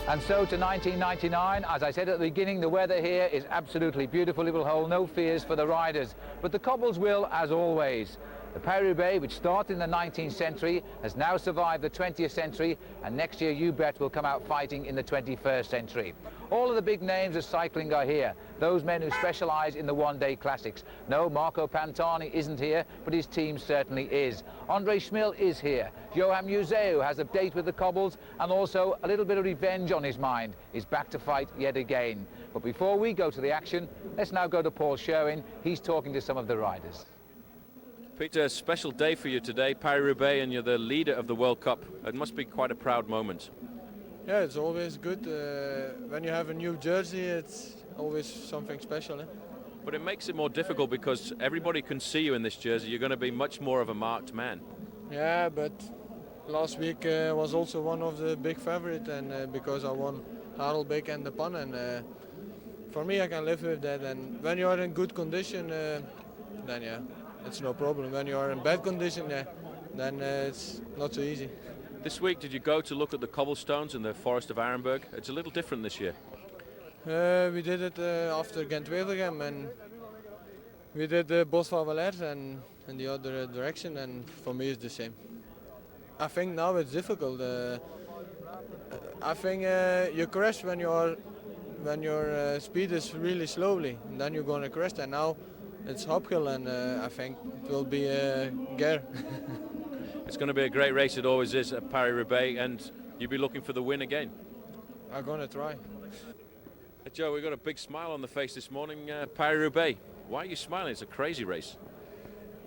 And so to 1999, as I said at the beginning, the weather here is absolutely beautiful. It will hold no fears for the riders, but the cobbles will, as always. The Paris Roubaix, which started in the 19th century, has now survived the 20th century, and next year, you bet, will come out fighting in the 21st century. All of the big names of cycling are here, those men who specialise in the one-day classics. No, Marco Pantani isn't here, but his team certainly is. Andre Schmil is here. Johan Museu has a date with the cobbles, and also a little bit of revenge on his mind. He's back to fight yet again. But before we go to the action, let's now go to Paul Sherwen. He's talking to some of the riders. Peter, a special day for you today, Paris Roubaix, and you're the leader of the World Cup. It must be quite a proud moment. Yeah, it's always good. When you have a new jersey, it's always something special. But it makes it more difficult because everybody can see you in this jersey. You're going to be much more of a marked man. Yeah, but last week was also one of the big favorites, and because I won Harelbeke and the Pan, and for me I can live with that. And when you are in good condition, then yeah, it's no problem. When you are in bad condition, then it's not so easy. This week, did you go to look at the cobblestones in the Forest of Arenberg? It's a little different this year. We did it after Gent-Wevelgem, and we did Bos van Valers and in the other direction, and for me it's the same. I think now it's difficult. I think you crash when your speed is really slowly, and then you're going to crash. And now it's uphill, and I think it will be a gear. It's going to be a great race, it always is at Paris Roubaix, and you'll be looking for the win again. I'm going to try. Hey Joe, we've got a big smile on the face this morning. Paris Roubaix, why are you smiling? It's a crazy race.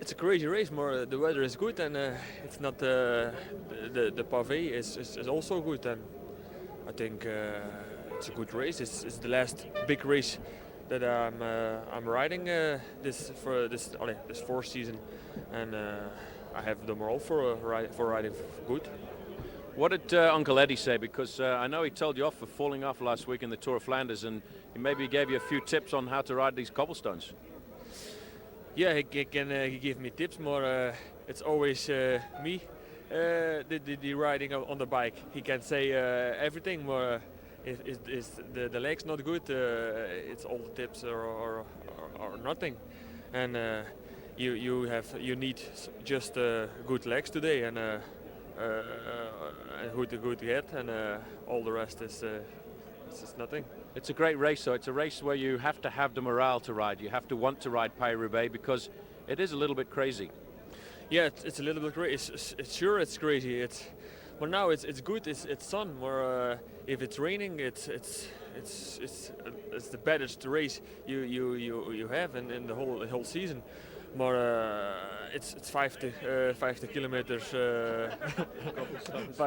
It's a crazy race, more the weather is good, and it's not the pavé is also good, and I think it's a good race. It's the last big race that I'm riding this fourth season, and I have the morale for riding good. What did Uncle Eddie say? Because I know he told you off for falling off last week in the Tour of Flanders, and he maybe gave you a few tips on how to ride these cobblestones. Yeah, he gave me tips. More, it's always me, the riding on the bike. He can say everything. More, is the legs not good? It's all the tips or nothing, and. You need just good legs today, and a good head, and all the rest is nothing. It's a great race, so it's a race where you have to have the morale to ride. You have to want to ride Paris Roubaix because it is a little bit crazy. Yeah, it's a little bit crazy. It's sure it's crazy. But now it's good. It's sun. Or if it's raining, it's the baddest race you have in the whole season. But it's 50 kilometers, 50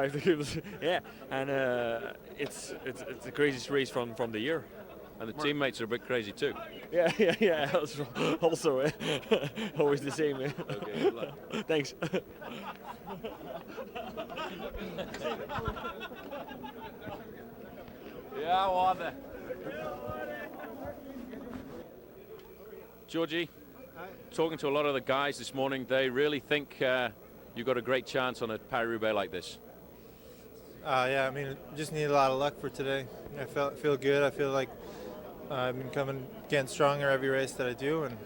kilometers, yeah, and it's the craziest race from the year. And the teammates are a bit crazy too. Yeah. Also, always the same. Okay, good luck. Thanks. Yeah, water. Georgie, talking to a lot of the guys this morning, they really think you've got a great chance on a Paris Roubaix like this. Yeah, I mean, just need a lot of luck for today. I feel good. I feel like I've been getting stronger every race that I do, and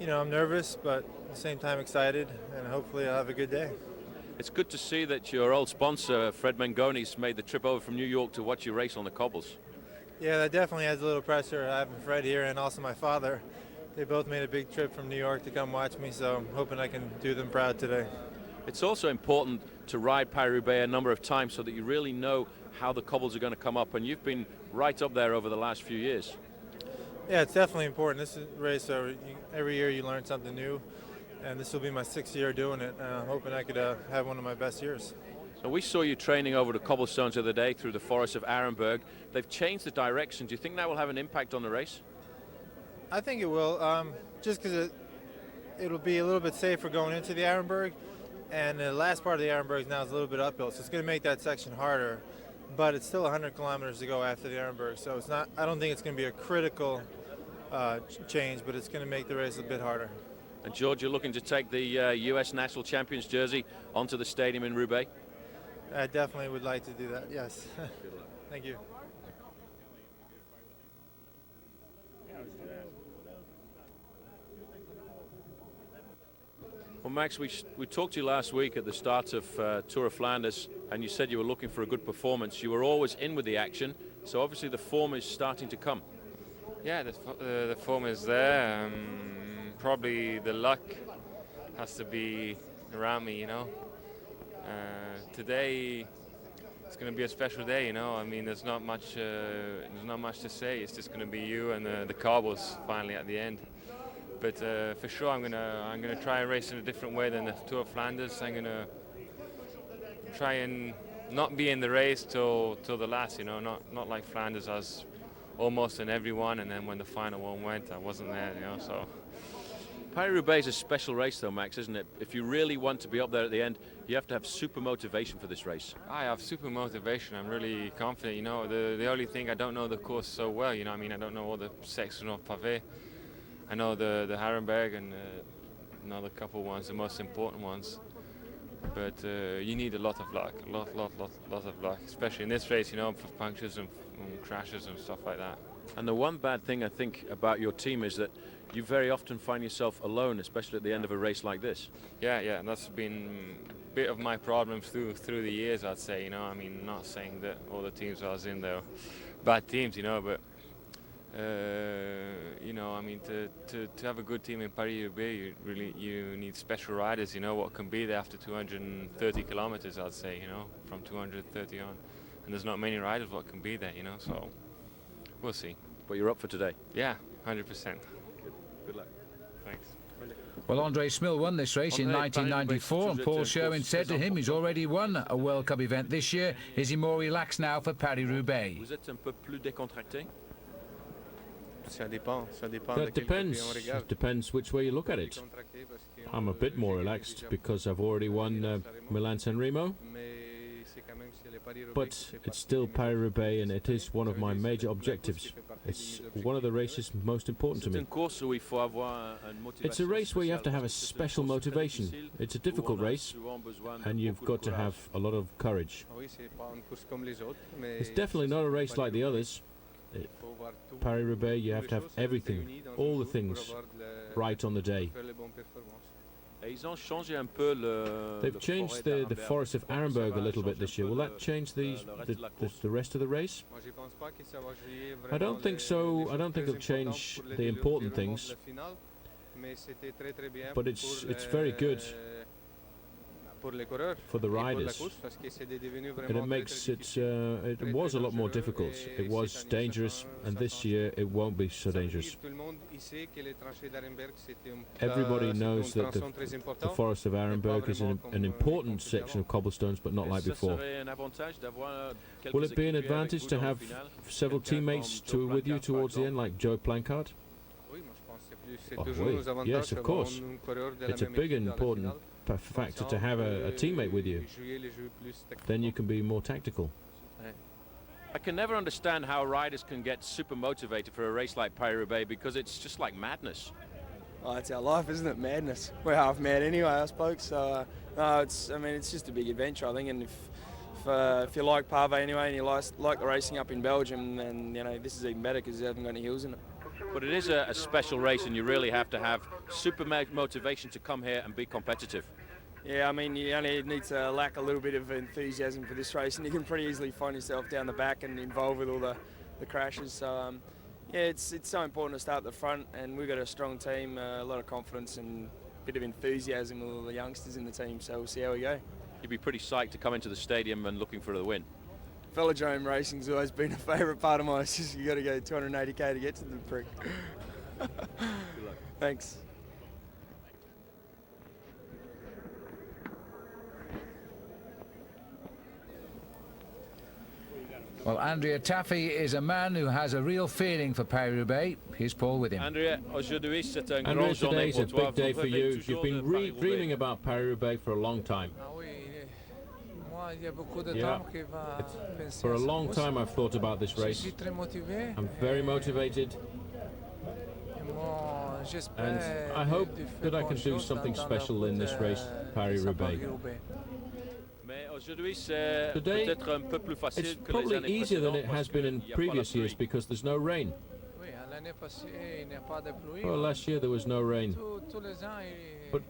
I'm nervous, but at the same time excited, and hopefully I'll have a good day. It's good to see that your old sponsor, Fred Mangoni's, made the trip over from New York to watch you race on the cobbles. Yeah, that definitely adds a little pressure, having Fred here and also my father. They both made a big trip from New York to come watch me, so I'm hoping I can do them proud today. It's also important to ride Paris Roubaix a number of times so that you really know how the cobbles are going to come up, and you've been right up there over the last few years. Yeah, it's definitely important. This is a race, so every year you learn something new, and this will be my 6th year doing it. I'm hoping I could have one of my best years. So we saw you training over the cobblestones the other day through the Forest of Arenberg. They've changed the direction. Do you think that will have an impact on the race? I think it will, just because it'll be a little bit safer going into the Arenberg, and the last part of the Arenberg now is a little bit uphill, so it's going to make that section harder. But it's still 100 kilometers to go after the Arenberg, so it's not. I don't think it's going to be a critical change, but it's going to make the race a bit harder. And George, you're looking to take the U.S. National Champions jersey onto the stadium in Roubaix? I definitely would like to do that. Yes. Thank you. Well, Max, we talked to you last week at the start of Tour of Flanders, and you said you were looking for a good performance. You were always in with the action, so obviously the form is starting to come. Yeah, the form is there. Probably the luck has to be around me, you know. Today it's going to be a special day, you know. I mean, there's not much to say. It's just going to be you and the cobbles finally at the end. But for sure, I'm gonna try and race in a different way than the Tour of Flanders. I'm gonna try and not be in the race till the last, you know. Not like Flanders. I was almost in every one, and then when the final one went, I wasn't there, you know. So Paris Roubaix is a special race, though, Max, isn't it? If you really want to be up there at the end, you have to have super motivation for this race. I have super motivation. I'm really confident, you know. The only thing, I don't know the course so well, you know. I mean, I don't know all the sections of pavé. I know the Harrenberg and another couple ones, the most important ones. But you need a lot of luck, a lot of luck, especially in this race, you know, for punctures and crashes and stuff like that. And the one bad thing I think about your team is that you very often find yourself alone, especially at the end of a race like this. Yeah, and that's been a bit of my problems through the years, I'd say, you know. I mean, not saying that all the teams I was in there were bad teams, you know, but you know, I mean, to have a good team in Paris Roubaix, you need special riders. You know what can be there after 230 kilometers, I'd say. You know, from 230 on, and there's not many riders what can be there. You know, so we'll see. But you're up for today. Yeah, 100%. Good luck. Thanks. Well, Andre Smil won this race in 1994, and Paul Sherwen said to him he's already won a World Cup event this year. Is he more relaxed now for Paris Roubaix? Vous êtes un peu plus décontracté? That depends. It depends which way you look at it. I'm a bit more relaxed because I've already won Milan-San Remo, but it's still Paris-Roubaix, and it is one of my major objectives. It's one of the races most important to me. It's a race where you have to have a special motivation. It's a difficult race, and you've got to have a lot of courage. It's definitely not a race like the others. Paris-Roubaix, you have to have everything, all the things, right on the day. They've changed the forest of Arenberg a little bit this year. Will that change the rest of the race? I don't think so. I don't think it'll change the important things. But it's very good for the riders, and it makes it was a lot more difficult. It was dangerous, and this year it won't be so dangerous. Everybody knows that the forest of Arenberg is an important section of cobblestones, but not like before. Will it be an advantage to have several teammates with you towards the end, like Joe Plancard? Oh, oui. Yes, of course. It's a big and important factor to have a teammate with you. Then you can be more tactical. I can never understand how riders can get super motivated for a race like Paris-Roubaix, because it's just like madness. Oh, it's our life, isn't it? Madness. We're half mad anyway, I suppose. So, no, it's just a big adventure, I think. And if you like Pavé anyway, and you like the racing up in Belgium, then you know this is even better because you haven't got any hills in it. But it is a special race, and you really have to have super motivation to come here and be competitive. Yeah, I mean, you only need to lack a little bit of enthusiasm for this race, and you can pretty easily find yourself down the back and involved with all the crashes. So, yeah, it's so important to start at the front, and we've got a strong team, a lot of confidence and a bit of enthusiasm with all the youngsters in the team, so we'll see how we go. You'd be pretty psyched to come into the stadium and looking for the win. Velodrome racing's always been a favourite part of mine. It's just you got to go 280k to get to the prick. Good luck. Thanks. Well, Andrea Taffy is a man who has a real feeling for Paris-Roubaix. Here's Paul with him. Andrea, today is a big day for you. You've been dreaming about Paris-Roubaix for a long time. Yeah. For a long time I've thought about this race. I'm very motivated, and I hope that I can do something special in this race, Paris-Roubaix. Today, it's probably easier than it has been in previous years because there's no rain. Well, last year there was no rain. But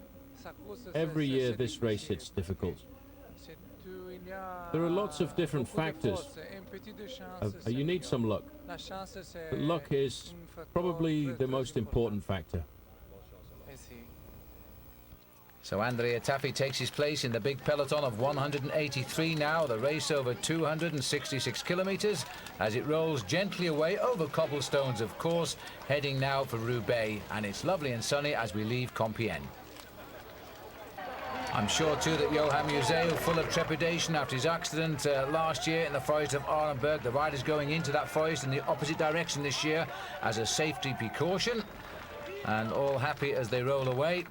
every year this race it's difficult. There are lots of different factors. You need some luck. But luck is probably the most important factor. So Andrea Tafi takes his place in the big peloton of 183 now, the race over 266 kilometres, as it rolls gently away over cobblestones, of course, heading now for Roubaix, and it's lovely and sunny as we leave Compiègne. I'm sure too that Johan Museeuw, full of trepidation after his accident last year in the forest of Arlenberg, the riders going into that forest in the opposite direction this year as a safety precaution, and all happy as they roll away.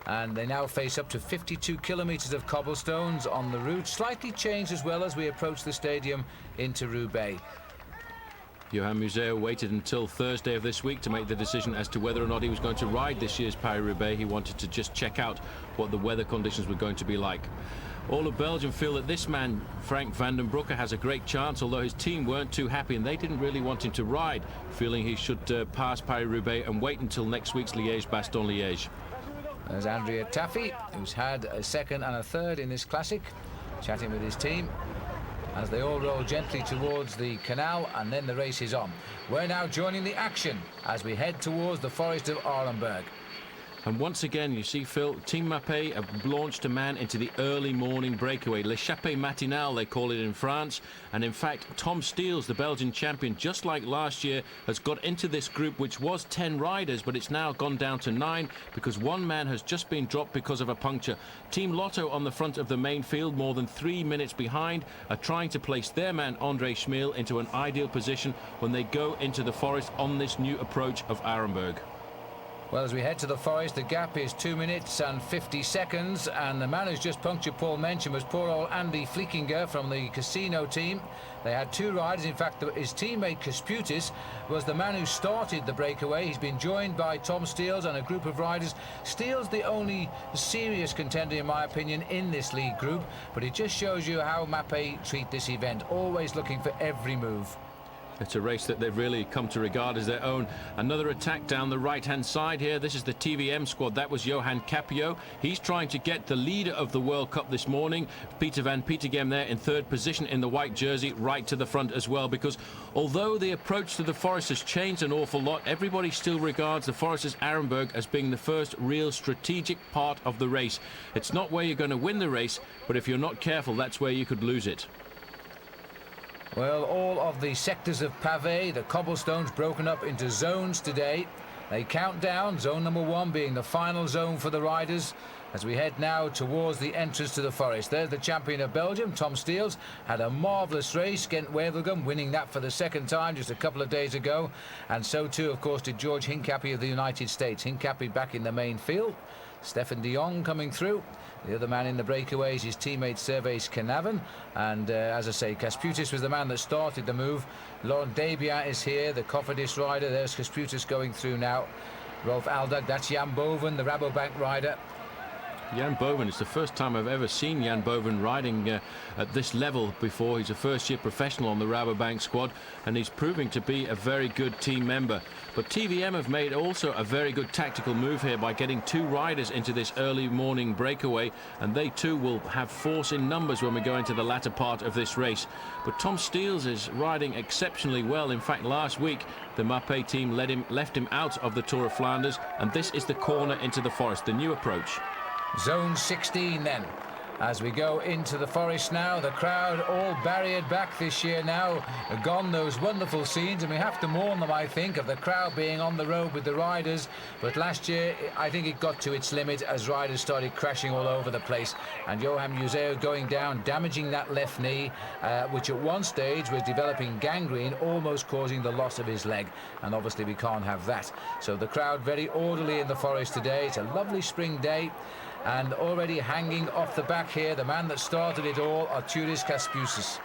And they now face up to 52 kilometres of cobblestones on the route, slightly changed as well as we approach the stadium into Roubaix. Johan Museeuw waited until Thursday of this week to make the decision as to whether or not he was going to ride this year's Paris Roubaix. He wanted to just check out what the weather conditions were going to be like. All of Belgium feel that this man, Frank van den Broeke, has a great chance, although his team weren't too happy and they didn't really want him to ride, feeling he should pass Paris Roubaix and wait until next week's Liège-Bastogne-Liège. There's Andrea Tafi, who's had a second and a third in this classic, chatting with his team as they all roll gently towards the canal, and then the race is on. We're now joining the action as we head towards the forest of Arlenberg. And once again, you see, Phil, Team Mappé have launched a man into the early morning breakaway. L'échappée matinale, they call it in France. And in fact, Tom Steels, the Belgian champion, just like last year, has got into this group, which was 10 riders, but it's now gone down to 9 because one man has just been dropped because of a puncture. Team Lotto on the front of the main field, more than 3 minutes behind, are trying to place their man, André Schmeel, into an ideal position when they go into the forest on this new approach of Arlenberg. Well, as we head to the forest, the gap is 2 minutes and 50 seconds, and the man who's just punctured Paul mentioned was poor old Andy Flickinger from the Casino team. They had 2 riders. In fact, his teammate Kasputis was the man who started the breakaway. He's been joined by Tom Steels and a group of riders. Steels the only serious contender, in my opinion, in this league group, but it just shows you how Mappé treat this event, always looking for every move. It's a race that they've really come to regard as their own. Another attack down the right-hand side here. This is the TVM squad. That was Johan Capio. He's trying to get the leader of the World Cup this morning, Peter van Petegem, there in 3rd position in the white jersey, right to the front as well, because although the approach to the forest has changed an awful lot, everybody still regards the forest as Arlenberg as being the first real strategic part of the race. It's not where you're going to win the race, but if you're not careful, that's where you could lose it. Well, all of the sectors of pavé, the cobblestones broken up into zones today. They count down, zone number 1 being the final zone for the riders, as we head now towards the entrance to the forest. There's the champion of Belgium, Tom Steels, had a marvellous race, Ghent-Wevelgem, winning that for the 2nd time just a couple of days ago. And so too, of course, did George Hincapie of the United States. Hincapie back in the main field. Stefan de Jong coming through. The other man in the breakaway is his teammate Servais Knaven, and as I say, Kasputis was the man that started the move. Laurent Debian is here, the Cofidis rider. There's Kasputis going through now. Rolf Aldag, that's Jan Boven, the Rabobank rider. Jan Boven, it's the first time I've ever seen Jan Boven riding at this level before. He's a first-year professional on the Rabobank squad, and he's proving to be a very good team member. But TVM have made also a very good tactical move here by getting 2 riders into this early morning breakaway, and they too will have force in numbers when we go into the latter part of this race. But Tom Steels is riding exceptionally well. In fact, last week the Mappé team left him out of the Tour of Flanders, and this is the corner into the forest, the new approach. Zone 16 then. As we go into the forest now, the crowd all barriered back this year now. Gone those wonderful scenes, and we have to mourn them, I think, of the crowd being on the road with the riders. But last year, I think it got to its limit as riders started crashing all over the place. And Johan Museeuw going down, damaging that left knee, which at one stage was developing gangrene, almost causing the loss of his leg. And obviously we can't have that. So the crowd very orderly in the forest today. It's a lovely spring day. And already hanging off the back here, the man that started it all, Arturis Kasputis.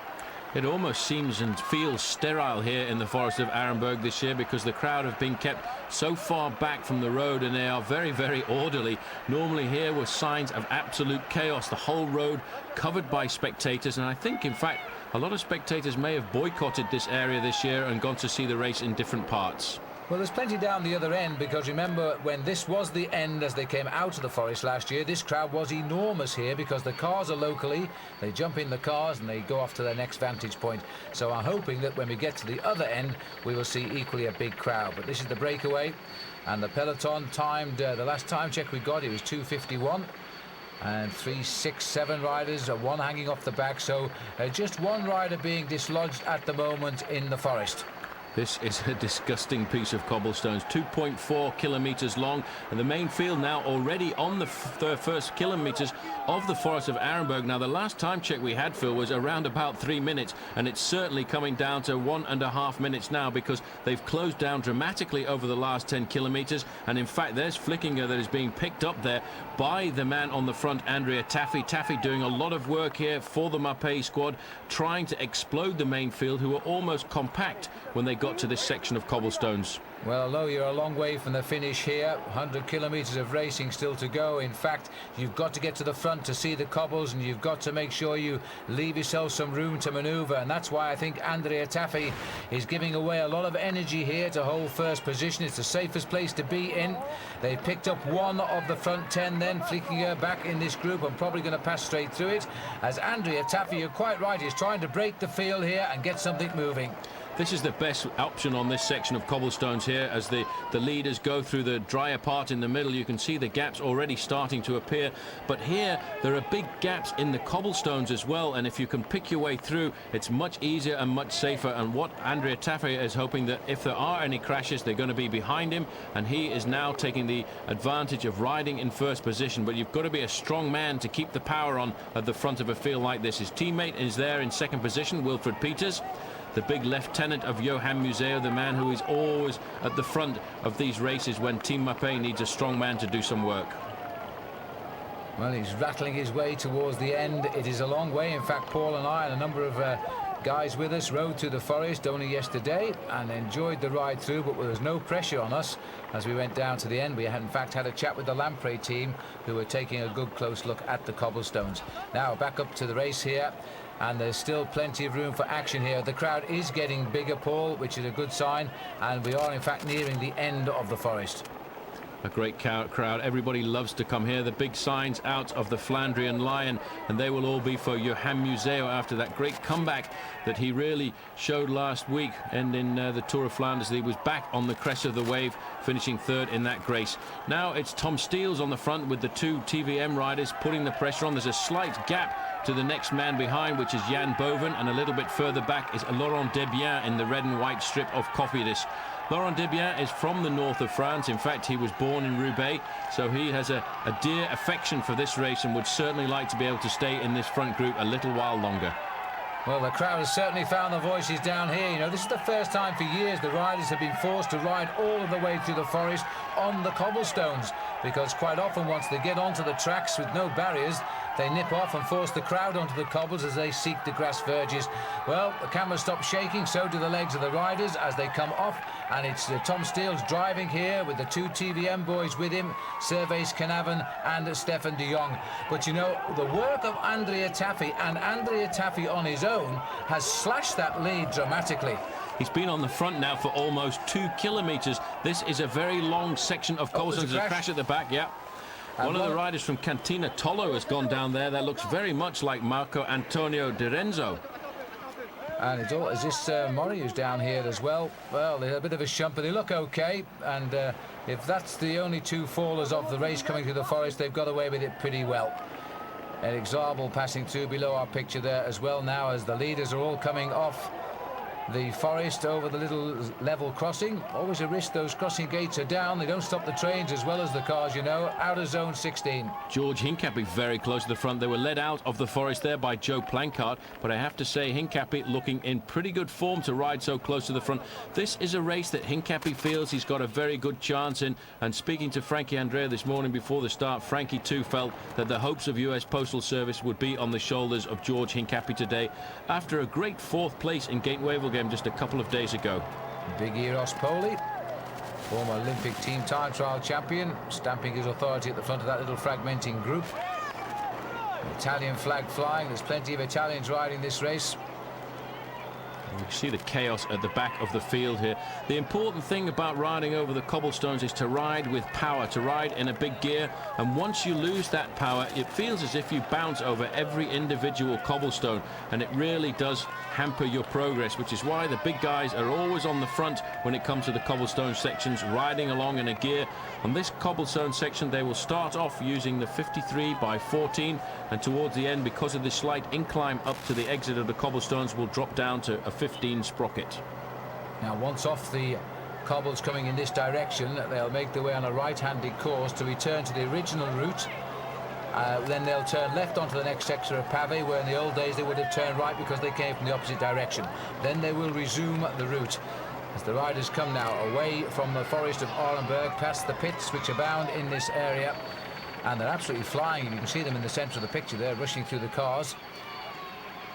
It almost seems and feels sterile here in the Forest of Arenberg this year because the crowd have been kept so far back from the road and they are very, very orderly. Normally here were signs of absolute chaos, the whole road covered by spectators, and I think in fact a lot of spectators may have boycotted this area this year and gone to see the race in different parts. Well, there's plenty down the other end, because remember when this was the end as they came out of the forest last year, this crowd was enormous here because the cars are locally, they jump in the cars and they go off to their next vantage point. So I'm hoping that when we get to the other end we will see equally a big crowd. But this is the breakaway, and the peloton timed, the last time check we got, it was 2:51. And 3, 6, 7 riders, one hanging off the back, so just one rider being dislodged at the moment in the forest. This is a disgusting piece of cobblestones, 2.4 kilometres long, and the main field now already on the first kilometres of the Forest of Arenberg. Now, the last time check we had, Phil, was around about 3 minutes, and it's certainly coming down to 1.5 minutes now because they've closed down dramatically over the last 10 kilometres, and in fact, there's Flickinger that is being picked up there by the man on the front, Andrea Taffy. Taffy doing a lot of work here for the Mapei squad, trying to explode the main field, who are almost compact when they got to this section of cobblestones. Well, although you're a long way from the finish here, 100 kilometres of racing still to go. In fact, you've got to get to the front to see the cobbles, and you've got to make sure you leave yourself some room to manoeuvre, and that's why I think Andrea Taffy is giving away a lot of energy here to hold first position. It's the safest place to be in. They picked up one of the front 10 then, Flickinger back in this group and probably going to pass straight through it, as Andrea Taffy, you're quite right, is trying to break the field here and get something moving. This is the best option on this section of cobblestones here as the leaders go through the drier part in the middle. You can see the gaps already starting to appear, but here there are big gaps in the cobblestones as well, and if you can pick your way through, it's much easier and much safer. And what Andrea Taffy is hoping, that if there are any crashes, they're going to be behind him, and he is now taking the advantage of riding in first position. But you've got to be a strong man to keep the power on at the front of a field like this. His teammate is there in second position, Wilfred Peters, the big lieutenant of Johan Museo, the man who is always at the front of these races when Team Mapei needs a strong man to do some work. Well, he's rattling his way towards the end. It is a long way. In fact, Paul and I and a number of guys with us rode through the forest only yesterday and enjoyed the ride through, but there was no pressure on us as we went down to the end. We had in fact had a chat with the Lamprey team, who were taking a good close look at the cobblestones. Now back up to the race here, and there's still plenty of room for action here. The crowd is getting bigger, Paul, which is a good sign, and we are in fact nearing the end of the forest. A great crowd. Everybody loves to come here. The big signs out of the Flandrian Lion, and they will all be for Johan Museo after that great comeback that he really showed last week. And in the Tour of Flanders, he was back on the crest of the wave, finishing third in that race. Now it's Tom Steels on the front with the two TVM riders putting the pressure on. There's a slight gap to the next man behind, which is Jan Boven, and a little bit further back is Laurent Debian in the red and white strip of Cofidis. Laurent Debian is from the north of France. In fact, he was born in Roubaix, so he has a dear affection for this race and would certainly like to be able to stay in this front group a little while longer. Well, the crowd has certainly found the voices down here. You know, this is the first time for years the riders have been forced to ride all of the way through the forest on the cobblestones, because quite often once they get onto the tracks with no barriers, they nip off and force the crowd onto the cobbles as they seek the grass verges. Well, the camera stops shaking, so do the legs of the riders as they come off, and it's Tom Steels driving here with the two TVM boys with him, Servaes Knaven and Stefan de Jong. But you know, the work of Andrea Taffy, and Andrea Taffy on his own, has slashed that lead dramatically. He's been on the front now for almost 2 kilometres. This is a very long section of cobblestones. There's a crash at the back, yeah. One of the riders from Cantina Tollo has gone down there. That looks very much like Marco Antonio Di Renzo. And it's all, is this Murray who's down here as well? Well, they're a bit of a shump, but they look okay. And if that's the only two fallers of the race coming through the forest, they've got away with it pretty well. Eric Zabel passing through below our picture there as well now, as the leaders are all coming off the forest over the little level crossing. Always a risk, those crossing gates are down. They don't stop the trains as well as the cars, you know. Out of zone 16. George Hincapie very close to the front. They were led out of the forest there by Joe Plancart, but I have to say Hincapie looking in pretty good form to ride so close to the front. This is a race that Hincapie feels he's got a very good chance in, and speaking to Frankie Andrea this morning before the start, Frankie too felt that the hopes of US Postal Service would be on the shoulders of George Hincapie today after a great 4th place in Gateway-Wevelgem just a couple of days ago. Big Eros Poli, former Olympic team time trial champion, stamping his authority at the front of that little fragmenting group. Italian flag flying. There's plenty of Italians riding this race. You can see the chaos at the back of the field here. The important thing about riding over the cobblestones is to ride with power, to ride in a big gear, and once you lose that power, it feels as if you bounce over every individual cobblestone, and it really does hamper your progress, which is why the big guys are always on the front when it comes to the cobblestone sections, riding along in a gear. On this cobblestone section, they will start off using the 53 by 14, and towards the end, because of this slight incline up to the exit of the cobblestones, will drop down to a 15 sprocket. Now, once off the cobbles coming in this direction, they'll make their way on a right-handed course to return to the original route. Then they'll turn left onto the next sector of pave, where in the old days they would have turned right because they came from the opposite direction. Then they will resume the route as the riders come now away from the forest of Orenburg, past the pits which abound in this area, and they're absolutely flying. You can see them in the centre of the picture there, rushing through the cars.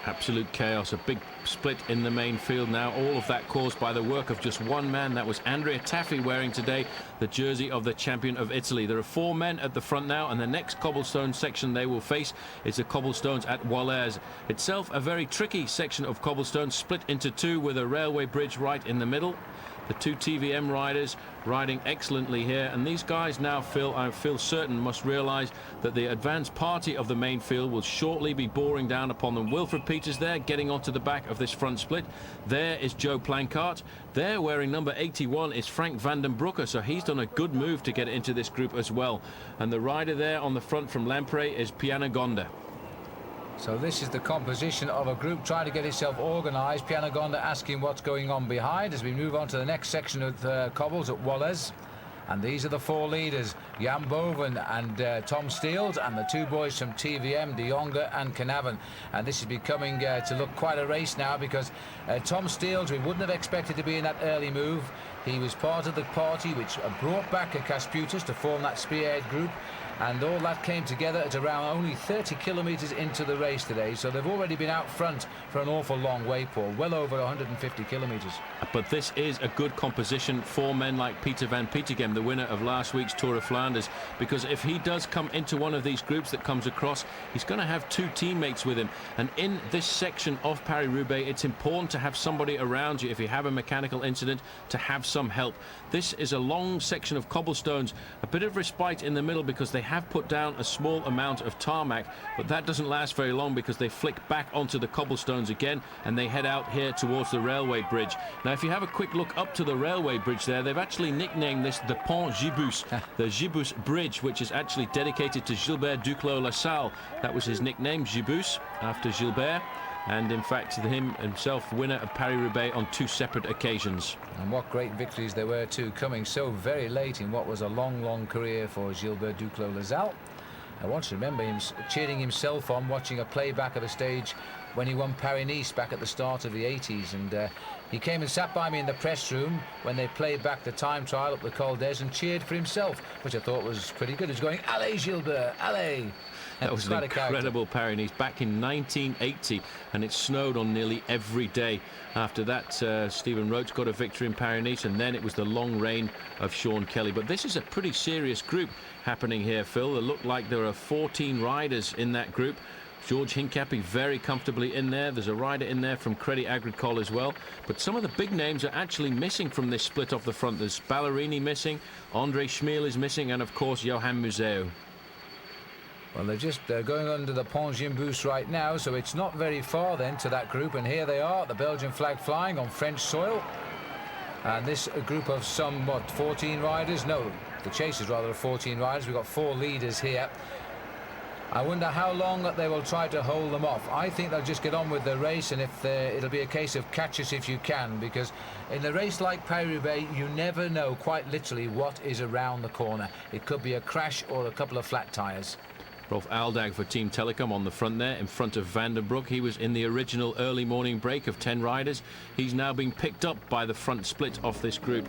Absolute chaos, a big split in the main field now, all of that caused by the work of just one man. That was Andrea Tafi wearing today the jersey of the champion of Italy. There are 4 men at the front now, and the next cobblestone section they will face is the cobblestones at Wallers. Itself a very tricky section of cobblestones, split into 2 with a railway bridge right in the middle. The 2 TVM riders riding excellently here, and these guys now I feel certain must realise that the advanced party of the main field will shortly be boring down upon them. Wilfred Peters there getting onto the back of this front split. There is Joe Plancart. There wearing number 81 is Frank van den Broeke, so he's done a good move to get into this group as well. And the rider there on the front from Lampre is Pianagonda. So this is the composition of a group trying to get itself organised. Pianagonda asking what's going on behind as we move on to the next section of cobbles at Wallers. And these are the 4 leaders, Jan Boven and Tom Steels, and the 2 boys from TVM, De Jonge and Canavan. And this is becoming to look quite a race now, because Tom Steels, we wouldn't have expected to be in that early move. He was part of the party which brought back a Casputus to form that spearhead group, and all that came together at around only 30 kilometres into the race today. So they've already been out front for an awful long way, Paul, well over 150 kilometres. But this is a good composition for men like Peter van Petegem, the winner of last week's Tour of Flanders, because if he does come into one of these groups that comes across, he's going to have 2 teammates with him. And in this section of Paris Roubaix, it's important to have somebody around you if you have a mechanical incident, to have some help. This is a long section of cobblestones, a bit of respite in the middle because they have put down a small amount of tarmac, but that doesn't last very long because they flick back onto the cobblestones again and they head out here towards the railway bridge. Now, if you have a quick look up to the railway bridge there, they've actually nicknamed this the Pont Gibus, the Gibus Bridge, which is actually dedicated to Gilbert Duclos-Lassalle. That was his nickname, Gibus, after Gilbert. And in fact, himself winner of Paris-Roubaix on 2 separate occasions. And what great victories there were too, coming so very late in what was a long career for Gilbert Duclos-Lassalle. I want to remember him cheering himself on, watching a playback of a stage when he won Paris-Nice back at the start of the 80s. And he came and sat by me in the press room when they played back the time trial up the Col d'Ez and cheered for himself, which I thought was pretty good. He was going, "Allez, Gilbert, allez!" That was an incredible Paris-Nice back in 1980, and it snowed on nearly every day. After that, Stephen Roach got a victory in Paris-Nice, and then it was the long reign of Sean Kelly. But this is a pretty serious group happening here, Phil. It looked like there are 14 riders in that group. George Hincapie very comfortably in there. There's a rider in there from Crédit Agricole as well. But some of the big names are actually missing from this split off the front. There's Ballerini missing, André Schmiel is missing, and of course Johan Museo. Well, they're just going under the Pont Gibus right now, so it's not very far then to that group. And here they are, the Belgian flag flying on French soil. And this group of some, 14 riders? No, the chasers rather, of 14 riders. We've got 4 leaders here. I wonder how long they will try to hold them off. I think they'll just get on with the race, and if it'll be a case of catch us if you can, because in a race like Paris Roubaix, you never know quite literally what is around the corner. It could be a crash or a couple of flat tyres. Rolf Aldag for Team Telecom on the front there, in front of Van den Broek. He was in the original early morning break of 10 riders. He's now being picked up by the front split of this group.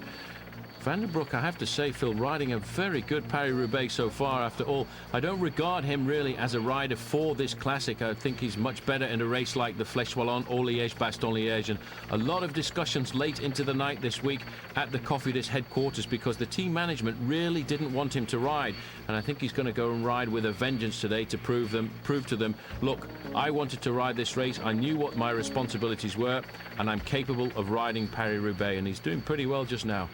Van den Broek, I have to say, Phil, riding a very good Paris-Roubaix so far. After all, I don't regard him really as a rider for this classic. I think he's much better in a race like the Flèche Wallonne or Liège-Bastogne-Liège. And a lot of discussions late into the night this week at the Cofidis headquarters, because the team management really didn't want him to ride. And I think he's going to go and ride with a vengeance today to prove to them, look, I wanted to ride this race. I knew what my responsibilities were, and I'm capable of riding Paris-Roubaix. And he's doing pretty well just now.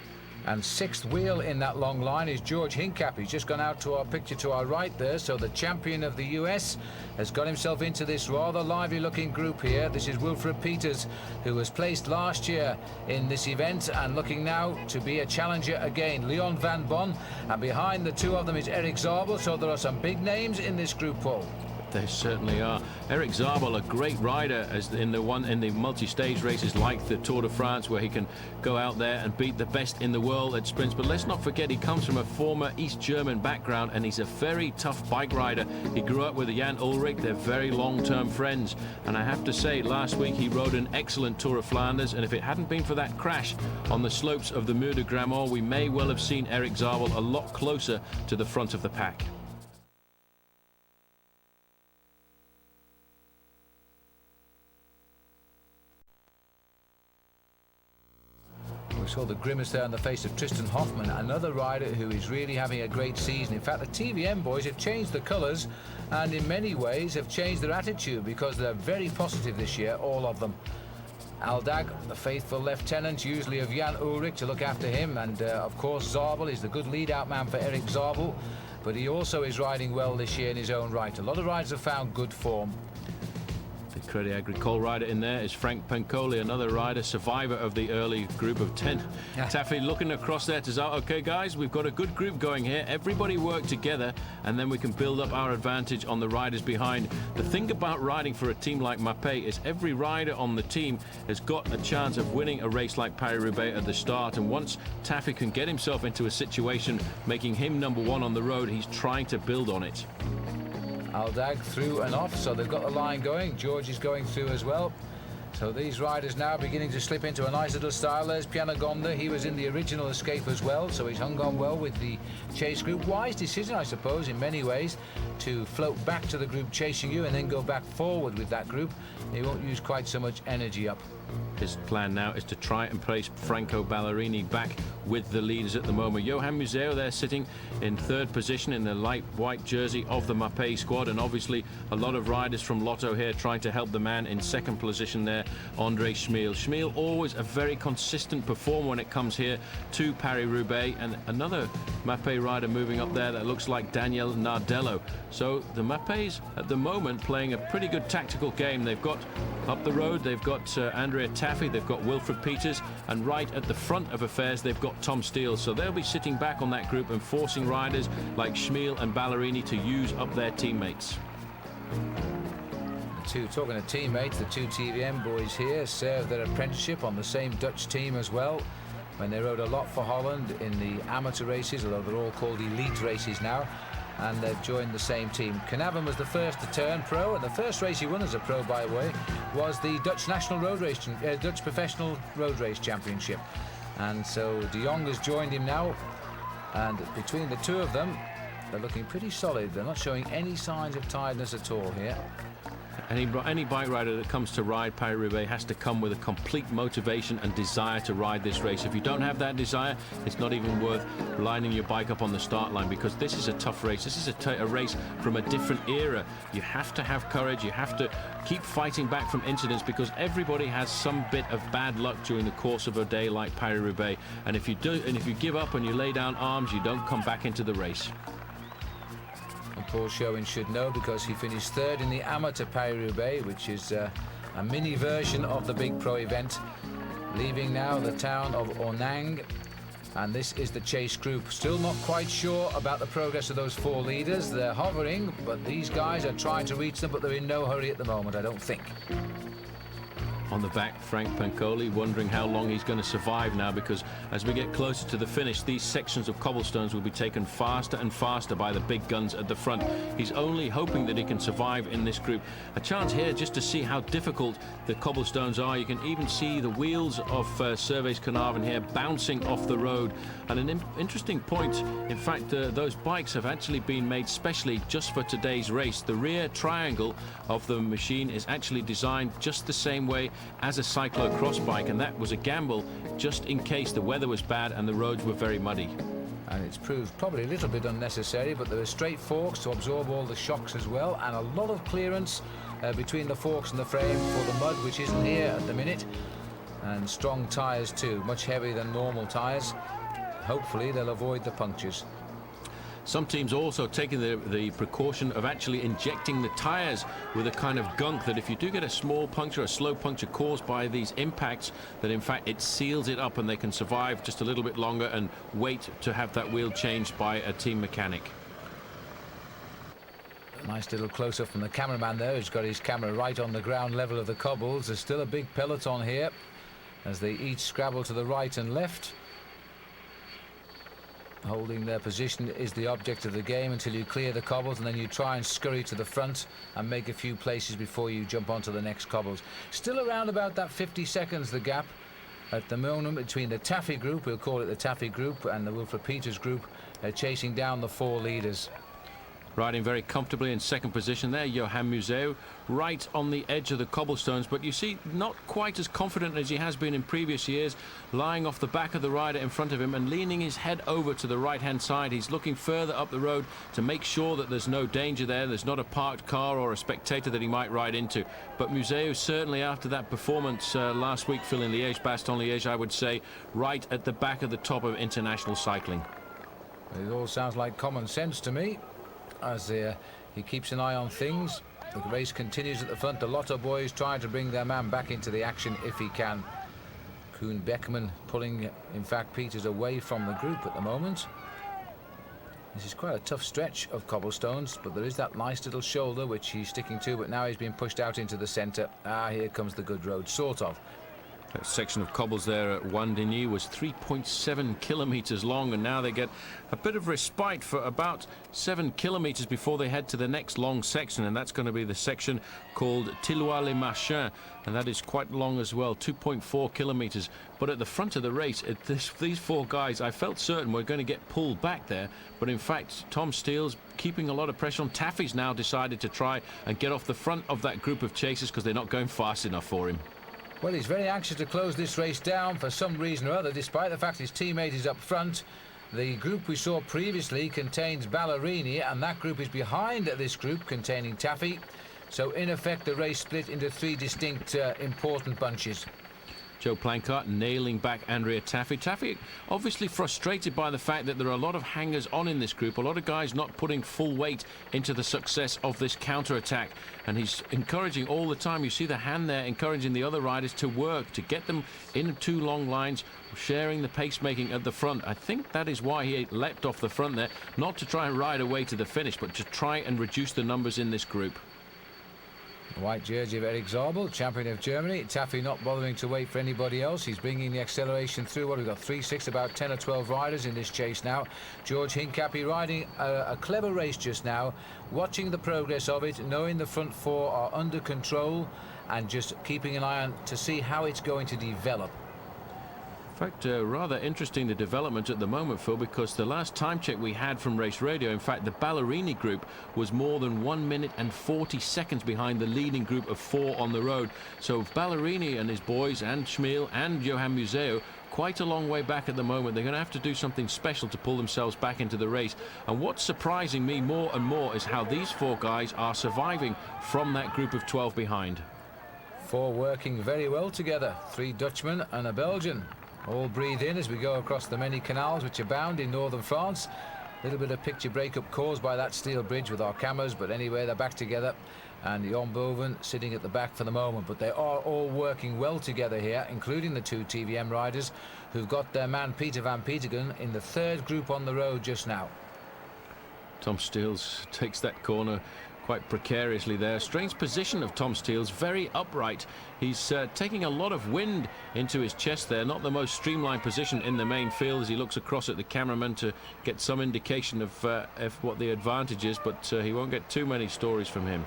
And sixth wheel in that long line is George Hincap. He's just gone out to our picture to our right there. So the champion of the US has got himself into this rather lively looking group here. This is Wilfred Peters, who was placed last year in this event and looking now to be a challenger again. Leon Van Bon, and behind the two of them is Eric Zabel. So there are some big names in this group, Paul. They certainly are. Eric Zabel, a great rider, as in the multi-stage races like the Tour de France, where he can go out there and beat the best in the world at sprints. But let's not forget, he comes from a former East German background, and he's a very tough bike rider. He grew up with Jan Ullrich. They're very long-term friends. And I have to say, last week he rode an excellent Tour of Flanders, and if it hadn't been for that crash on the slopes of the Muur de Grammont, we may well have seen Eric Zabel a lot closer to the front of the pack. We saw the grimace there on the face of Tristan Hoffmann, another rider who is really having a great season. In fact, the TVM boys have changed the colours and in many ways have changed their attitude, because they're very positive this year, all of them. Aldag, the faithful lieutenant, usually of Jan Ullrich, to look after him, and of course Zabel is the good lead-out man for Eric Zabel, but he also is riding well this year in his own right. A lot of riders have found good form. The Crédit Agricole rider in there is Frank Pancoli, another rider, survivor of the early group of 10. Yeah. Taffy looking across there to Zabel. Okay, guys, we've got a good group going here. Everybody work together, and then we can build up our advantage on the riders behind. The thing about riding for a team like Mapei is every rider on the team has got a chance of winning a race like Paris-Roubaix at the start. And once Taffy can get himself into a situation making him number one on the road, he's trying to build on it. Aldag through and off, so they've got the line going. George is going through as well. So these riders now beginning to slip into a nice little style. There's Pianagonda. He was in the original escape as well, so he's hung on well with the chase group. Wise decision, I suppose, in many ways, to float back to the group chasing you and then go back forward with that group. He won't use quite so much energy up. His plan now is to try and place Franco Ballerini back with the leaders at the moment. Johan Museo there sitting in third position in the light white jersey of the Mapei squad, and obviously a lot of riders from Lotto here trying to help the man in second position there, André Schmiel. Schmiel always a very consistent performer when it comes here to Paris-Roubaix, and another Mapei rider moving up there that looks like Daniel Nardello. So the Mapeis at the moment playing a pretty good tactical game. They've got up the road, they've got Andrea Taffy, they've got Wilfred Peters, and right at the front of affairs they've got Tom Steele. So they'll be sitting back on that group and forcing riders like Schmiel and Ballerini to use up their teammates. Talking of teammates, the two TVM boys here served their apprenticeship on the same Dutch team as well, when they rode a lot for Holland in the amateur races, although they're all called elite races now, and they've joined the same team. Knaven was the first to turn pro, and the first race he won as a pro, by the way, was the Dutch National Road Race, Dutch Professional Road Race Championship. And so De Jong has joined him now, and between the two of them, they're looking pretty solid. They're not showing any signs of tiredness at all here. Any bike rider that comes to ride Paris-Roubaix has to come with a complete motivation and desire to ride this race. If you don't have that desire, it's not even worth lining your bike up on the start line, because this is a tough race. This is a race from a different era. You have to have courage. You have to keep fighting back from incidents, because everybody has some bit of bad luck during the course of a day like Paris-Roubaix. And if you give up and you lay down arms, you don't come back into the race. And Paul Sherwen should know, because he finished third in the amateur Paris-Roubaix, which is a mini version of the big pro event. Leaving now the town of Onang, And this is the chase group. Still not quite sure about the progress of those four leaders. They're hovering, but these guys are trying to reach them, but they're in no hurry at the moment, I don't think. On the back, Frank Pancoli wondering how long he's going to survive now, because as we get closer to the finish, these sections of cobblestones will be taken faster and faster by the big guns at the front. He's only hoping that he can survive in this group. A chance here just to see how difficult the cobblestones are. You can even see the wheels of Servais Carnarvon here bouncing off the road. And an interesting point, in fact, those bikes have actually been made specially just for today's race. The rear triangle of the machine is actually designed just the same way as a cyclo-cross bike, and that was a gamble just in case the weather was bad and the roads were very muddy. And it's proved probably a little bit unnecessary, but there are straight forks to absorb all the shocks as well, and a lot of clearance between the forks and the frame for the mud, which isn't here at the minute. And strong tyres too, much heavier than normal tyres. Hopefully they'll avoid the punctures. Some teams also taking the precaution of actually injecting the tyres with a kind of gunk that if you do get a small puncture, a slow puncture caused by these impacts, that in fact it seals it up and they can survive just a little bit longer and wait to have that wheel changed by a team mechanic. Nice little close-up from the cameraman there, who's got his camera right on the ground level of the cobbles. There's still a big peloton here as they each scrabble to the right and left. Holding their position is the object of the game until you clear the cobbles, and then you try and scurry to the front and make a few places before you jump onto the next cobbles. Still around about that 50 seconds, the gap at the moment between the Taffy group, we'll call it the Taffy group, and the Wilfred Peters group, chasing down the four leaders. Riding very comfortably in second position there, Johan Museeuw, right on the edge of the cobblestones, but you see not quite as confident as he has been in previous years, lying off the back of the rider in front of him and leaning his head over to the right-hand side. He's looking further up the road to make sure that there's no danger there. There's not a parked car or a spectator that he might ride into. But Museeuw, certainly after that performance last week, filling Liège-Bastogne-Liège, I would say, right at the back of the top of international cycling. It all sounds like common sense to me, as he keeps an eye on things. The race continues at the front. The Lotto boys trying to bring their man back into the action if he can. Koen Beckman pulling, in fact, Peters away from the group at the moment. This is quite a tough stretch of cobblestones, but there is that nice little shoulder which he's sticking to, but now he's being pushed out into the centre. Here comes the good road, sort of. That section of cobbles there at Wandigny was 3.7 kilometres long, and now they get a bit of respite for about 7 kilometres before they head to the next long section, and that's going to be the section called Tilloy-les-Marchins, and that is quite long as well, 2.4 kilometres. But at the front of the race, these four guys, I felt certain were going to get pulled back there, but in fact Tom Steele's keeping a lot of pressure on. Taffy's now decided to try and get off the front of that group of chasers because they're not going fast enough for him. Well, he's very anxious to close this race down for some reason or other, despite the fact his teammate is up front. The group we saw previously contains Ballerini, and that group is behind this group containing Taffy. So, in effect, the race split into three distinct important bunches. Joe Plancart nailing back Andrea Taffy. Taffy obviously frustrated by the fact that there are a lot of hangers on in this group, a lot of guys not putting full weight into the success of this counter-attack, and he's encouraging all the time. You see the hand there encouraging the other riders to work, to get them in two long lines, sharing the pacemaking at the front. I think that is why he leapt off the front there, not to try and ride away to the finish, but to try and reduce the numbers in this group. The white jersey of Eric Zabel, champion of Germany. Taffy not bothering to wait for anybody else. He's bringing the acceleration through. What, we've got 3-6, about 10 or 12 riders in this chase now. George Hincapie riding a clever race just now, watching the progress of it, knowing the front four are under control and just keeping an eye on to see how it's going to develop. In fact, rather interesting the development at the moment, Phil, because the last time check we had from Race Radio, in fact, the Ballerini group was more than 1 minute and 40 seconds behind the leading group of four on the road. So Ballerini and his boys and Schmiel and Johan Museeuw quite a long way back at the moment. They're going to have to do something special to pull themselves back into the race. And what's surprising me more and more is how these four guys are surviving from that group of 12 behind. Four working very well together. 3 Dutchmen and a Belgian. All breathe in as we go across the many canals which abound in northern France. Little bit of picture breakup caused by that steel bridge with our cameras, but anyway, they're back together. And Jan Boven sitting at the back for the moment, but they are all working well together here, including the two TVM riders who've got their man Peter van Petergem in the third group on the road just now. Tom Steels takes that corner quite precariously there. Strange position of Tom Steels, very upright. He's taking a lot of wind into his chest there. Not the most streamlined position in the main field as he looks across at the cameraman to get some indication of what the advantage is, but he won't get too many stories from him.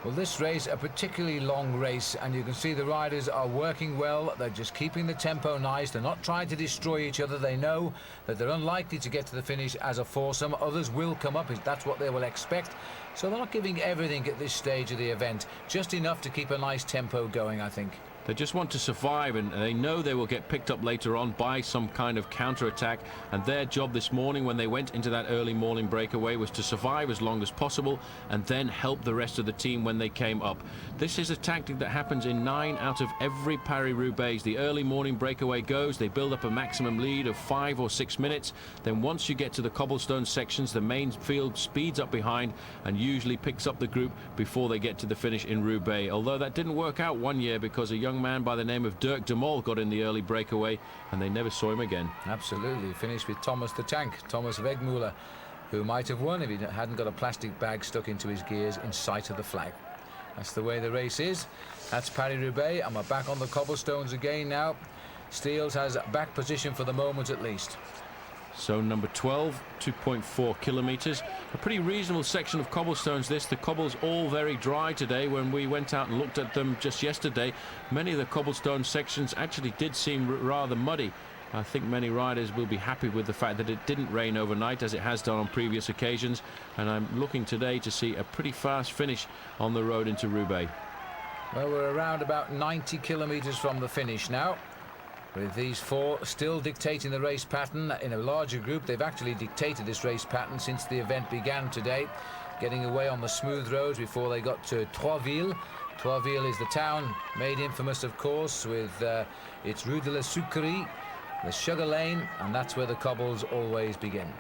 Well, this race, a particularly long race, and you can see the riders are working well. They're just keeping the tempo nice. They're not trying to destroy each other. They know that they're unlikely to get to the finish as a foursome. Others will come up. That's what they will expect. So they're not giving everything at this stage of the event. Just enough to keep a nice tempo going, I think. They just want to survive, and they know they will get picked up later on by some kind of counter-attack, and their job this morning when they went into that early morning breakaway was to survive as long as possible and then help the rest of the team when they came up. This is a tactic that happens in 9 out of every Paris Roubaix. The early morning breakaway goes, they build up a maximum lead of 5 or 6 minutes, then once you get to the cobblestone sections, the main field speeds up behind and usually picks up the group before they get to the finish in Roubaix. Although that didn't work out one year because a young man by the name of Dirk de Mol got in the early breakaway and they never saw him again. Absolutely. Finished with Thomas the Tank, Thomas Wegmuller, who might have won if he hadn't got a plastic bag stuck into his gears in sight of the flag. That's the way the race is. That's Paris Roubaix, and we're back on the cobblestones again now. Steels has back position for the moment at least. So number 12, 2.4 kilometers. A pretty reasonable section of cobblestones this. The cobbles all very dry today. When we went out and looked at them just yesterday, many of the cobblestone sections actually did seem rather muddy. I think many riders will be happy with the fact that it didn't rain overnight as it has done on previous occasions, and I'm looking today to see a pretty fast finish on the road into Roubaix. Well, we're around about 90 kilometers from the finish now, with these four still dictating the race pattern. In a larger group, they've actually dictated this race pattern since the event began today, getting away on the smooth roads before they got to Troisville. Troisville is the town made infamous, of course, with its Rue de la Sucrerie, the Sugar Lane, and that's where the cobbles always begin.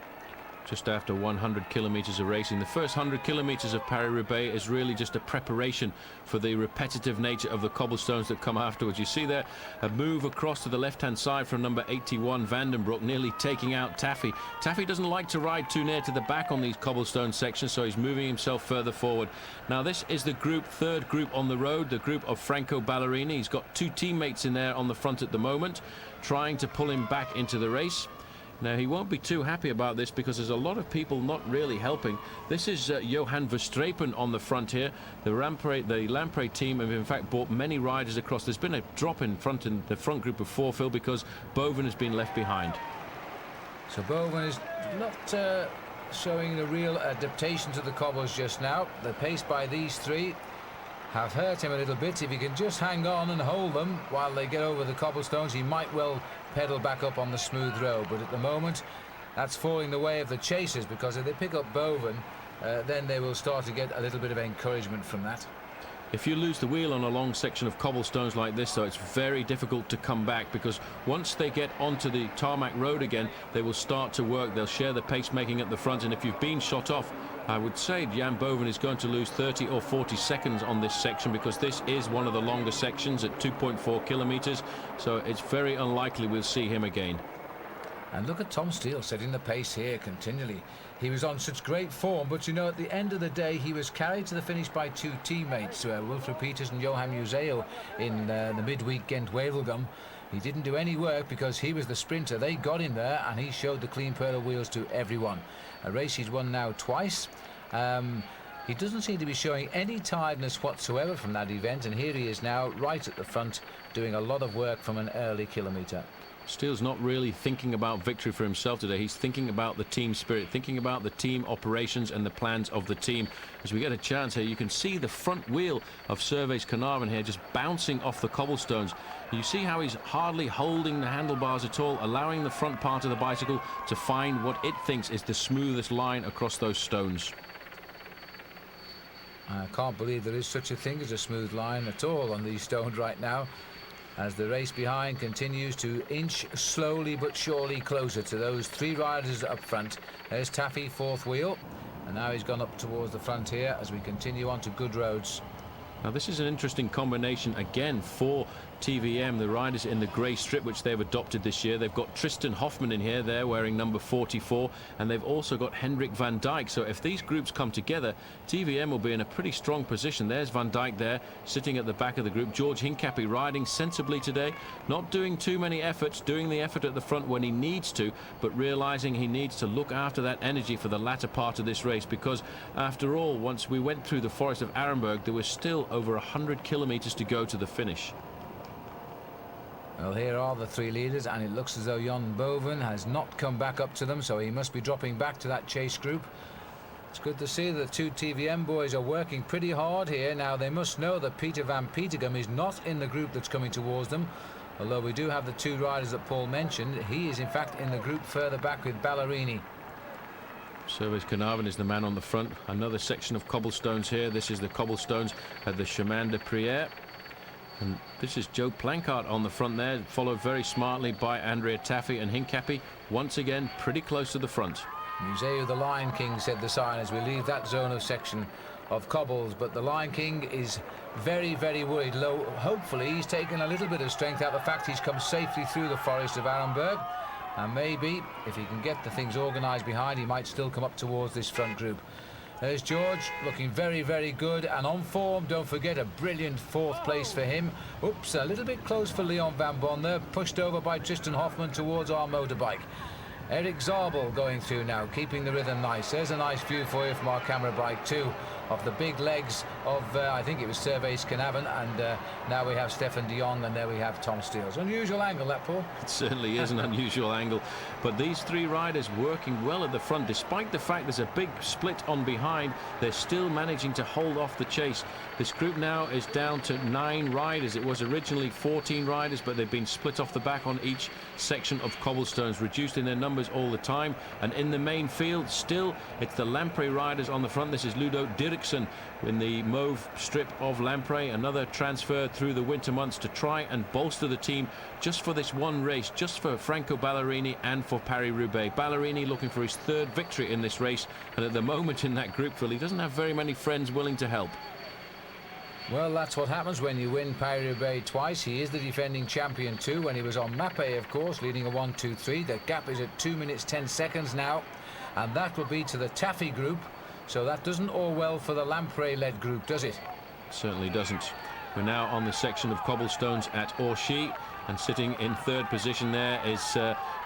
Just after 100 kilometers of racing, the first 100 kilometers of Paris-Roubaix is really just a preparation for the repetitive nature of the cobblestones that come afterwards. You see there a move across to the left-hand side from number 81, Vandenbroek, nearly taking out Taffy. Taffy doesn't like to ride too near to the back on these cobblestone sections, so he's moving himself further forward. Now this is the group, third group on the road, the group of Franco Ballerini. He's got two teammates in there on the front at the moment, trying to pull him back into the race. Now he won't be too happy about this because there's a lot of people not really helping. This is Johan Verstrepen on the front here. The Lampre team have in fact brought many riders across. There's been a drop in the front group of four, Phil, because Boven has been left behind. So Boven is not showing a real adaptation to the cobbles just now. The pace by these three have hurt him a little bit. If he can just hang on and hold them while they get over the cobblestones, he might well pedal back up on the smooth road. But at the moment, that's falling the way of the chasers, because if they pick up Boven, then they will start to get a little bit of encouragement from that. If you lose the wheel on a long section of cobblestones like this, though, it's very difficult to come back, because once they get onto the tarmac road again, they will start to work. They'll share the pacemaking at the front, and if you've been shot off, I would say Jan Boven is going to lose 30 or 40 seconds on this section, because this is one of the longer sections at 2.4 kilometers, so it's very unlikely we'll see him again. And look at Tom Steele setting the pace here continually. He was on such great form, but you know, at the end of the day, he was carried to the finish by two teammates, Wilfred Peters and Johan Museo, in the midweek Ghent-Wevelgem. He didn't do any work because he was the sprinter. They got him there, and he showed the clean pair of wheels to everyone. A race he's won now twice. He doesn't seem to be showing any tiredness whatsoever from that event, and here he is now right at the front doing a lot of work from an early kilometre. Steele's not really thinking about victory for himself today. He's thinking about the team spirit, thinking about the team operations and the plans of the team. As we get a chance here, you can see the front wheel of Servais Carnarvon here just bouncing off the cobblestones. You see how he's hardly holding the handlebars at all, allowing the front part of the bicycle to find what it thinks is the smoothest line across those stones. I can't believe there is such a thing as a smooth line at all on these stones right now. as the race behind continues to inch slowly but surely closer to those three riders up front. There's Taffy, fourth wheel, and now he's gone up towards the front here as we continue on to good roads. Now this is an interesting combination again for TVM, the riders in the grey strip which they've adopted this year. They've got Tristan Hoffman in here, they're wearing number 44, and they've also got Hendrik van Dijk. So if these groups come together, TVM will be in a pretty strong position. There's Van Dijk there, sitting at the back of the group. George Hincapie riding sensibly today, not doing too many efforts, doing the effort at the front when he needs to, but realizing he needs to look after that energy for the latter part of this race, because after all, once we went through the forest of Arenberg, there was still over 100 kilometers to go to the finish. Well, here are the three leaders, and it looks as though Jan Boven has not come back up to them, so he must be dropping back to that chase group. It's good to see the two TVM boys are working pretty hard here. Now, they must know that Peter van Petegem is not in the group that's coming towards them, although we do have the two riders that Paul mentioned. He is, in fact, in the group further back with Ballerini. Service Carnarvon is the man on the front. Another section of cobblestones here. This is the cobblestones at the Chemin de Prière. And this is Joe Plancart on the front there, followed very smartly by Andrea Taffy and Hincapie, once again pretty close to the front. Museu the Lion King, said the sign as we leave that zone of section of cobbles, but the Lion King is very, very worried. Low, hopefully he's taken a little bit of strength out of the fact he's come safely through the forest of Arenberg, and maybe if he can get the things organised behind, he might still come up towards this front group. There's George, looking very, very good and on form. Don't forget, a brilliant fourth place for him. Oops, a little bit close for Leon Van Bon there, pushed over by Tristan Hoffman towards our motorbike. Eric Zabel going through now, keeping the rhythm nice. There's a nice view for you from our camera bike too, of the big legs of, I think it was Service Carnarvon, and now we have Stefan de Jong, and there we have Tom Steels. Unusual angle, that, Paul. It certainly is an unusual angle, but these three riders working well at the front, despite the fact there's a big split on behind. They're still managing to hold off the chase. This group now is down to 9 riders. It was originally 14 riders, but they've been split off the back on each section of cobblestones, reduced in their numbers all the time. And in the main field, still it's the Lamprey riders on the front. This is Ludo Dirksen in the mauve strip of Lamprey, another transfer through the winter months to try and bolster the team just for this one race, just for Franco Ballerini and for Paris Roubaix. Ballerini looking for his 3rd victory in this race, and at the moment in that group, he doesn't have very many friends willing to help. Well, that's what happens when you win Paris-Roubaix twice. He is the defending champion too. When he was on Mappé, of course, leading a 1-2-3. The gap is at 2 minutes 10 seconds now, and that will be to the Taffy group. So that doesn't all well for the Lamprey-led group, does it? Certainly doesn't. We're now on the section of cobblestones at Orchy, and sitting in 3rd position there is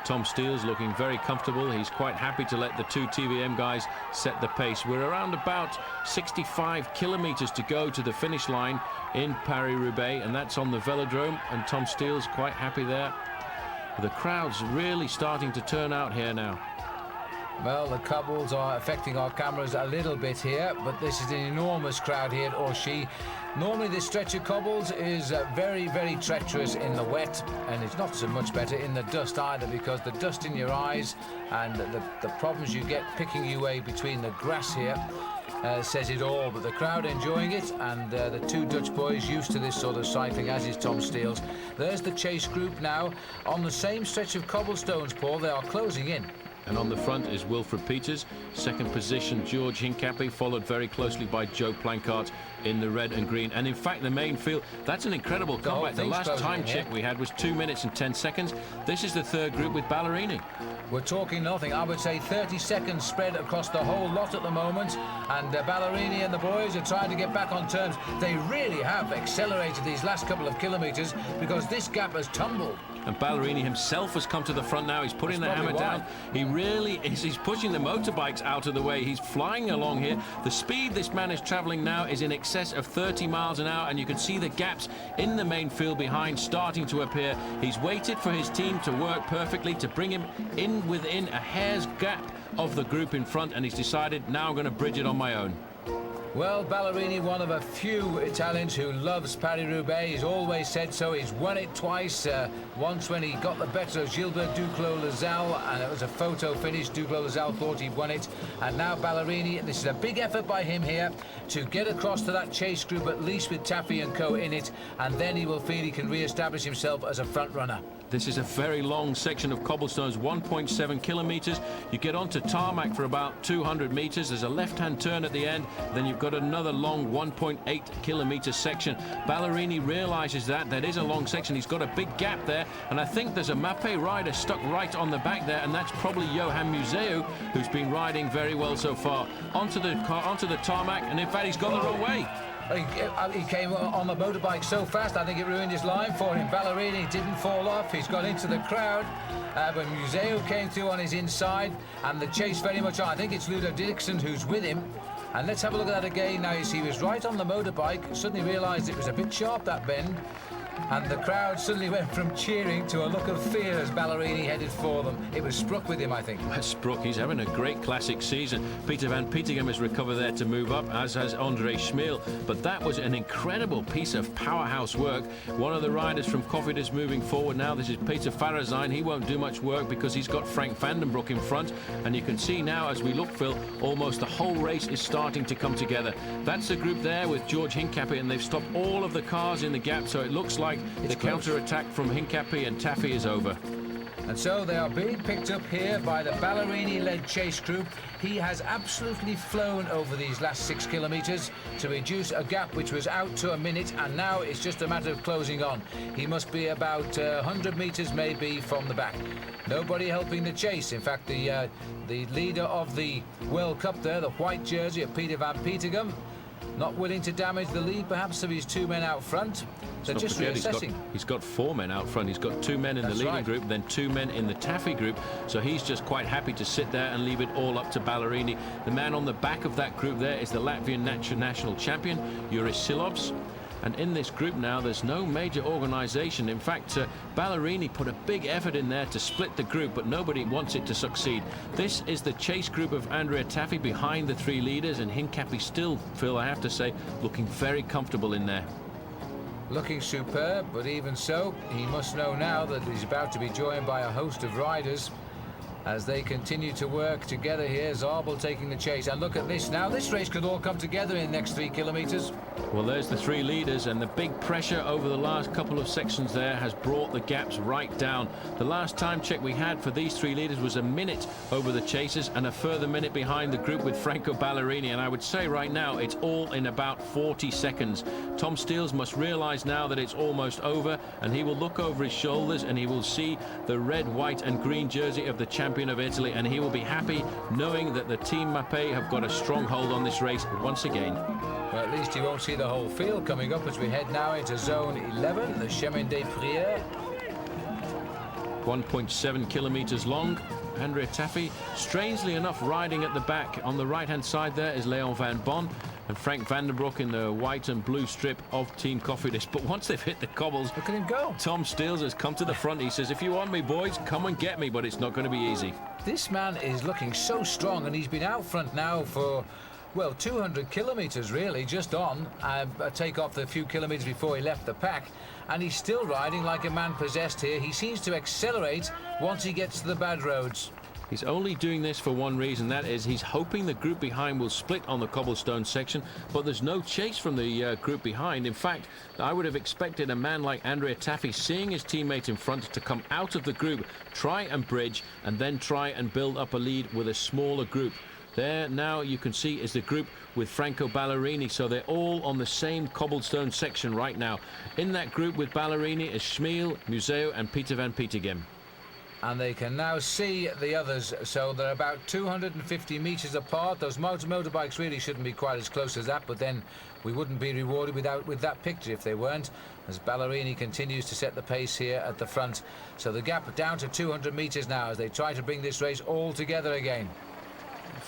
Tom Steels, looking very comfortable. He's quite happy to let the two TVM guys set the pace. We're around about 65 kilometers to go to the finish line in Paris-Roubaix, and that's on the velodrome, and Tom Steels quite happy there. The crowd's really starting to turn out here now. Well, the cobbles are affecting our cameras a little bit here, but this is an enormous crowd here at Orchy. Normally this stretch of cobbles is very, very treacherous in the wet, and it's not so much better in the dust either, because the dust in your eyes and the problems you get picking your way between the grass here says it all. But the crowd enjoying it, and the two Dutch boys used to this sort of cycling, as is Tom Steels. There's the chase group now on the same stretch of cobblestones, Paul. They are closing in. And on the front is Wilfred Peters, 2nd position George Hincapie, followed very closely by Joe Plancart in the red and green. And in fact, the main field, that's an incredible comeback. The last time check we had was 2 minutes and 10 seconds. This is the 3rd group with Ballerini. We're talking nothing. I would say 30 seconds spread across the whole lot at the moment, and Ballerini and the boys are trying to get back on terms. They really have accelerated these last couple of kilometres, because this gap has tumbled. And Ballerini himself has come to the front now. He's putting the hammer down. He really is. He's pushing the motorbikes out of the way. He's flying along here. The speed this man is travelling now is in excess of 30 miles an hour, and you can see the gaps in the main field behind starting to appear. He's waited for his team to work perfectly to bring him in within a hair's gap of the group in front, and he's decided, now I'm going to bridge it on my own. Well, Ballerini, one of a few Italians who loves Paris Roubaix. He's always said so. He's won it twice. Once when he got the better of Gilbert Duclos-Lassalle, and it was a photo finish. Duclos-Lassalle thought he'd won it. And now Ballerini, this is a big effort by him here to get across to that chase group, at least with Taffy and co in it, and then he will feel he can re-establish himself as a front runner. This is a very long section of cobblestones, 1.7 kilometers. You get onto tarmac for about 200 meters. There's a left-hand turn at the end. Then you've got another long 1.8 kilometer section. Ballerini realizes that is a long section. He's got a big gap there, and I think there's a Mapei rider stuck right on the back there, and that's probably Johan Museu, who's been riding very well so far. Onto the tarmac, and in fact he's gone the wrong way. He came on the motorbike so fast, I think it ruined his line for him. Ballerini didn't fall off. He's got into the crowd. But Museu came through on his inside, and the chase very much on. I think it's Ludo Dixon who's with him. And let's have a look at that again. Now, you see, he was right on the motorbike, suddenly realised it was a bit sharp, that bend. And the crowd suddenly went from cheering to a look of fear as Ballerini headed for them. It was Spruck with him, I think. Spruck, he's having a great classic season. Peter van Petegem has recovered there to move up, as has André Schmeel. But that was an incredible piece of powerhouse work. One of the riders from Cofidis moving forward now. This is Peter Farazijn. He won't do much work because he's got Frank Vandenbroek in front. And you can see now, as we look, Phil, almost the whole race is starting to come together. That's the group there with George Hincapie, and they've stopped all of the cars in the gap, so it looks like the counter-attack from Hincapie and Taffy is over. And so they are being picked up here by the Ballerini-led chase group. He has absolutely flown over these last 6 kilometres to reduce a gap which was out to a minute, and now it's just a matter of closing on. He must be about 100 metres maybe from the back. Nobody helping the chase. In fact, the leader of the World Cup there, the white jersey of Peter van Petegem, not willing to damage the lead perhaps of his 2 men out front. So just reassessing. He's got 4 men out front. He's got 2 men in the leading group, then 2 men in the Taffy group. So he's just quite happy to sit there and leave it all up to Ballerini. The man on the back of that group there is the Latvian national champion, Juris Silovs. And in this group now, there's no major organisation. In fact, Ballerini put a big effort in there to split the group, but nobody wants it to succeed. This is the chase group of Andrea Taffy behind the 3 leaders, and Hincapie still, Phil, I have to say, looking very comfortable in there. Looking superb, but even so, he must know now that he's about to be joined by a host of riders as they continue to work together here. Zabel taking the chase, and look at this now. This race could all come together in the next 3 kilometres. Well, there's the 3 leaders, and the big pressure over the last couple of sections there has brought the gaps right down. The last time check we had for these 3 leaders was a minute over the chasers and a further minute behind the group with Franco Ballerini, and I would say right now it's all in about 40 seconds. Tom Steels must realise now that it's almost over, and he will look over his shoulders and he will see the red, white and green jersey of the champion of Italy, and he will be happy knowing that the Team Mapei have got a strong hold on this race once again. Well, at least he won't see the whole field coming up as we head now into zone 11, the Chemin des Prières. 1.7 kilometres long. Andrea Taffy, strangely enough, riding at the back. On the right-hand side there is Leon van Bon and Frank Vandenbroek in the white and blue strip of Team Cofidis. But once they've hit the cobbles, look at him go. Tom Steels has come to the front. He says, if you want me, boys, come and get me, but it's not going to be easy. This man is looking so strong, and he's been out front now for, well, 200 kilometres really, just on. Take off the few kilometres before he left the pack, and he's still riding like a man possessed here. He seems to accelerate once he gets to the bad roads. He's only doing this for one reason, that is he's hoping the group behind will split on the cobblestone section, but there's no chase from the group behind. In fact, I would have expected a man like Andrea Taffy, seeing his teammate in front, to come out of the group, try and bridge, and then try and build up a lead with a smaller group. There now you can see is the group with Franco Ballerini, so they're all on the same cobblestone section right now. In that group with Ballerini is Schmeel, Museu and Peter van Petegem. And they can now see the others, so they're about 250 metres apart. Those motorbikes really shouldn't be quite as close as that, but then we wouldn't be rewarded with that picture if they weren't, as Ballerini continues to set the pace here at the front. So the gap down to 200 metres now as they try to bring this race all together again.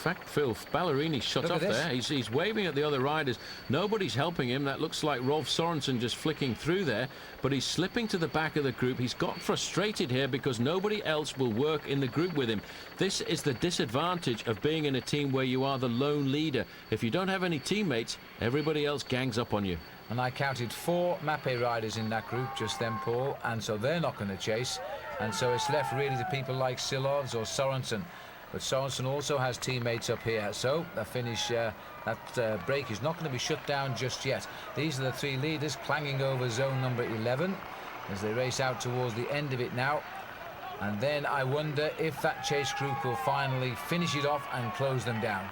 fact, Phil, Ballerini shut off there. He's waving at the other riders. Nobody's helping him. That looks like Rolf Sorensen just flicking through there, but he's slipping to the back of the group. He's got frustrated here because nobody else will work in the group with him. This is the disadvantage of being in a team where you are the lone leader. If you don't have any teammates, everybody else gangs up on you. And I counted 4 Mapei riders in that group just then, Paul, and so they're not going to chase, and so it's left really to people like Silovs or Sorensen. But Sorensen also has teammates up here, so the finish, that break is not going to be shut down just yet. These are the 3 leaders clanging over zone number 11 as they race out towards the end of it now. And then I wonder if that chase group will finally finish it off and close them down.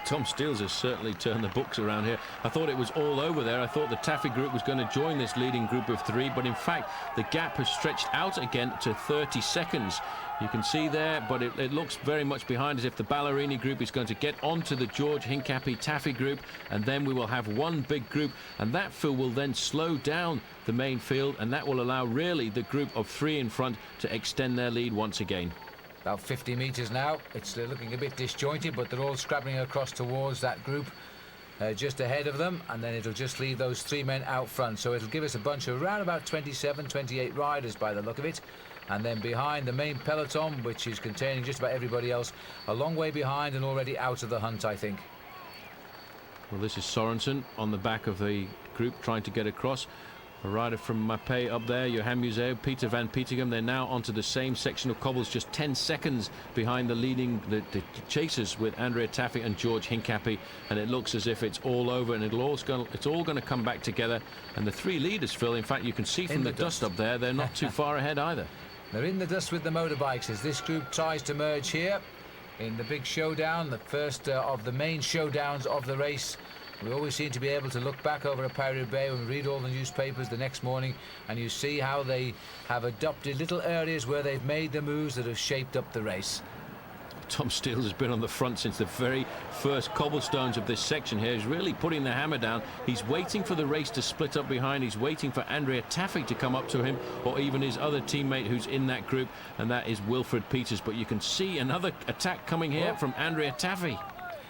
Tom Steels has certainly turned the books around here. I thought it was all over there. I thought the Taffy group was going to join this leading group of 3, but in fact the gap has stretched out again to 30 seconds. You can see there, but it looks very much behind as if the Ballerini group is going to get onto the George Hincapie Taffy group, and then we will have one big group, and that, Phil, will then slow down the main field, and that will allow really the group of 3 in front to extend their lead once again. About 50 metres now. It's looking a bit disjointed, but they're all scrabbling across towards that group just ahead of them, and then it'll just leave those 3 men out front. So it'll give us a bunch of around about 27, 28 riders by the look of it. And then behind the main peloton, which is containing just about everybody else, a long way behind and already out of the hunt, I think. Well, this is Sorensen on the back of the group trying to get across. A rider from Mapei up there, Johan Museo, Peter van Petegem. They're now onto the same section of cobbles, just 10 seconds behind the chasers with Andrea Taffy and George Hincapie, and it looks as if it's all over, and it's all going to come back together. And the 3 leaders, Phil, in fact, you can see from the dust up there, they're not too far ahead either. They're in the dust with the motorbikes as this group tries to merge here in the big showdown, the first of the main showdowns of the race. We always seem to be able to look back over at Paris Roubaix when we read all the newspapers the next morning, and you see how they have adopted little areas where they've made the moves that have shaped up the race. Tom Steels has been on the front since the very first cobblestones of this section here. He's really putting the hammer down. He's waiting for the race to split up behind. He's waiting for Andrea Taffy to come up to him, or even his other teammate who's in that group, and that is Wilfred Peters. But you can see another attack coming here from Andrea Taffy.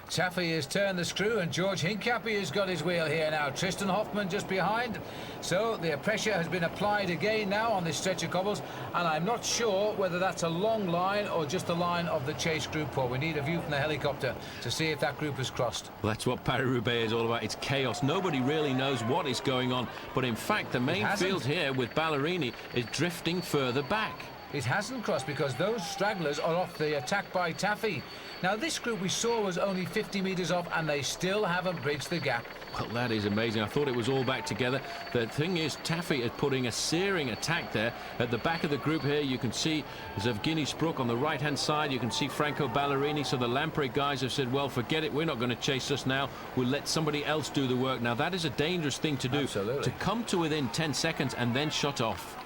Taffy has turned the screw, and George Hincapie has got his wheel here now. Tristan Hoffman just behind. So the pressure has been applied again now on this stretch of cobbles, and I'm not sure whether that's a long line or just the line of the chase group, or we need a view from the helicopter to see if that group has crossed. Well, that's what Paris Roubaix is all about. It's chaos. Nobody really knows what is going on, but in fact the main field here with Ballerini is drifting further back. It hasn't crossed because those stragglers are off the attack by Taffy. Now this group we saw was only 50 metres off, and they still haven't bridged the gap. Well, that is amazing. I thought it was all back together. The thing is, Taffy is putting a searing attack there at the back of the group here. You can see Zevgeny Spruk on the right-hand side. You can see Franco Ballerini. So the Lampre guys have said, well, forget it. We're not going to chase us now. We'll let somebody else do the work. Now, that is a dangerous thing to do. Absolutely. To come to within 10 seconds and then shut off.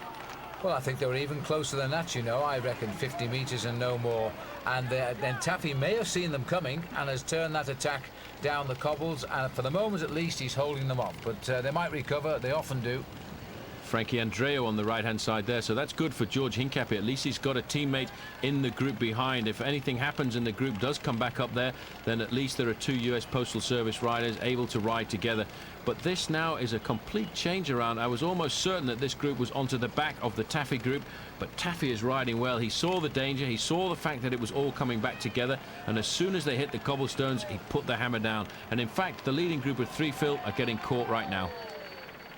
Well, I think they were even closer than that, you know. I reckon 50 metres and no more. And then Taffy may have seen them coming and has turned that attack down the cobbles. And for the moment, at least, he's holding them off. But they might recover. They often do. Frankie Andreu on the right-hand side there, so that's good for George Hincapie. At least he's got a teammate in the group behind. If anything happens and the group does come back up there, then at least there are 2 US Postal Service riders able to ride together. But this now is a complete change around. I was almost certain that this group was onto the back of the Taffy group, but Taffy is riding well. He saw the danger, he saw the fact that it was all coming back together, and as soon as they hit the cobblestones, he put the hammer down. And in fact, the leading group of 3, Phil, are getting caught right now.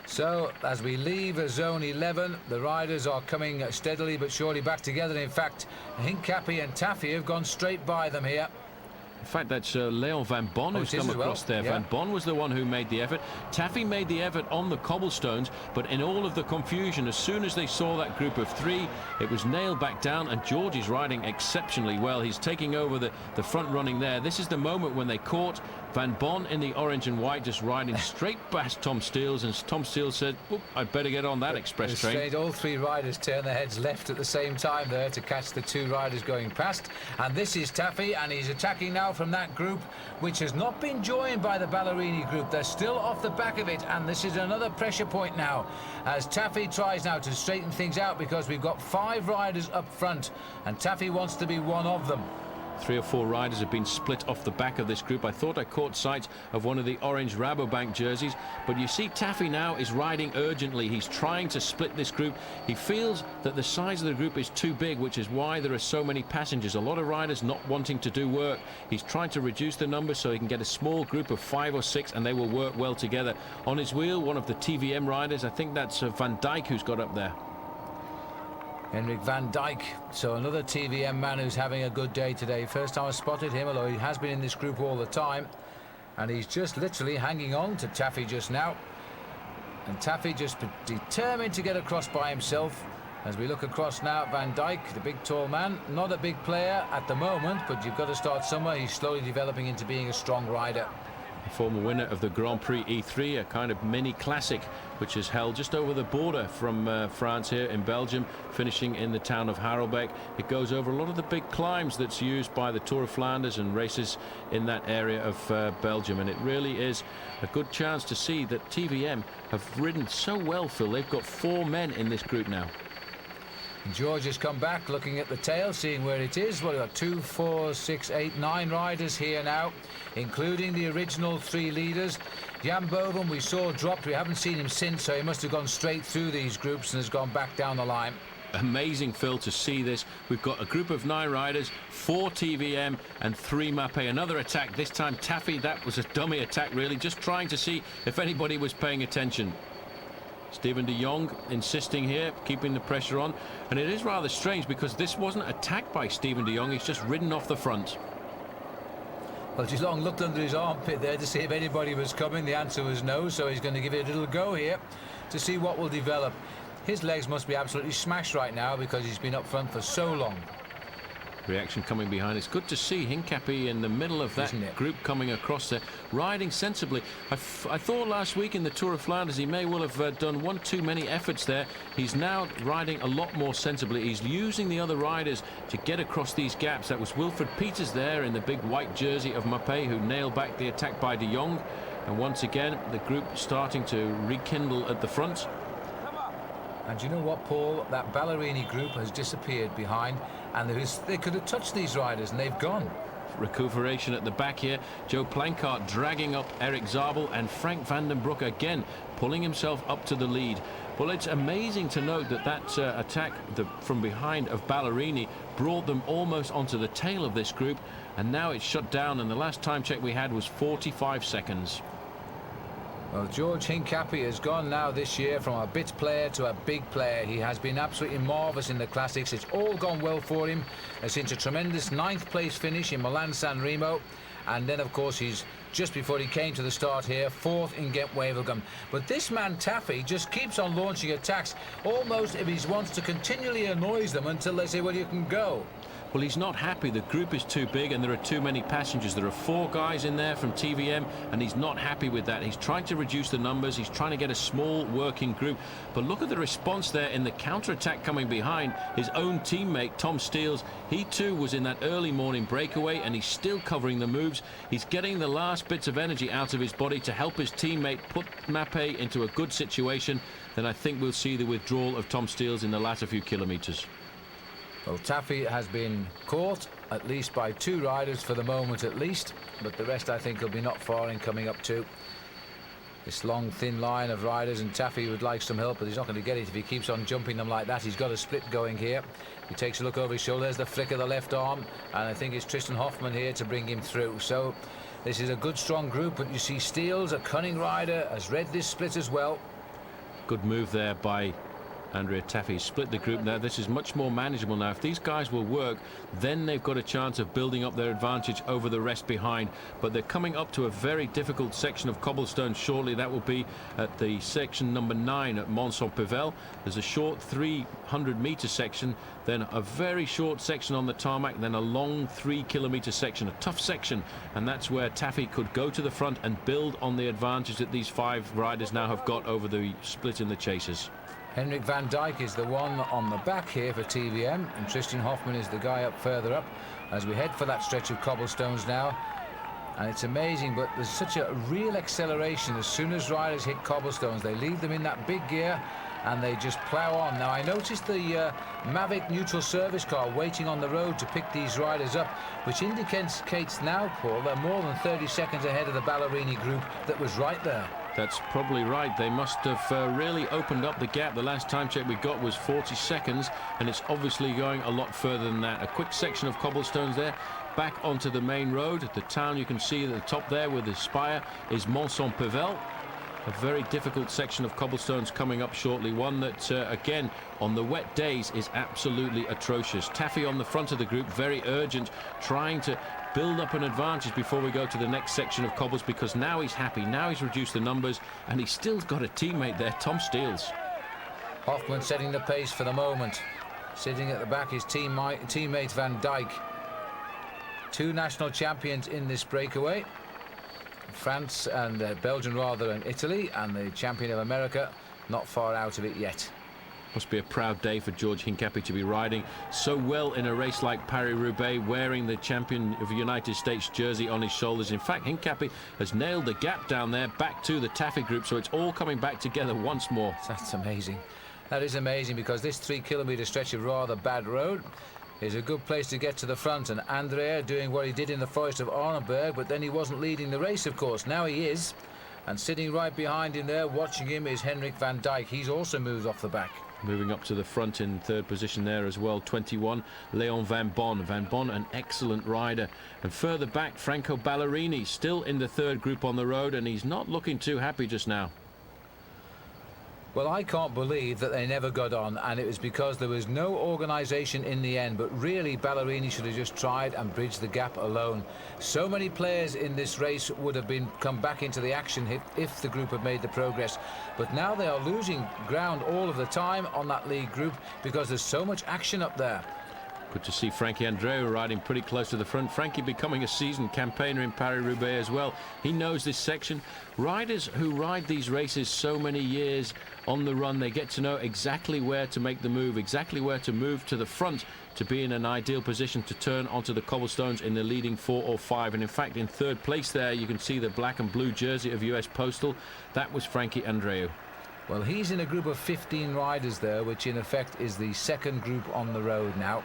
So, as we leave zone 11, the riders are coming steadily but surely back together. In fact, Hincapie and Taffy have gone straight by them here. In fact, that's Leon Van Bon who's come across there. Yeah. Van Bon was the one who made the effort. Taffy made the effort on the cobblestones, but in all of the confusion, as soon as they saw that group of 3, it was nailed back down, and George is riding exceptionally well. He's taking over the front running there. This is the moment when they caught Van Bon in the orange and white, just riding straight past Tom Steels, and Tom Steels said, I'd better get on that express train. Strange, all 3 riders turn their heads left at the same time there to catch the 2 riders going past. And this is Taffy, and he's attacking now from that group, which has not been joined by the Ballerini group. They're still off the back of it, and this is another pressure point now, as Taffy tries now to straighten things out, because we've got 5 riders up front, and Taffy wants to be one of them. 3 or 4 riders have been split off the back of this group. I thought I caught sight of one of the orange Rabobank jerseys, but you see Taffy now is riding urgently. He's trying to split this group. He feels that the size of the group is too big, which is why there are so many passengers. A lot of riders not wanting to do work. He's trying to reduce the numbers so he can get a small group of 5 or 6 and they will work well together. On his wheel, one of the TVM riders, I think that's Van Dijk, who's got up there. Henrik Van Dijk, so another TVM man who's having a good day today. First time I spotted him, although he has been in this group all the time. And he's just literally hanging on to Taffy just now. And Taffy just determined to get across by himself. As we look across now, Van Dijk, the big tall man, not a big player at the moment, but you've got to start somewhere. He's slowly developing into being a strong rider. A former winner of the Grand Prix E3, a kind of mini classic which is held just over the border from France here in Belgium, finishing in the town of Harelbeke. It goes over a lot of the big climbs that's used by the Tour of Flanders and races in that area of Belgium, and it really is a good chance to see that TVM have ridden so well, Phil. They've got 4 men in this group now. George has come back looking at the tail, seeing where it is. Well, we've got 2, 4, 6, 8, 9 riders here now, including the original 3 leaders. Jan Boven we saw dropped. We haven't seen him since, so he must have gone straight through these groups and has gone back down the line. Amazing, Phil, to see this. We've got a group of 9 riders, 4 TVM and 3 Mappé. Another attack, this time Taffy. That was a dummy attack, really, just trying to see if anybody was paying attention. Steven de Jong insisting here, keeping the pressure on. And it is rather strange because this wasn't attacked by Steven de Jong. He's just ridden off the front. Well, de Jong looked under his armpit there to see if anybody was coming. The answer was no, so he's going to give it a little go here to see what will develop. His legs must be absolutely smashed right now because he's been up front for so long. Reaction coming behind. It's good to see Hincapie in the middle of that group coming across there, riding sensibly. I thought last week in the Tour of Flanders he may well have done one too many efforts there. He's now riding a lot more sensibly. He's using the other riders to get across these gaps. That was Wilfred Peters there in the big white jersey of Mappé, who nailed back the attack by de Jong. And once again, the group starting to rekindle at the front. And you know what, Paul? That Ballerini group has disappeared behind, and they could have touched these riders, and they've gone. Recuperation at the back here. Joe Plancart dragging up Eric Zabel, and Frank van den Broek again pulling himself up to the lead. Well, it's amazing to note that that attack from behind of Ballerini brought them almost onto the tail of this group, and now it's shut down, and the last time check we had was 45 seconds. Well, George Hincapie has gone now this year from a bit player to a big player. He has been absolutely marvellous in the classics. It's all gone well for him. Since a tremendous 9th place finish in Milan-San Remo. And then, of course, he's just before he came to the start here, 4th in Ghent-Wevelgem. But this man, Taffy, just keeps on launching attacks, almost if he wants to continually annoys them until they say, well, you can go. Well, he's not happy. The group is too big and there are too many passengers. There are 4 guys in there from TVM and he's not happy with that. He's trying to reduce the numbers. He's trying to get a small working group. But look at the response there in the counter-attack coming behind. His own teammate, Tom Steels, he too was in that early morning breakaway and he's still covering the moves. He's getting the last bits of energy out of his body to help his teammate put Mappé into a good situation. Then I think we'll see the withdrawal of Tom Steels in the latter few kilometres. Well, Taffy has been caught, at least by 2 riders for the moment at least, but the rest I think will be not far in coming up to this long, thin line of riders, and Taffy would like some help, but he's not going to get it if he keeps on jumping them like that. He's got a split going here. He takes a look over his shoulder. There's the flick of the left arm, and I think it's Tristan Hoffmann here to bring him through. So this is a good, strong group, but you see Steels, a cunning rider, has read this split as well. Good move there by Andrea Taffy. Split the group now. This is much more manageable now. If these guys will work, then they've got a chance of building up their advantage over the rest behind. But they're coming up to a very difficult section of cobblestone shortly. That will be at the section number 9 at Mont-Saint-Pével. There's a short 300-meter section, then a very short section on the tarmac, then a long 3-kilometer section, a tough section, and that's where Taffy could go to the front and build on the advantage that these 5 riders now have got over the split in the chasers. Henrik Van Dijk is the one on the back here for TVM, and Tristan Hoffmann is the guy up further up as we head for that stretch of cobblestones now. And it's amazing, but there's such a real acceleration as soon as riders hit cobblestones. They leave them in that big gear and they just plough on. Now, I noticed the Mavic neutral service car waiting on the road to pick these riders up, which indicates now, Paul, they're more than 30 seconds ahead of the Ballerini group that was right there. That's probably right. They must have really opened up the gap. The last time check we got was 40 seconds, and it's obviously going a lot further than that. A quick section of cobblestones there, back onto the main road. The town you can see at the top there with the spire is Mont-Saint-Pével. A very difficult section of cobblestones coming up shortly. One that, again, on the wet days is absolutely atrocious. Taffy on the front of the group, very urgent, trying to build up an advantage before we go to the next section of cobbles, because now he's happy. Now he's reduced the numbers, and he's still got a teammate there, Tom Steels. Hoffman setting the pace for the moment. Sitting at the back is teammate Van Dijk. Two national champions in this breakaway. France and Belgium rather, and Italy, and the champion of America not far out of it yet. Must be a proud day for George Hincapie to be riding so well in a race like Paris Roubaix, wearing the champion of the United States jersey on his shoulders. In fact, Hincapie has nailed the gap down there back to the Taffy group, so it's all coming back together once more. That's amazing. That is amazing, because this 3-kilometre stretch of rather bad road is a good place to get to the front, and Andrea doing what he did in the Forest of Arnhenberg, but then he wasn't leading the race, of course. Now he is, and sitting right behind him there watching him is Henrik van Dijk. He's also moved off the back. Moving up to the front in third position there as well, 21, Leon Van Bon. Van Bon, an excellent rider. And further back, Franco Ballerini, still in the third group on the road, and he's not looking too happy just now. Well, I can't believe that they never got on, and it was because there was no organisation in the end. But really, Ballerini should have just tried and bridged the gap alone. So many players in this race would have come back into the action if the group had made the progress. But now they are losing ground all of the time on that lead group because there's so much action up there. Good to see Frankie Andreu riding pretty close to the front. Frankie becoming a seasoned campaigner in Paris-Roubaix as well. He knows this section. Riders who ride these races so many years on the run, they get to know exactly where to make the move, exactly where to move to the front to be in an ideal position to turn onto the cobblestones in the leading 4 or 5. And in fact, in third place there, you can see the black and blue jersey of US Postal. That was Frankie Andreu. Well, he's in a group of 15 riders there, which in effect is the second group on the road now.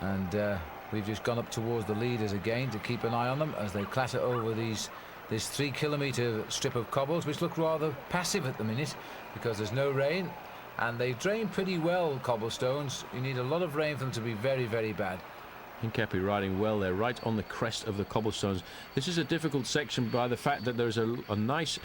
And we've just gone up towards the leaders again to keep an eye on them as they clatter over this 3-kilometre strip of cobbles, which look rather passive at the minute because there's no rain, and they drain pretty well, cobblestones. You need a lot of rain for them to be very, very bad. Hincapie riding well there, right on the crest of the cobblestones. This is a difficult section by the fact that there's a nice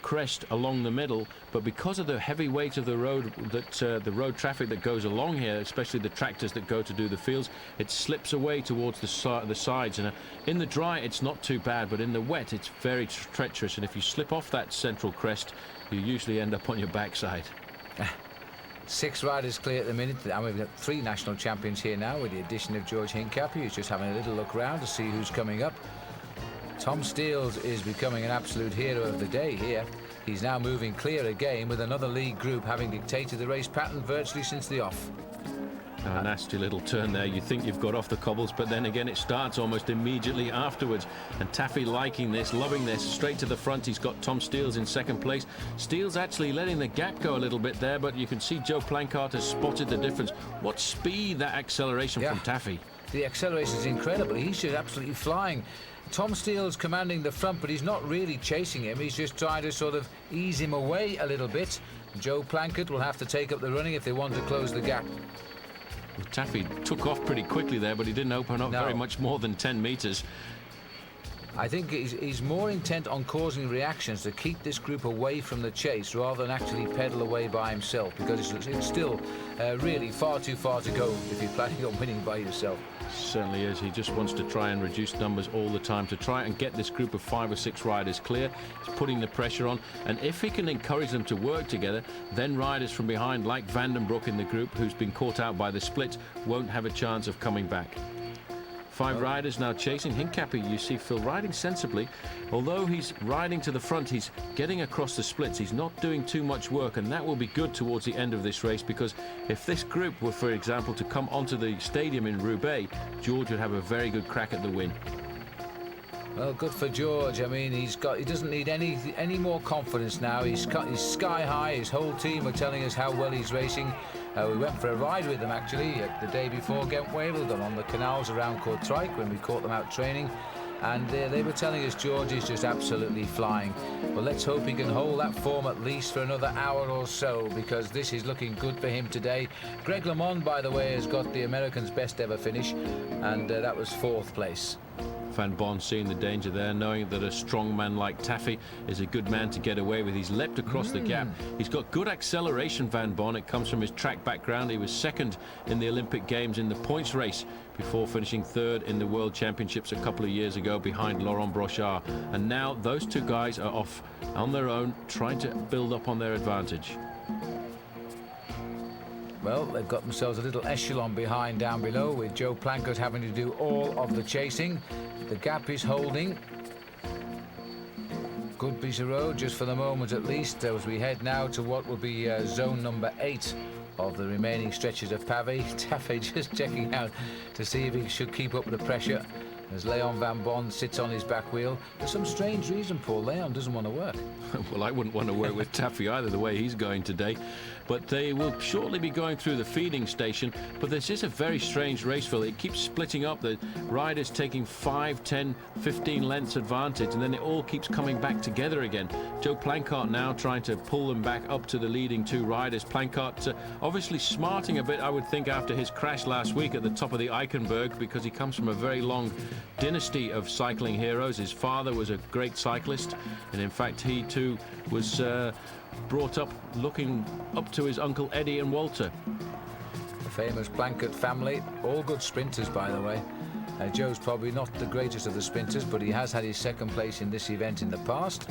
crest along the middle, but because of the heavy weight of the road, the road traffic that goes along here, especially the tractors that go to do the fields, it slips away towards the sides. And in the dry it's not too bad, but in the wet it's very treacherous, and if you slip off that central crest you usually end up on your backside. 6 riders clear at the minute, and we've got 3 national champions here now with the addition of George Hincapie, who's just having a little look round to see who's coming up. Tom Steels is becoming an absolute hero of the day here. He's now moving clear again with another lead group, having dictated the race pattern virtually since the off. A nasty little turn there. You think you've got off the cobbles, but then again it starts almost immediately afterwards. And Taffy liking this, loving this, straight to the front. He's got Tom Steels in second place. Steels actually letting the gap go a little bit there, but you can see Joe Plancart has spotted the difference. What speed that acceleration from Taffy. The acceleration is incredible. He's just absolutely flying. Tom Steele's commanding the front, but he's not really chasing him. He's just trying to sort of ease him away a little bit. Joe Plancart will have to take up the running if they want to close the gap. Well, Taffy took off pretty quickly there, but he didn't open up very much more than 10 metres. I think he's more intent on causing reactions to keep this group away from the chase rather than actually pedal away by himself, because it's still really far too far to go if you're planning on winning by yourself. Certainly is. He just wants to try and reduce numbers all the time to try and get this group of 5 or 6 riders clear. He's putting the pressure on, and if he can encourage them to work together, then riders from behind like Vandenbroek in the group, who's been caught out by the split, won't have a chance of coming back. 5 riders now chasing. Hincapie, you see Phil riding sensibly. Although he's riding to the front, he's getting across the splits. He's not doing too much work, and that will be good towards the end of this race, because if this group were, for example, to come onto the stadium in Roubaix, George would have a very good crack at the win. Well, good for George. I mean, he doesn't need any more confidence now. He's sky high. His whole team are telling us how well he's racing. We went for a ride with them actually the day before Ghent-Wevelgem on the canals around Kortrijk when we caught them out training, and they were telling us George is just absolutely flying. Well, let's hope he can hold that form at least for another hour or so, because this is looking good for him today. Greg LeMond, by the way, has got the Americans' best ever finish, and that was 4th place. Van Bon seeing the danger there, knowing that a strong man like Taffy is a good man to get away with. He's leapt across the gap. He's got good acceleration, Van Bon. It comes from his track background. He was 2nd in the Olympic Games in the points race before finishing 3rd in the World Championships a couple of years ago behind Laurent Brochard. And now those two guys are off on their own, trying to build up on their advantage. Well, they've got themselves a little echelon behind down below, with Joe Plankert having to do all of the chasing. The gap is holding. Good piece of road, just for the moment at least, as we head now to what will be zone number 8 of the remaining stretches of pavé. Taffy just checking out to see if he should keep up with the pressure as Leon Van Bon sits on his back wheel. For some strange reason, Paul, Leon doesn't want to work. Well, I wouldn't want to work with Taffy either, the way he's going today. But they will shortly be going through the feeding station. But this is a very strange race, Phil. It keeps splitting up. The riders taking 5, 10, 15 lengths advantage, and then it all keeps coming back together again. Joe Plankart now trying to pull them back up to the leading 2 riders. Plankart obviously smarting a bit, I would think, after his crash last week at the top of the Eichenberg, because he comes from a very long dynasty of cycling heroes. His father was a great cyclist, and in fact he too was brought up looking up to his uncle Eddie and Walter. The famous Plankert family, all good sprinters, by the way. Joe's probably not the greatest of the sprinters, but he has had his 2nd place in this event in the past,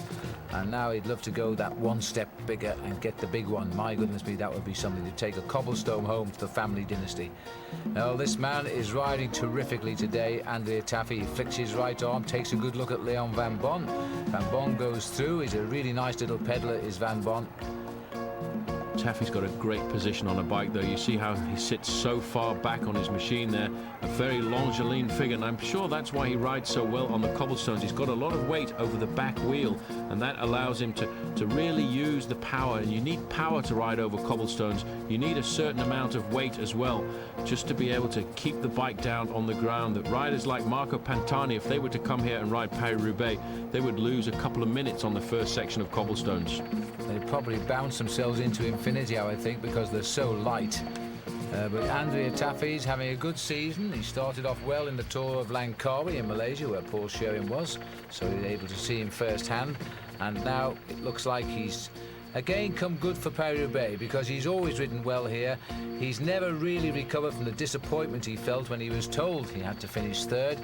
and now he'd love to go that one step bigger and get the big one. My goodness me, that would be something to take a cobblestone home to the family dynasty. Now, this man is riding terrifically today. Andrea Taffy flicks his right arm, takes a good look at Leon Van Bon. Van Bon goes through. He's a really nice little peddler, is Van Bon. Taffy's got a great position on a bike, though. You see how he sits so far back on his machine there. A very Longines figure, and I'm sure that's why he rides so well on the cobblestones. He's got a lot of weight over the back wheel, and that allows him to really use the power. And you need power to ride over cobblestones. You need a certain amount of weight as well, just to be able to keep the bike down on the ground. That riders like Marco Pantani, if they were to come here and ride Paris Roubaix, they would lose a couple of minutes on the first section of cobblestones. They'd probably bounce themselves into infinity, I would think, because they're so light. But Andrea Taffy's having a good season. He started off well in the Tour of Langkawi in Malaysia, where Paul Sherwen was, so we were able to see him firsthand. And now it looks like he's again come good for Paris-Roubaix, because he's always ridden well here. He's never really recovered from the disappointment he felt when he was told he had to finish 3rd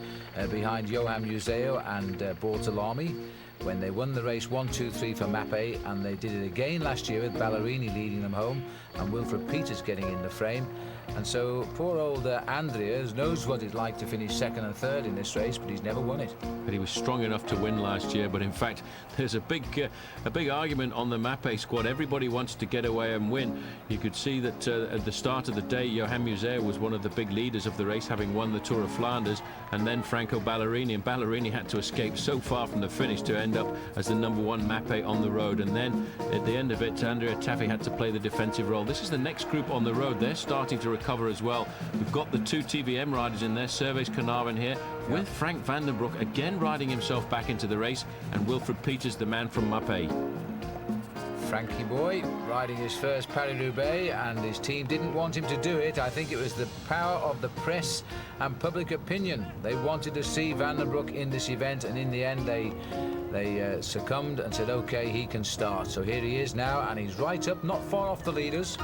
behind Johan Museo and Bortolami, when they won the race 1, 2, 3 for Mappé, and they did it again last year with Ballerini leading them home and Wilfred Peters getting in the frame. And so poor old Andrea knows what it's like to finish 2nd and 3rd in this race, but he's never won it. But he was strong enough to win last year. But in fact, there's a big argument on the Mappé squad. Everybody wants to get away and win. You could see that at the start of the day, Johan Museo was one of the big leaders of the race, having won the Tour of Flanders, and then Franco Ballerini. And Ballerini had to escape so far from the finish to end up as the #1 Mappé on the road. And then at the end of it, Andrea Taffy had to play the defensive role. This is the next group on the road. They're starting to recover as well. We've got the 2 TVM riders in there, Servais Carnarvon here, with Frank Vandenbroek again riding himself back into the race, and Wilfred Peters, the man from Mappé. Frankie boy riding his first Paris-Roubaix, and his team didn't want him to do it. I think it was the power of the press and public opinion. They wanted to see Vandenbroek in this event, and in the end they succumbed and said, okay, he can start. So here he is now, and he's right up, not far off the leaders.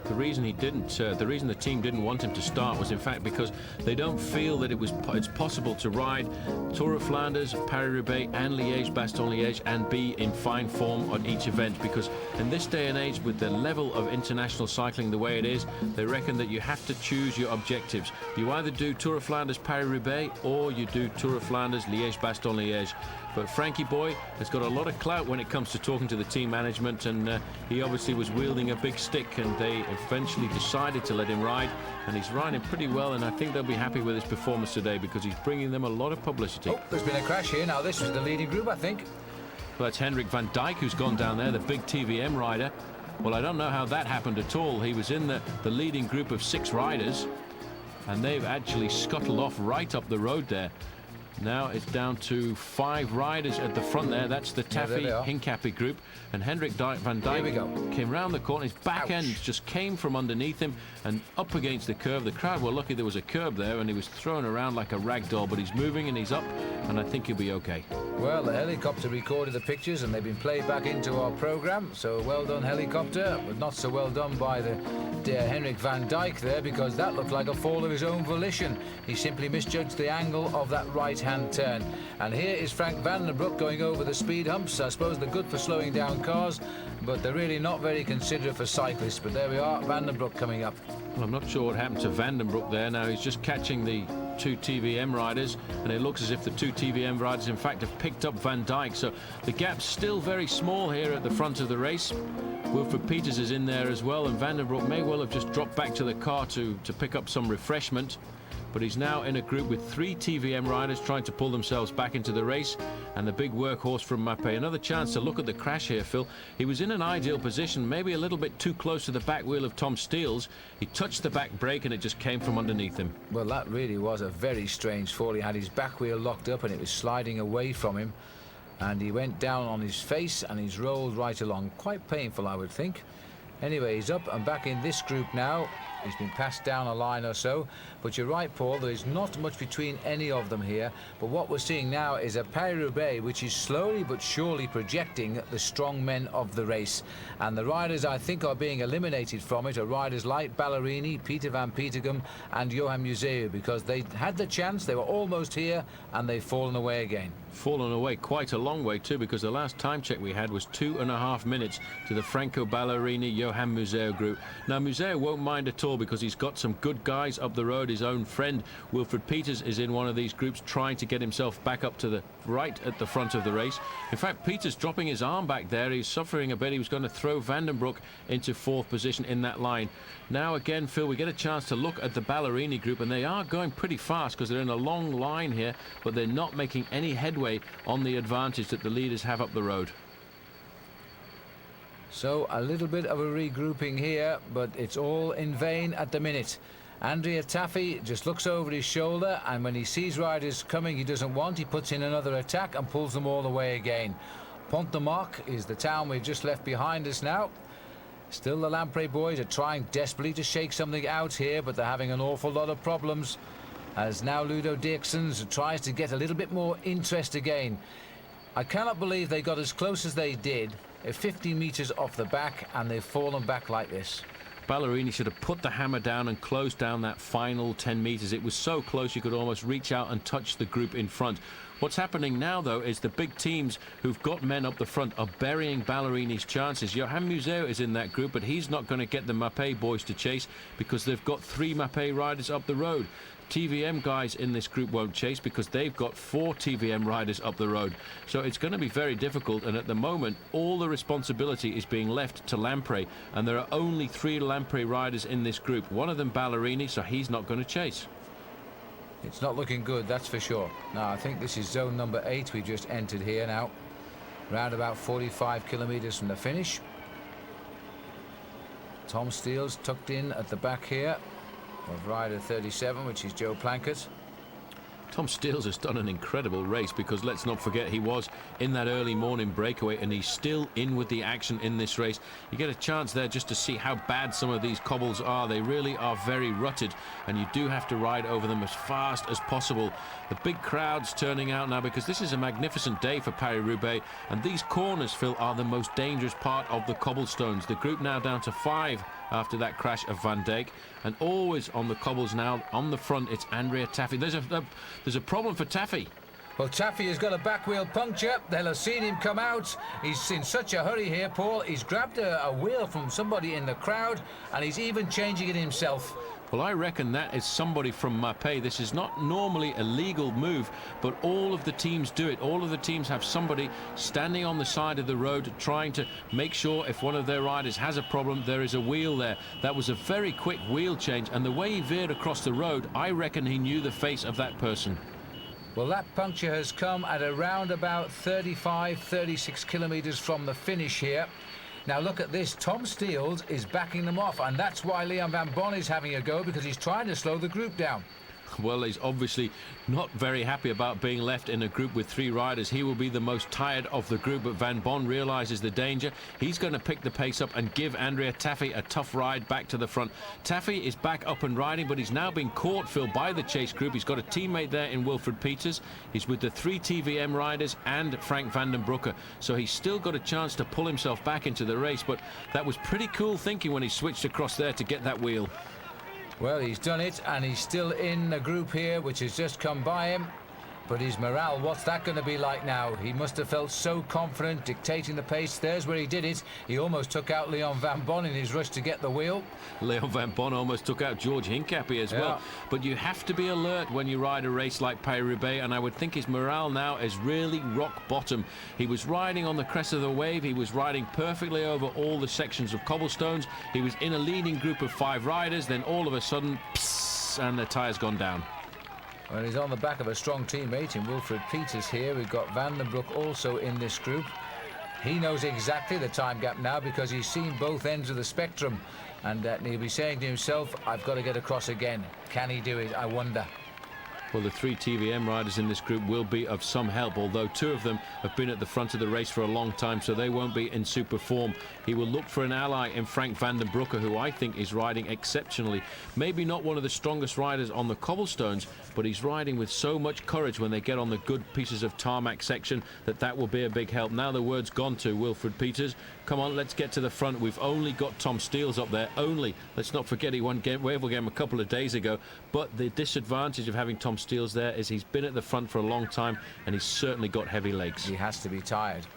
The reason the team didn't want him to start was in fact because they don't feel that it's possible to ride Tour of Flanders, Paris-Roubaix and Liège-Bastogne-Liège and be in fine form on each event, because in this day and age, with the level of international cycling the way it is, they reckon that you have to choose your objectives. You either do Tour of Flanders, Paris-Roubaix, or you do Tour of Flanders, Liège-Bastogne-Liège. But Frankie Boy has got a lot of clout when it comes to talking to the team management, and he obviously was wielding a big stick, and they eventually decided to let him ride, and he's riding pretty well, and I think they'll be happy with his performance today because he's bringing them a lot of publicity. Oh, there's been a crash here. Now this was the leading group, I think. Well, that's Henrik van Dijk who's gone down there, the big TVM rider. Well, I don't know how that happened at all. He was in the leading group of 6 riders, and they've actually scuttled off right up the road there. Now it's down to 5 riders at the front there. That's the Taffy Hincapie group. And Henrik van Dijk came round the corner. His back end just came from underneath him and up against the curve. The crowd were lucky there was a curb there, and he was thrown around like a rag doll, but he's moving and he's up, and I think he'll be okay. Well, the helicopter recorded the pictures and they've been played back into our programme, so well done, helicopter, but not so well done by the dear Henrik van Dijk there, because that looked like a fall of his own volition. He simply misjudged the angle of that right-hand turn. And here is Frank van den Broek going over the speed humps. I suppose they're good for slowing down cars, but they're really not very considerate for cyclists. But there we are, Van den Broek coming up. Well, I'm not sure what happened to Van den Broek there. Now he's just catching the 2 TVM riders, and it looks as if the 2 TVM riders in fact have picked up Van Dijk, so the gap's still very small here at the front of the race. Wilfred Peters is in there as well, and Van den Broek may well have just dropped back to the car to pick up some refreshment. But he's now in a group with 3 TVM riders trying to pull themselves back into the race, and the big workhorse from Mapei. Another chance to look at the crash here, Phil. He was in an ideal position, maybe a little bit too close to the back wheel of Tom Steele's. He touched the back brake and it just came from underneath him. Well, that really was a very strange fall. He had his back wheel locked up and it was sliding away from him, and he went down on his face and he's rolled right along. Quite painful, I would think. Anyway, he's up and back in this group now. He's been passed down a line or so, but you're right, Paul, there is not much between any of them here. But what we're seeing now is a Paris Roubaix which is slowly but surely projecting the strong men of the race, and the riders I think are being eliminated from it are riders like Ballerini, Peter van Petergem and Johan Museeuw, because they had the chance, they were almost here, and they've fallen away again. Fallen away quite a long way too, because the last time check we had was 2.5 minutes to the Franco Ballerini Johan Museeuw group. Now Museeuw won't mind at all because he's got some good guys up the road. His own friend Wilfred Peters is in one of these groups trying to get himself back up to the right at the front of the race. In fact, Peters dropping his arm back there. He's suffering a bit. He was going to throw Van den Broek into 4th position in that line. Now again, Phil, we get a chance to look at the Ballerini group, and they are going pretty fast because they're in a long line here, but they're not making any headway on the advantage that the leaders have up the road. So a little bit of a regrouping here, but it's all in vain at the minute. Andrea Taffy just looks over his shoulder, and when he sees riders coming he doesn't want, he puts in another attack and pulls them all away again. Pont-de-Marc is the town we've just left behind us now. Still the Lamprey boys are trying desperately to shake something out here, but they're having an awful lot of problems, as now Ludo Dirksens tries to get a little bit more interest again. I cannot believe they got as close as they did, 50 metres off the back, and they've fallen back like this. Ballerini should have put the hammer down and closed down that final 10 metres. It was so close you could almost reach out and touch the group in front. What's happening now, though, is the big teams who've got men up the front are burying Ballerini's chances. Johan Museeuw is in that group, but he's not going to get the Mapei boys to chase because they've got 3 Mapei riders up the road. TVM guys in this group won't chase because they've got 4 TVM riders up the road. So it's going to be very difficult, and at the moment all the responsibility is being left to Lamprey, and there are only 3 Lamprey riders in this group. One of them Ballerini, so he's not going to chase. It's not looking good, that's for sure. Now I think this is zone number 8 we've just entered here now, round about 45 kilometres from the finish. Tom Steele's tucked in at the back here of rider 37, which is Joe Plankett. Tom Steele's has done an incredible race, because let's not forget he was in that early morning breakaway and he's still in with the action in this race. You get a chance there just to see how bad some of these cobbles are. They really are very rutted, and you do have to ride over them as fast as possible. The big crowds turning out now because this is a magnificent day for Paris Roubaix, and these corners, Phil, are the most dangerous part of the cobblestones. The group now down to 5 after that crash of Van Dijk, and always on the cobbles now. On the front it's Andrea Taffy. There's a problem for Taffy. Well, Taffy has got a back wheel puncture. They'll have seen him come out. He's in such a hurry here, Paul. He's grabbed a wheel from somebody in the crowd, and he's even changing it himself. Well, I reckon that is somebody from Mapei. This is not normally a legal move, but all of the teams do it. All of the teams have somebody standing on the side of the road trying to make sure if one of their riders has a problem, there is a wheel there. That was a very quick wheel change, and the way he veered across the road, I reckon he knew the face of that person. Well, that puncture has come at around about 35-36 kilometres from the finish here. Now look at this, Tom Steels is backing them off, and that's why Leon Van Bon is having a go, because he's trying to slow the group down. Well, he's obviously not very happy about being left in a group with 3 riders. He will be the most tired of the group, but Van Bon realises the danger. He's going to pick the pace up and give Andrea Taffy a tough ride back to the front. Taffy is back up and riding, but he's now been caught, Phil, by the chase group. He's got a teammate there in Wilfred Peters. He's with the 3 TVM riders and Frank van den Broeke. So he's still got a chance to pull himself back into the race, but that was pretty cool thinking when he switched across there to get that wheel. Well, he's done it, and he's still in the group here, which has just come by him. But his morale, what's that going to be like now? He must have felt so confident, dictating the pace. There's where he did it. He almost took out Leon Van Bon in his rush to get the wheel. Leon Van Bon almost took out George Hincapie as well. But you have to be alert when you ride a race like Paris Roubaix, and I would think his morale now is really rock bottom. He was riding on the crest of the wave. He was riding perfectly over all the sections of cobblestones. He was in a leading group of 5 riders. Then all of a sudden, psss, and the tyre's gone down. Well, he's on the back of a strong teammate in Wilfred Peters here. We've got Van den Broeke also in this group. He knows exactly the time gap now because he's seen both ends of the spectrum. And he'll be saying to himself, I've got to get across again. Can he do it? I wonder. Well, the 3 TVM riders in this group will be of some help, although 2 of them have been at the front of the race for a long time, so they won't be in super form. He will look for an ally in Frank van den Broeke, who I think is riding exceptionally. Maybe not one of the strongest riders on the cobblestones, but he's riding with so much courage when they get on the good pieces of tarmac section that will be a big help. Now the word's gone to Wilfred Peters. Come on, let's get to the front. We've only got Tom Steels up there. Only. Let's not forget he won Wavell Game a couple of days ago. But the disadvantage of having Tom Steels there is he's been at the front for a long time, and he's certainly got heavy legs. He has to be tired.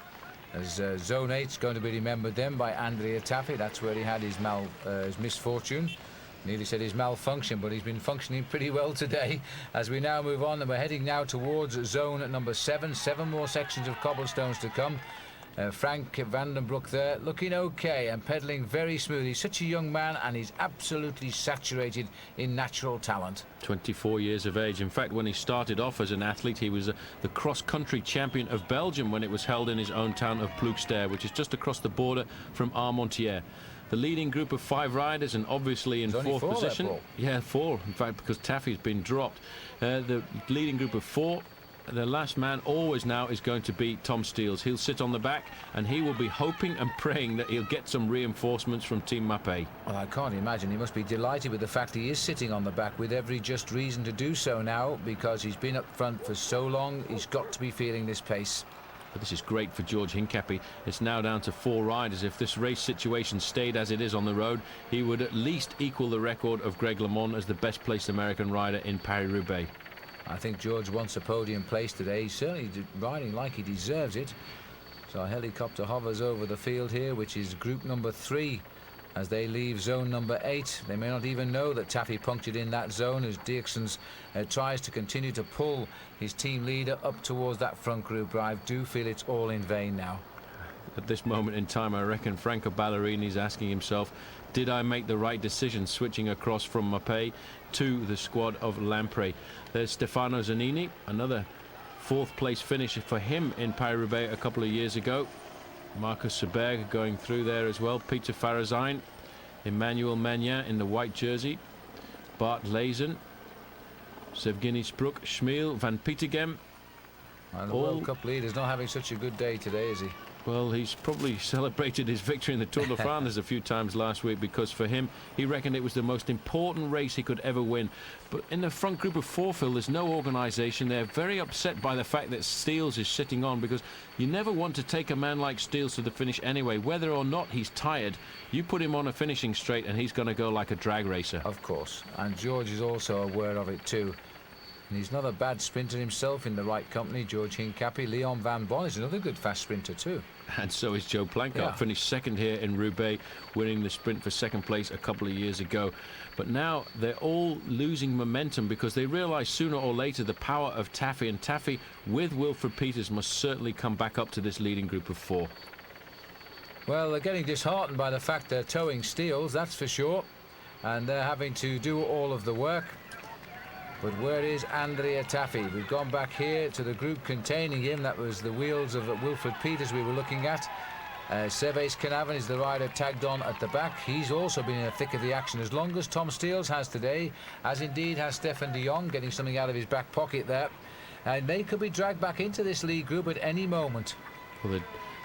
As Zone 8's going to be remembered then by Andrea Taffy. That's where he had his misfortune. Nearly said his malfunction, but he's been functioning pretty well today. As we now move on, and we're heading now towards zone number 7. 7 more sections of cobblestones to come. Frank van den Broeke there, looking okay and pedalling very smooth. He's such a young man, and he's absolutely saturated in natural talent. 24 years of age. In fact, when he started off as an athlete, he was the cross-country champion of Belgium when it was held in his own town of Ploegster, which is just across the border from Armentières. The leading group of 5 riders, and obviously in 4th position. Yeah, 4, in fact, because Taffy's been dropped. The leading group of 4. The last man always now is going to be Tom Steels. He'll sit on the back, and he will be hoping and praying that he'll get some reinforcements from Team Mapei. Well, I can't imagine. He must be delighted with the fact he is sitting on the back, with every just reason to do so now, because he's been up front for so long. He's got to be feeling this pace. But this is great for George Hincapie. It's now down to 4 riders. If this race situation stayed as it is on the road, he would at least equal the record of Greg LeMond as the best placed American rider in Paris Roubaix. I think George wants a podium place today. He's certainly riding like he deserves it. So a helicopter hovers over the field here, which is group number 3. As they leave zone number 8, they may not even know that Taffy punctured in that zone as Dirksons tries to continue to pull his team leader up towards that front group. But I do feel it's all in vain now. At this moment in time, I reckon Franco Ballerini's asking himself, did I make the right decision switching across from Mapei to the squad of Lampre? There's Stefano Zanini, another 4th place finish for him in Paris-Roubaix a couple of years ago. Marcus Seberg going through there as well. Peter Farazijn, Emmanuel Magnin in the white jersey, Bart Leijzen, Sevgeny Spruk, Schmiel, Van Pietergem. And the World Cup leader's not having such a good day today, is he? Well, he's probably celebrated his victory in the Tour de France a few times last week, because for him, he reckoned it was the most important race he could ever win. But in the front group of 4, Phil, there's no organisation. They're very upset by the fact that Steels is sitting on, because you never want to take a man like Steels to the finish anyway. Whether or not he's tired, you put him on a finishing straight and he's going to go like a drag racer. Of course. And George is also aware of it too. And he's not a bad sprinter himself in the right company. George Hincapie. Leon Van Bon is another good fast sprinter too. And so is Joe Plankert. Yeah. Finished second here in Roubaix, winning the sprint for second place a couple of years ago. But now they're all losing momentum because they realise sooner or later the power of Taffy. And Taffy, with Wilfred Peters, must certainly come back up to this leading group of 4. Well, they're getting disheartened by the fact they're towing steels, that's for sure. And they're having to do all of the work. But where is Andrea Taffy? We've gone back here to the group containing him. That was the wheels of Wilfred Peters we were looking at. Servais Knaven is the rider tagged on at the back. He's also been in the thick of the action as long as Tom Steels has today, as indeed has Stefan de Jong, getting something out of his back pocket there. And they could be dragged back into this lead group at any moment. Well,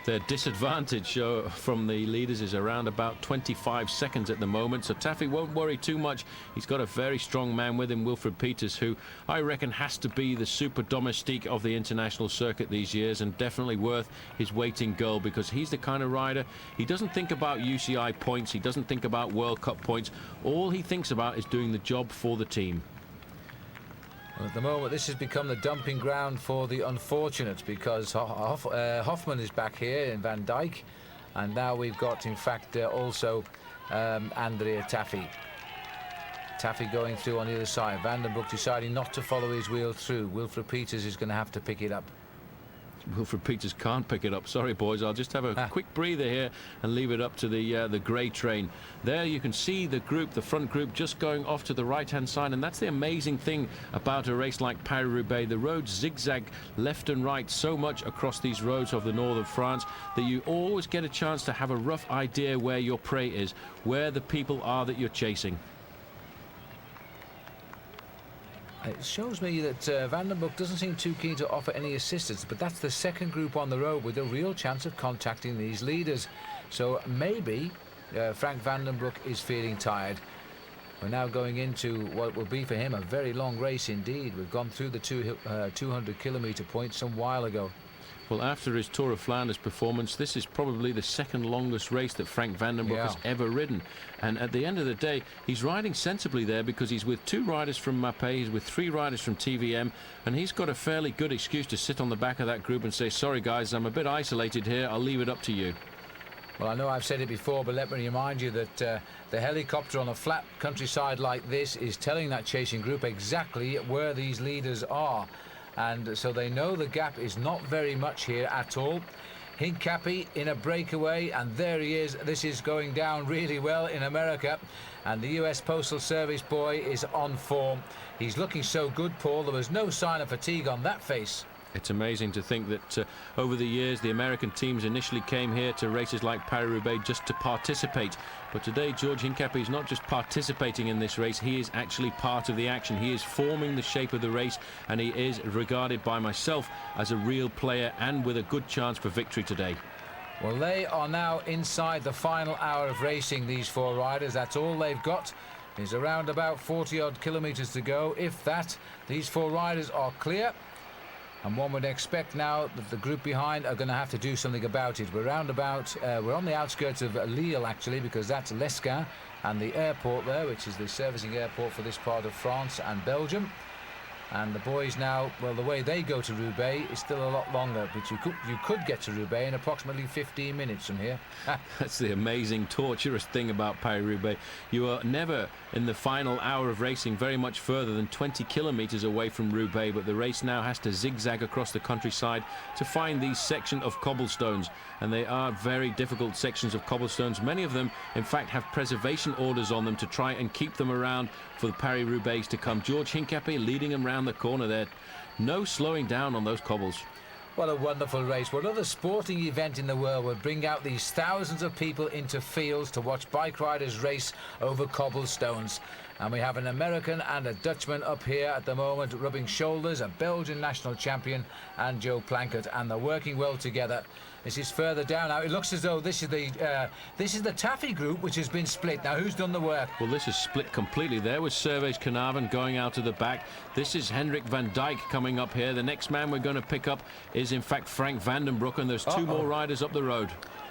their disadvantage from the leaders is around about 25 seconds at the moment, so Taffy won't worry too much. He's got a very strong man with him, Wilfred Peters, who I reckon has to be the super domestique of the international circuit these years, and definitely worth his weight in gold, because he's the kind of rider, he doesn't think about UCI points, he doesn't think about World Cup points. All he thinks about is doing the job for the team. Well, at the moment, this has become the dumping ground for the unfortunate, because Hoffman is back here in Van Dijk, and now we've got, in fact, also Andrea Taffy. Taffy going through on the other side. Van den Broek deciding not to follow his wheel through. Wilfred Peters is going to have to pick it up. Wilfred Peters can't pick it up. Sorry, boys. I'll just have a quick breather here and leave it up to the grey train. There you can see the group, the front group, just going off to the right-hand side. And that's the amazing thing about a race like Paris Roubaix. The roads zigzag left and right so much across these roads of the north of France that you always get a chance to have a rough idea where your prey is, where the people are that you're chasing. It shows me that Van den Broek doesn't seem too keen to offer any assistance, but that's the second group on the road with a real chance of contacting these leaders. So maybe Frank Van den Broek is feeling tired. We're now going into what will be for him a very long race indeed. We've gone through the 200-kilometre point some while ago. Well, after his Tour of Flanders performance, this is probably the second longest race that Frank Van den Broek has ever ridden. And at the end of the day, he's riding sensibly there because he's with 2 riders from Mappé, he's with 3 riders from TVM, and he's got a fairly good excuse to sit on the back of that group and say, sorry guys, I'm a bit isolated here, I'll leave it up to you. Well, I know I've said it before, but let me remind you that the helicopter on a flat countryside like this is telling that chasing group exactly where these leaders are. And so they know the gap is not very much here at all. Hincapie in a breakaway, and there he is. This is going down really well in America, and the US Postal Service boy is on form. He's looking so good, Paul. There was no sign of fatigue on that face. It's amazing to think that over the years the American teams initially came here to races like Paris-Roubaix just to participate. But today George Hincapie is not just participating in this race, he is actually part of the action. He is forming the shape of the race, and he is regarded by myself as a real player and with a good chance for victory today. Well, they are now inside the final hour of racing, these 4 riders. That's all they've got. There's around about 40-odd kilometres to go. If that, these 4 riders are clear. And one would expect now that the group behind are going to have to do something about it. We're on the outskirts of Lille, actually, because that's Lesquin and the airport there, which is the servicing airport for this part of France and Belgium. And the boys now, well, the way they go to Roubaix is still a lot longer, but you could get to Roubaix in approximately 15 minutes from here. That's the amazing, torturous thing about Paris-Roubaix. You are never in the final hour of racing very much further than 20 kilometres away from Roubaix, but the race now has to zigzag across the countryside to find these sections of cobblestones, and they are very difficult sections of cobblestones. Many of them, in fact, have preservation orders on them to try and keep them around for the Paris-Roubaix to come. George Hincapie leading them around the corner there. No slowing down on those cobbles. What a wonderful race. What other sporting event in the world would bring out these thousands of people into fields to watch bike riders race over cobblestones? And we have an American and a Dutchman up here at the moment rubbing shoulders, a Belgian national champion and Joe Plankert, and they're working well together. This is further down now. It looks as though this is the Taffy group which has been split. Now, who's done the work? Well, this is split completely. There was Servais Knaven going out to the back. This is Hendrik van Dijk coming up here. The next man we're going to pick up is, in fact, Frank Van den Broek, and there's 2 more riders up the road.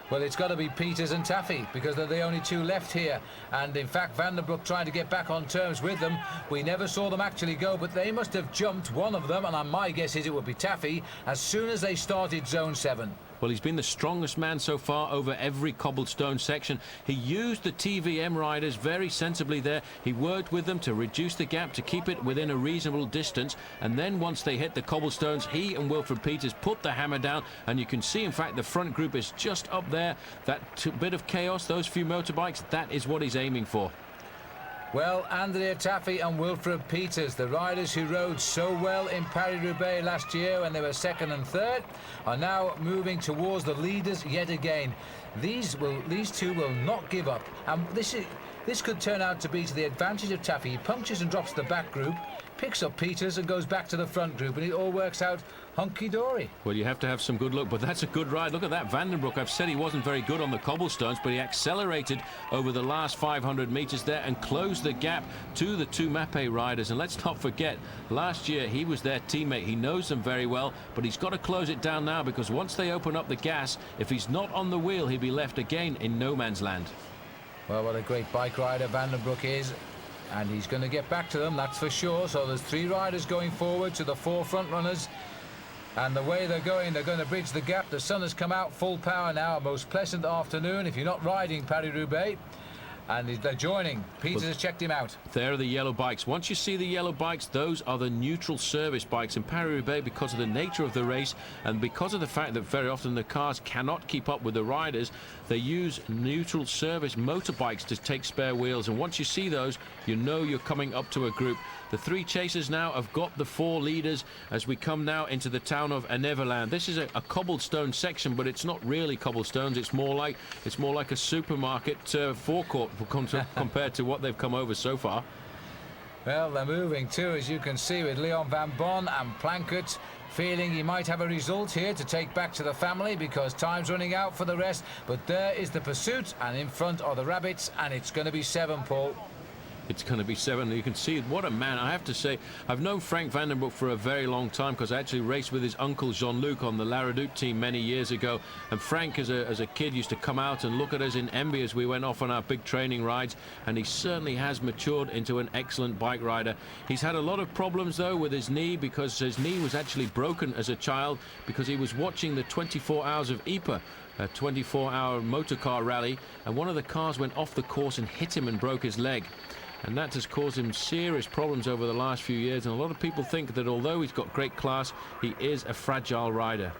Well, it's got to be Peters and Taffy because they're the only two left here. And in fact, Van den Broek trying to get back on terms with them. We never saw them actually go, but they must have jumped one of them, and my guess is it would be Taffy, as soon as they started Zone 7. Well, he's been the strongest man so far over every cobblestone section. He used the TVM riders very sensibly there. He worked with them to reduce the gap, to keep it within a reasonable distance. And then once they hit the cobblestones, he and Wilfred Peters put the hammer down. And you can see, in fact, the front group is just up there. That bit of chaos, those few motorbikes, that is what he's aiming for. Well, Andrea Taffy and Wilfred Peters, the riders who rode so well in Paris Roubaix last year when they were second and third, are now moving towards the leaders yet again. These two will not give up, and this could turn out to be to the advantage of Taffy. He punctures and drops the back group, picks up Peters and goes back to the front group, and it all works out hunky-dory. Well, you have to have some good luck, but that's a good ride. Look at that Van den Broek. I've said he wasn't very good on the cobblestones, but he accelerated over the last 500 metres there and closed the gap to the two Mapei riders. And let's not forget, last year he was their teammate. He knows them very well, but he's got to close it down now, because once they open up the gas, if he's not on the wheel, he'll be left again in no man's land. Well, what a great bike rider Van den Broek is. And he's going to get back to them, that's for sure. So there's three riders going forward to the four front runners. And the way they're going to bridge the gap. The sun has come out full power now. A most pleasant afternoon if you're not riding Paris Roubaix. And they're joining. Peters has checked him out. There are the yellow bikes. Once you see the yellow bikes, those are the neutral service bikes in Paris Roubaix, because of the nature of the race and because of the fact that very often the cars cannot keep up with the riders. They use neutral service motorbikes to take spare wheels, and once you see those, you know you're coming up to a group. The three chasers now have got the four leaders as we come now into the town of Eneverland. This is a cobblestone section, but it's not really cobblestones. It's more like a supermarket forecourt compared to what they've come over so far. Well, they're moving too, as you can see, with Leon Van Bon and Plankett feeling he might have a result here to take back to the family, because time's running out for the rest. But there is the pursuit, and in front are the rabbits, and it's going to be 7, Paul. It's going to be 7. You can see what a man. I have to say, I've known Frank Van den Broek for a very long time, because I actually raced with his uncle Jean-Luc on the Narrated team many years ago. And Frank, as a kid, used to come out and look at us in envy as we went off on our big training rides. And he certainly has matured into an excellent bike rider. He's had a lot of problems, though, with his knee, because his knee was actually broken as a child because he was watching the 24 Hours of Ypres, a 24-hour motorcar rally, and one of the cars went off the course and hit him and broke his leg. And that has caused him serious problems over the last few years, and a lot of people think that although he's got great class, he is a fragile rider.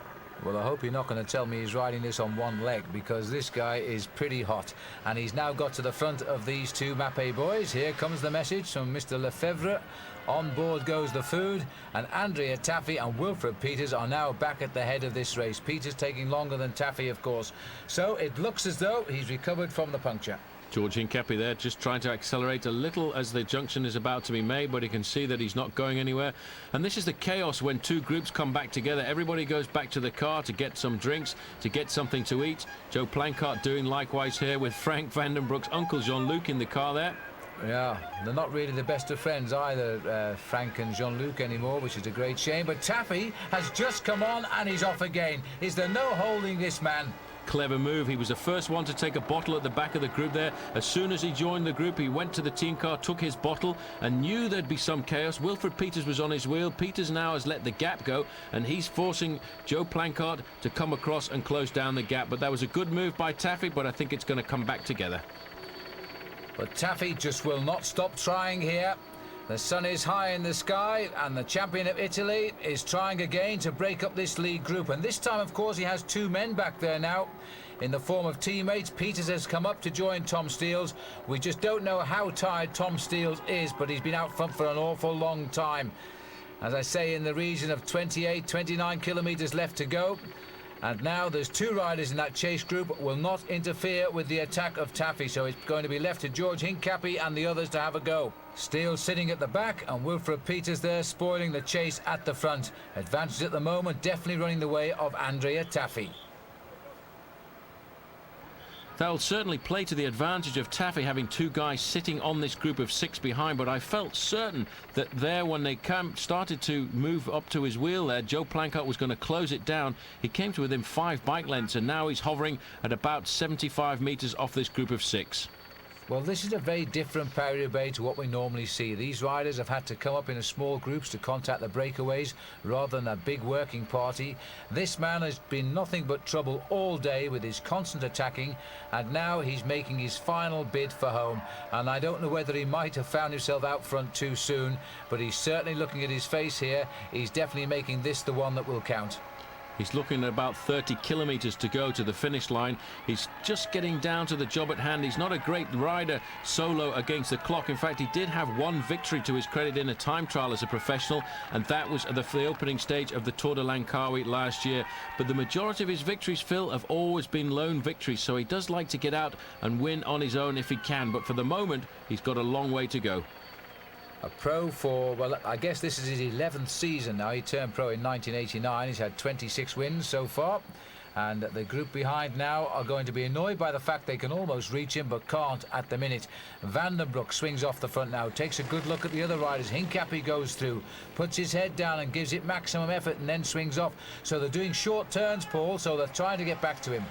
Well, I hope you're not going to tell me he's riding this on one leg, because this guy is pretty hot. And he's now got to the front of these two Mapei boys. Here comes the message from Mr. Lefebvre. On board goes the food, and Andrea Taffy and Wilfred Peters are now back at the head of this race. Peters taking longer than Taffy, of course. So it looks as though he's recovered from the puncture. George Hincapie there just trying to accelerate a little as the junction is about to be made, but he can see that he's not going anywhere. And this is the chaos when two groups come back together. Everybody goes back to the car to get some drinks, to get something to eat. Joe Plankart doing likewise here with Frank Van den Broek's uncle Jean-Luc in the car there. Yeah, they're not really the best of friends either, Frank and Jean-Luc anymore, which is a great shame. But Taffy has just come on and he's off again. Is there no holding this man? Clever move. He was the first one to take a bottle at the back of the group there. As soon as he joined the group, he went to the team car, took his bottle, and knew there'd be some chaos. Wilfred Peters was on his wheel. Peters now has let the gap go, and he's forcing Joe Plankart to come across and close down the gap. But that was a good move by Taffy, but I think it's going to come back together. But Taffy just will not stop trying here. The sun is high in the sky, and the champion of Italy is trying again to break up this lead group. And this time, of course, he has two men back there now in the form of teammates. Peters has come up to join Tom Steels. We just don't know how tired Tom Steels is, but he's been out front for an awful long time. As I say, in the region of 28, 29 kilometres left to go. And now there's two riders in that chase group will not interfere with the attack of Taffy, so it's going to be left to George Hincapie and the others to have a go. Steele sitting at the back and Wilfred Peters there spoiling the chase at the front. Advantage at the moment, definitely running the way of Andrea Taffy. That'll certainly play to the advantage of Taffy having two guys sitting on this group of 6 behind, but I felt certain that there, when they started to move up to his wheel there, Joe Plancart was going to close it down. He came to within 5 bike lengths, and now he's hovering at about 75 metres off this group of 6. Well, this is a very different Paris Roubaix to what we normally see. These riders have had to come up in small groups to contact the breakaways rather than a big working party. This man has been nothing but trouble all day with his constant attacking, and now he's making his final bid for home. And I don't know whether he might have found himself out front too soon, but he's certainly, looking at his face here, he's definitely making this the one that will count. He's looking at about 30 kilometres to go to the finish line. He's just getting down to the job at hand. He's not a great rider solo against the clock. In fact, he did have one victory to his credit in a time trial as a professional, and that was at the opening stage of the Tour de Langkawi last year. But the majority of his victories, Phil, have always been lone victories, so he does like to get out and win on his own if he can. But for the moment, he's got a long way to go. A pro for, well, I guess this is his 11th season now. He turned pro in 1989. He's had 26 wins so far. And the group behind now are going to be annoyed by the fact they can almost reach him but can't at the minute. Vandenbroek swings off the front now, takes a good look at the other riders. Hincapie goes through, puts his head down and gives it maximum effort and then swings off. So they're doing short turns, Paul, so they're trying to get back to him.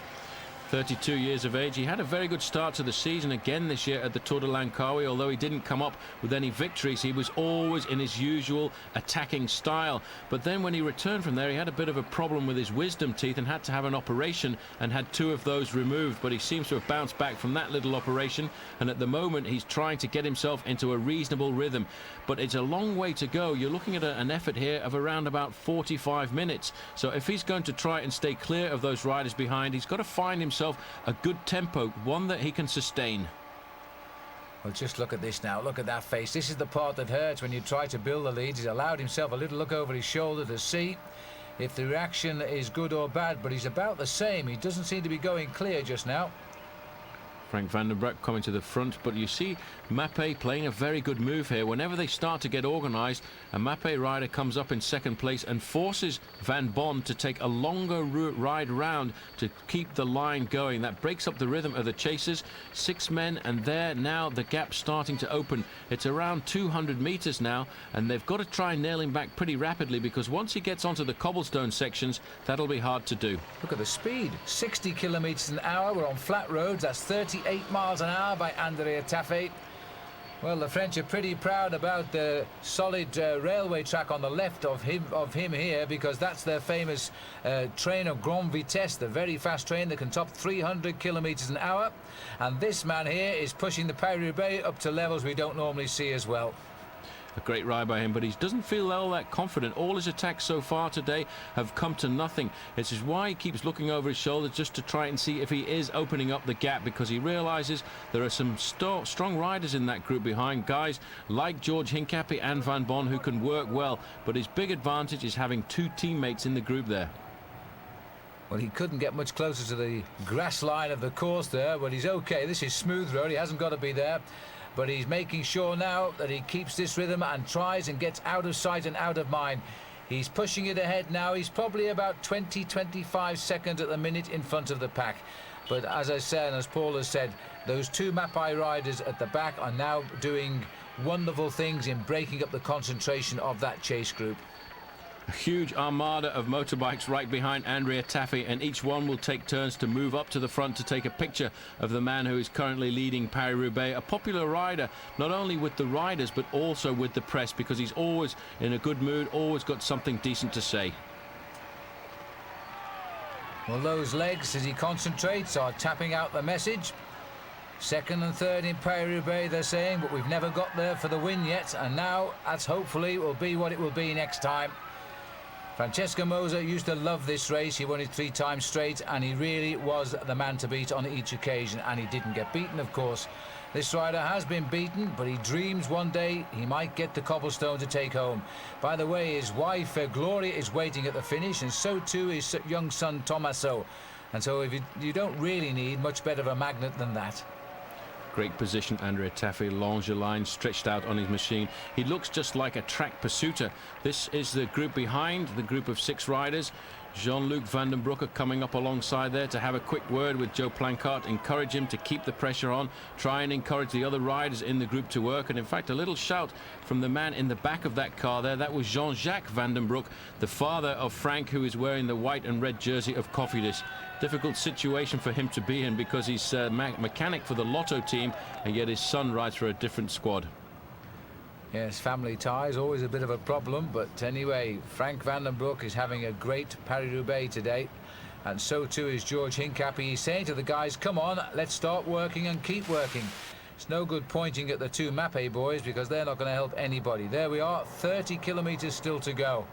32 years of age. He had a very good start to the season again this year at the Tour de Langkawi. Although he didn't come up with any victories, he was always in his usual attacking style. But then when he returned from there, he had a bit of a problem with his wisdom teeth and had to have an operation and had 2 of those removed. But he seems to have bounced back from that little operation, and at the moment he's trying to get himself into a reasonable rhythm. But it's a long way to go. You're looking at an effort here of around about 45 minutes. So if he's going to try and stay clear of those riders behind, he's got to find himself a good tempo, one that he can sustain. Well, just look at this now. Look at that face. This is the part that hurts when you try to build the leads. He's allowed himself a little look over his shoulder to see if the reaction is good or bad, but he's about the same. He doesn't seem to be going clear just now. Frank Vandenbroek coming to the front, but you see Mappé playing a very good move here. Whenever they start to get organised, a Mappé rider comes up in second place and forces Van Bon to take a longer ride round to keep the line going. That breaks up the rhythm of the chasers. 6 men, and there now the gap's starting to open. It's around 200 metres now, and they've got to try and nail him back pretty rapidly, because once he gets onto the cobblestone sections, that'll be hard to do. Look at the speed, 60 kilometres an hour. We're on flat roads. That's 38 miles an hour by Andrea Taffé. Well, the French are pretty proud about the solid railway track on the left of him here, because that's their famous train of Grande Vitesse, the very fast train that can top 300 kilometres an hour. And this man here is pushing the Paris Roubaix up to levels we don't normally see as well. A great ride by him, but he doesn't feel all that confident. All his attacks so far today have come to nothing. This is why he keeps looking over his shoulder, just to try and see if he is opening up the gap, because he realises there are some strong riders in that group behind, guys like George Hincapie and Van Bon who can work well, but his big advantage is having 2 teammates in the group there. Well, he couldn't get much closer to the grass line of the course there, but he's okay. This is smooth road, he hasn't got to be there. But he's making sure now that he keeps this rhythm and tries and gets out of sight and out of mind. He's pushing it ahead now. He's probably about 20-25 seconds at the minute in front of the pack. But as I said, and as Paul has said, those 2 Mappé riders at the back are now doing wonderful things in breaking up the concentration of that chase group. A huge armada of motorbikes right behind Andrea Taffé, and each one will take turns to move up to the front to take a picture of the man who is currently leading Paris Roubaix. A popular rider, not only with the riders but also with the press, because he's always in a good mood, always got something decent to say. Well, those legs, as he concentrates, are tapping out the message. 2nd and 3rd in Paris Roubaix, they're saying, but we've never got there for the win yet, and now that's hopefully will be what it will be next time. Francesco Moser used to love this race. He won it 3 times straight, and he really was the man to beat on each occasion, and he didn't get beaten, of course. This rider has been beaten, but he dreams one day he might get the cobblestone to take home. By the way, his wife Gloria is waiting at the finish, and so too his young son Tommaso. And so if you don't really need much better of a magnet than that. Great position, Andrea Taffé, longe line stretched out on his machine. He looks just like a track pursuiter. This is the group behind, the group of 6 riders. Jean-Luc Van den Broek coming up alongside there to have a quick word with Joe Planckaert, encourage him to keep the pressure on, try and encourage the other riders in the group to work. And in fact, a little shout from the man in the back of that car there, that was Jean-Jacques Van den Broek, the father of Frank, who is wearing the white and red jersey of Cofidis. Difficult situation for him to be in because he's a mechanic for the Lotto team, and yet his son rides for a different squad. Yes, family ties, always a bit of a problem, but anyway, Frank Van den Broek is having a great Paris-Roubaix today, and so too is George Hincapie. He's saying to the guys, come on, let's start working and keep working. It's no good pointing at the two Mappe boys because they're not going to help anybody. There we are, 30 kilometers still to go.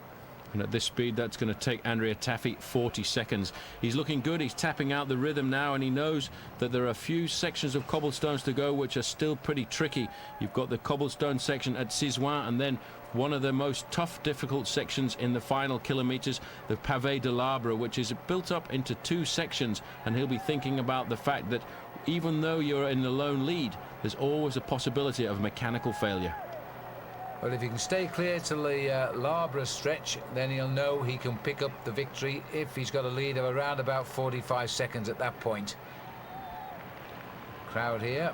And at this speed, that's going to take Andrea Taffy 40 seconds. He's looking good. He's tapping out the rhythm now, and he knows that there are a few sections of cobblestones to go which are still pretty tricky. You've got the cobblestone section at Sisouin, and then one of the most tough, difficult sections in the final kilometers, the Pavé de l'Arbre, which is built up into two sections. And he'll be thinking about the fact that even though you're in the lone lead, there's always a possibility of mechanical failure. Well, if he can stay clear till the L'Arbre stretch, then he'll know he can pick up the victory if he's got a lead of around about 45 seconds at that point. Crowd here,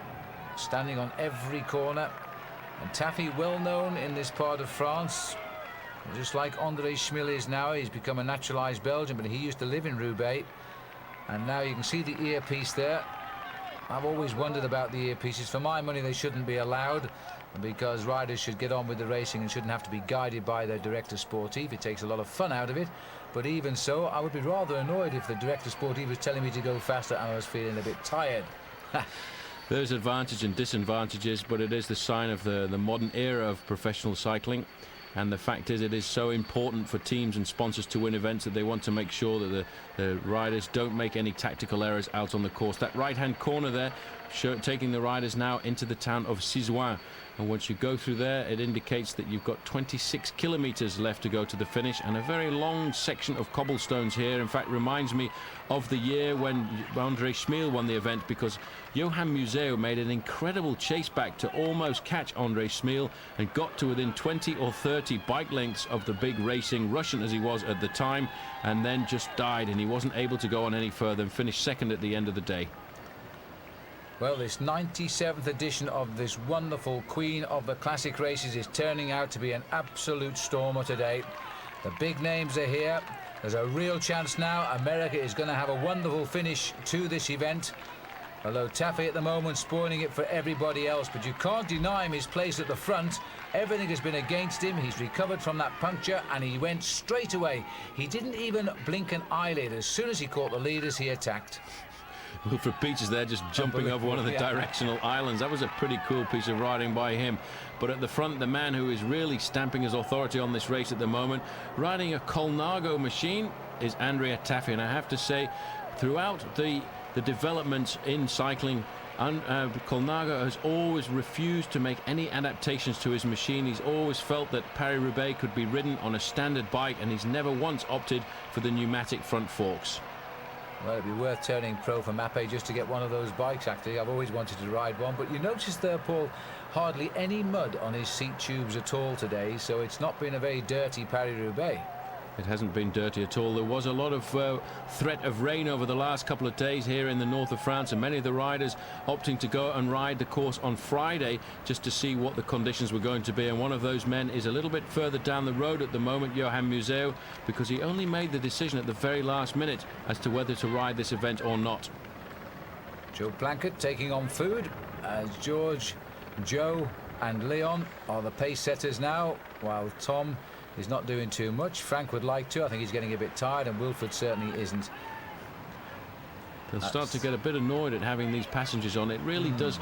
standing on every corner. And Taffy, well known in this part of France. Just like André Schmil is now, he's become a naturalised Belgian, but he used to live in Roubaix. And now you can see the earpiece there. I've always wondered about the earpieces. For my money, they shouldn't be allowed, because riders should get on with the racing and shouldn't have to be guided by their director sportif. It takes a lot of fun out of it, but even so, I would be rather annoyed if the director sportif was telling me to go faster and I was feeling a bit tired. There's advantages and disadvantages, but it is the sign of the modern era of professional cycling. And the fact is, it is so important for teams and sponsors to win events that they want to make sure that the riders don't make any tactical errors out on the course. That right-hand corner there, taking the riders now into the town of Sisouin. And once you go through there, it indicates that you've got 26 kilometers left to go to the finish, and a very long section of cobblestones here. In fact, reminds me of the year when André Schmil won the event, because Johan Museeuw made an incredible chase back to almost catch André Schmil and got to within 20 or 30 bike lengths of the big racing Russian as he was at the time, and then just died, and he wasn't able to go on any further and finish second at the end of the day. Well, this 97th edition of this wonderful Queen of the Classic Races is turning out to be an absolute stormer today. The big names are here. There's a real chance now. America is going to have a wonderful finish to this event. Although Taffy at the moment spoiling it for everybody else, but you can't deny him his place at the front. Everything has been against him. He's recovered from that puncture and he went straight away. He didn't even blink an eyelid. As soon as he caught the leaders, he attacked. Wilfred Peters there just jumping over one of the directional islands. That was a pretty cool piece of riding by him. But at the front, the man who is really stamping his authority on this race at the moment, riding a Colnago machine, is Andrea Taffy. And I have to say, throughout the developments in cycling, Colnago has always refused to make any adaptations to his machine. He's always felt that Paris-Roubaix could be ridden on a standard bike, and he's never once opted for the pneumatic front forks. Well, it'd be worth turning pro for Mappe just to get one of those bikes, actually. I've always wanted to ride one. But you notice there, Paul, hardly any mud on his seat tubes at all today, so it's not been a very dirty Paris-Roubaix. It hasn't been dirty at all. There was a lot of threat of rain over the last couple of days here in the north of France, and many of the riders opting to go and ride the course on Friday just to see what the conditions were going to be. And one of those men is a little bit further down the road at the moment, Johan Museeuw, because he only made the decision at the very last minute as to whether to ride this event or not. Joe Planckaert taking on food as George, Joe and Leon are the pace setters now, while Tom is not doing too much. Frank would like to. I think he's getting a bit tired, and Wilfred certainly isn't. They'll start to get a bit annoyed at having these passengers on. It really does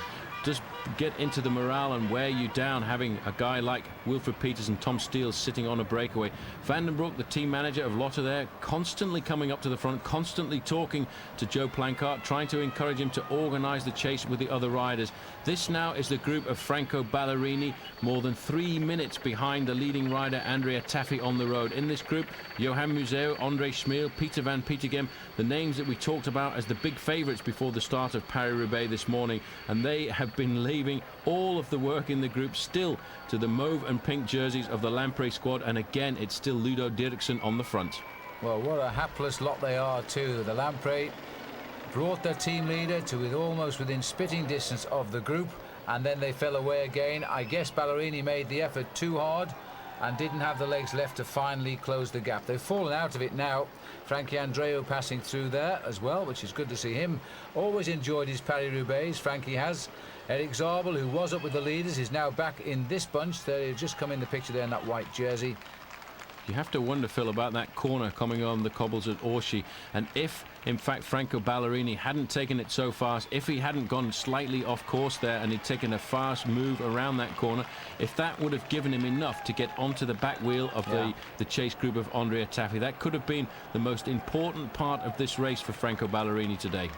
get into the morale and wear you down, having a guy like Wilfred Peters and Tom Steele sitting on a breakaway. Van den Broek, the team manager of Lotto there, constantly coming up to the front, constantly talking to Joe Planckaert, trying to encourage him to organise the chase with the other riders. This now is the group of Franco Ballerini, more than 3 minutes behind the leading rider Andrea Taffy on the road. In this group, Johan Museeuw, André Schmil, Peter van Petegem, the names that we talked about as the big favourites before the start of Paris-Roubaix this morning, and they have been leaving all of the work in the group still to the mauve and pink jerseys of the Lampre squad, and again it's still Ludo Dirksen on the front. Well, what a hapless lot they are too. The Lamprey brought their team leader to almost within spitting distance of the group, and then they fell away again. I guess Ballerini made the effort too hard and didn't have the legs left to finally close the gap. They've fallen out of it now. Frankie Andreu passing through there as well, which is good to see him. Always enjoyed his Paris Roubaix, Frankie has. Eric Zabel, who was up with the leaders, is now back in this bunch. They've just come in the picture there in that white jersey. You have to wonder, Phil, about that corner coming on the cobbles at Orchy, and if in fact Franco Ballerini hadn't taken it so fast, if he hadn't gone slightly off course there and he'd taken a fast move around that corner, if that would have given him enough to get onto the back wheel of the chase group of Andrea Tafi, that could have been the most important part of this race for Franco Ballerini today.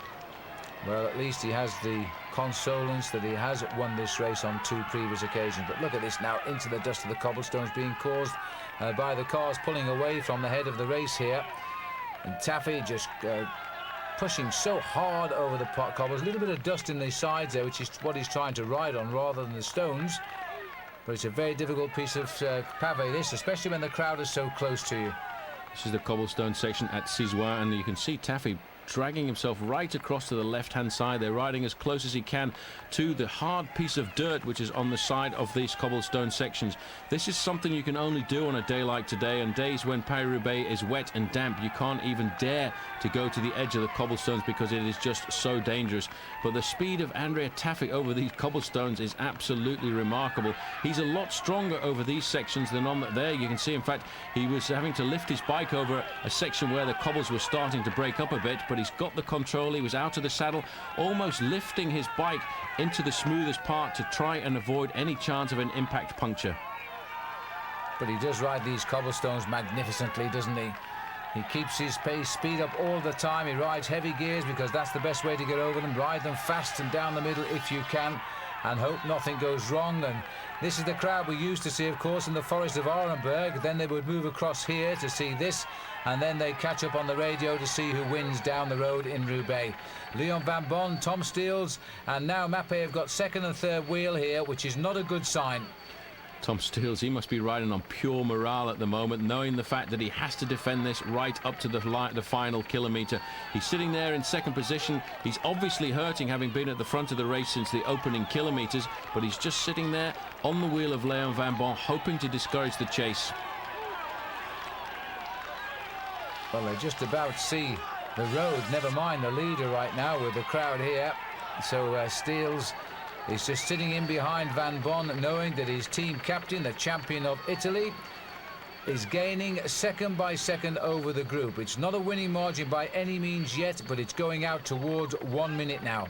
Well, at least he has the consolence that he has won this race on 2 previous occasions. But look at this now, into the dust of the cobblestones being caused by the cars pulling away from the head of the race here. And Taffy just pushing so hard over the cobbles. A little bit of dust in the sides there, which is what he's trying to ride on rather than the stones. But it's a very difficult piece of pavé, this, especially when the crowd is so close to you. This is the cobblestone section at Cizois, and you can see Taffy dragging himself right across to the left-hand side. They're riding as close as he can to the hard piece of dirt which is on the side of these cobblestone sections. This is something you can only do on a day like today, and days when Paris-Roubaix is wet and damp. You can't even dare to go to the edge of the cobblestones because it is just so dangerous. But the speed of Andrea Tafi over these cobblestones is absolutely remarkable. He's a lot stronger over these sections than on there. You can see, in fact, he was having to lift his bike over a section where the cobbles were starting to break up a bit, but he's got the control. He was out of the saddle, almost lifting his bike into the smoothest part to try and avoid any chance of an impact puncture. But he does ride these cobblestones magnificently, doesn't he? He keeps his pace, speed up all the time. He rides heavy gears because that's the best way to get over them. Ride them fast and down the middle if you can, and hope nothing goes wrong. And this is the crowd we used to see, of course, in the forest of Orenburg. Then they would move across here to see this, and then they catch up on the radio to see who wins down the road in Roubaix. Leon Van Bon, Tom Steels, and now Mappé have got second and third wheel here, which is not a good sign. Tom Steels, he must be riding on pure morale at the moment, knowing the fact that he has to defend this right up to the final kilometre. He's sitting there in second position. He's obviously hurting, having been at the front of the race since the opening kilometres, but he's just sitting there on the wheel of Leon Van Bon, hoping to discourage the chase. Well, they just about see the road, never mind the leader right now with the crowd here. So Steels is just sitting in behind Van Bon, knowing that his team captain, the champion of Italy, is gaining second by second over the group. It's not a winning margin by any means yet, but it's going out towards 1 minute now.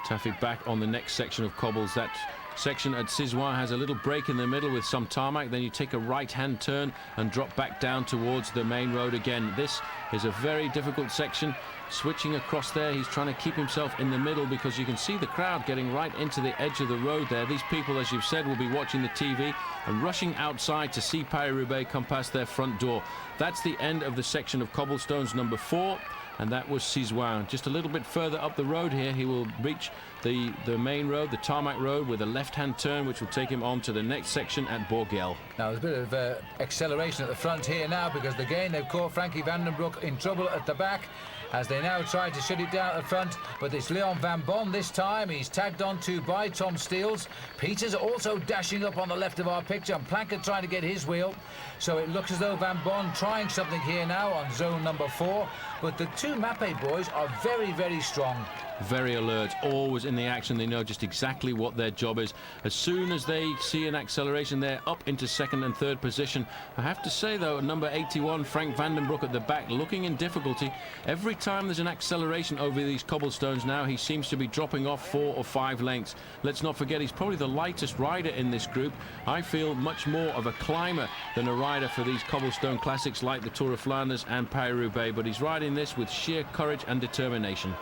Taffy back on the next section of cobbles. That section at Cizois has a little break in the middle with some tarmac. Then you take a right-hand turn and drop back down towards the main road again. This is a very difficult section. Switching across there, he's trying to keep himself in the middle because you can see the crowd getting right into the edge of the road there. These people, as you've said, will be watching the TV and rushing outside to see Paris-Roubaix come past their front door. That's the end of the section of cobblestones number 4. And that was Cizois. Just a little bit further up the road here, he will reach the main road, the tarmac road, with a left-hand turn, which will take him on to the next section at Bourguel. Now, there's a bit of acceleration at the front here now, because again, they've caught Frankie Vandenbroek in trouble at the back, as they now try to shut it down at the front. But it's Leon Van Bon this time. He's tagged on to by Tom Steels. Peters also dashing up on the left of our picture, and Plankett trying to get his wheel. So it looks as though Van Bon trying something here now on zone number 4. But the two Mappé boys are very, very strong. Very alert, always in the action. They know just exactly what their job is. As soon as they see an acceleration, they're up into second and third position. I have to say, though, number 81, Frank Vandenbroek at the back, looking in difficulty. Every time there's an acceleration over these cobblestones now, he seems to be dropping off 4 or 5 lengths. Let's not forget, he's probably the lightest rider in this group. I feel much more of a climber than a rider for these cobblestone classics like the Tour of Flanders and Paris-Roubaix, but he's riding this with sheer courage and determination.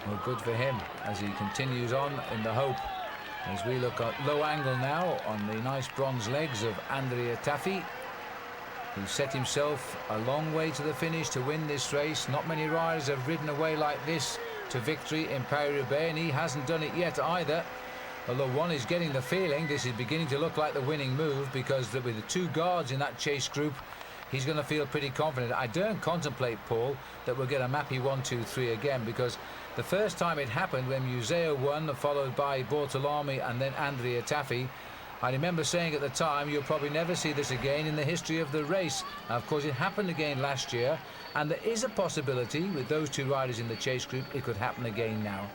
Well, good for him as he continues on in the hope. As we look at low angle now on the nice bronze legs of Andrea Tafi, who set himself a long way to the finish to win this race. Not many riders have ridden away like this to victory in Paris-Roubaix, and he hasn't done it yet either. Although one is getting the feeling this is beginning to look like the winning move, because with the 2 guards in that chase group, he's going to feel pretty confident. I don't contemplate, Paul, that we'll get a Mappy 1, 2, 3 again, because the first time it happened when Museo won, followed by Bortolami and then Andrea Tafi, I remember saying at the time, you'll probably never see this again in the history of the race. Now, of course, it happened again last year, and there is a possibility with those two riders in the chase group it could happen again now.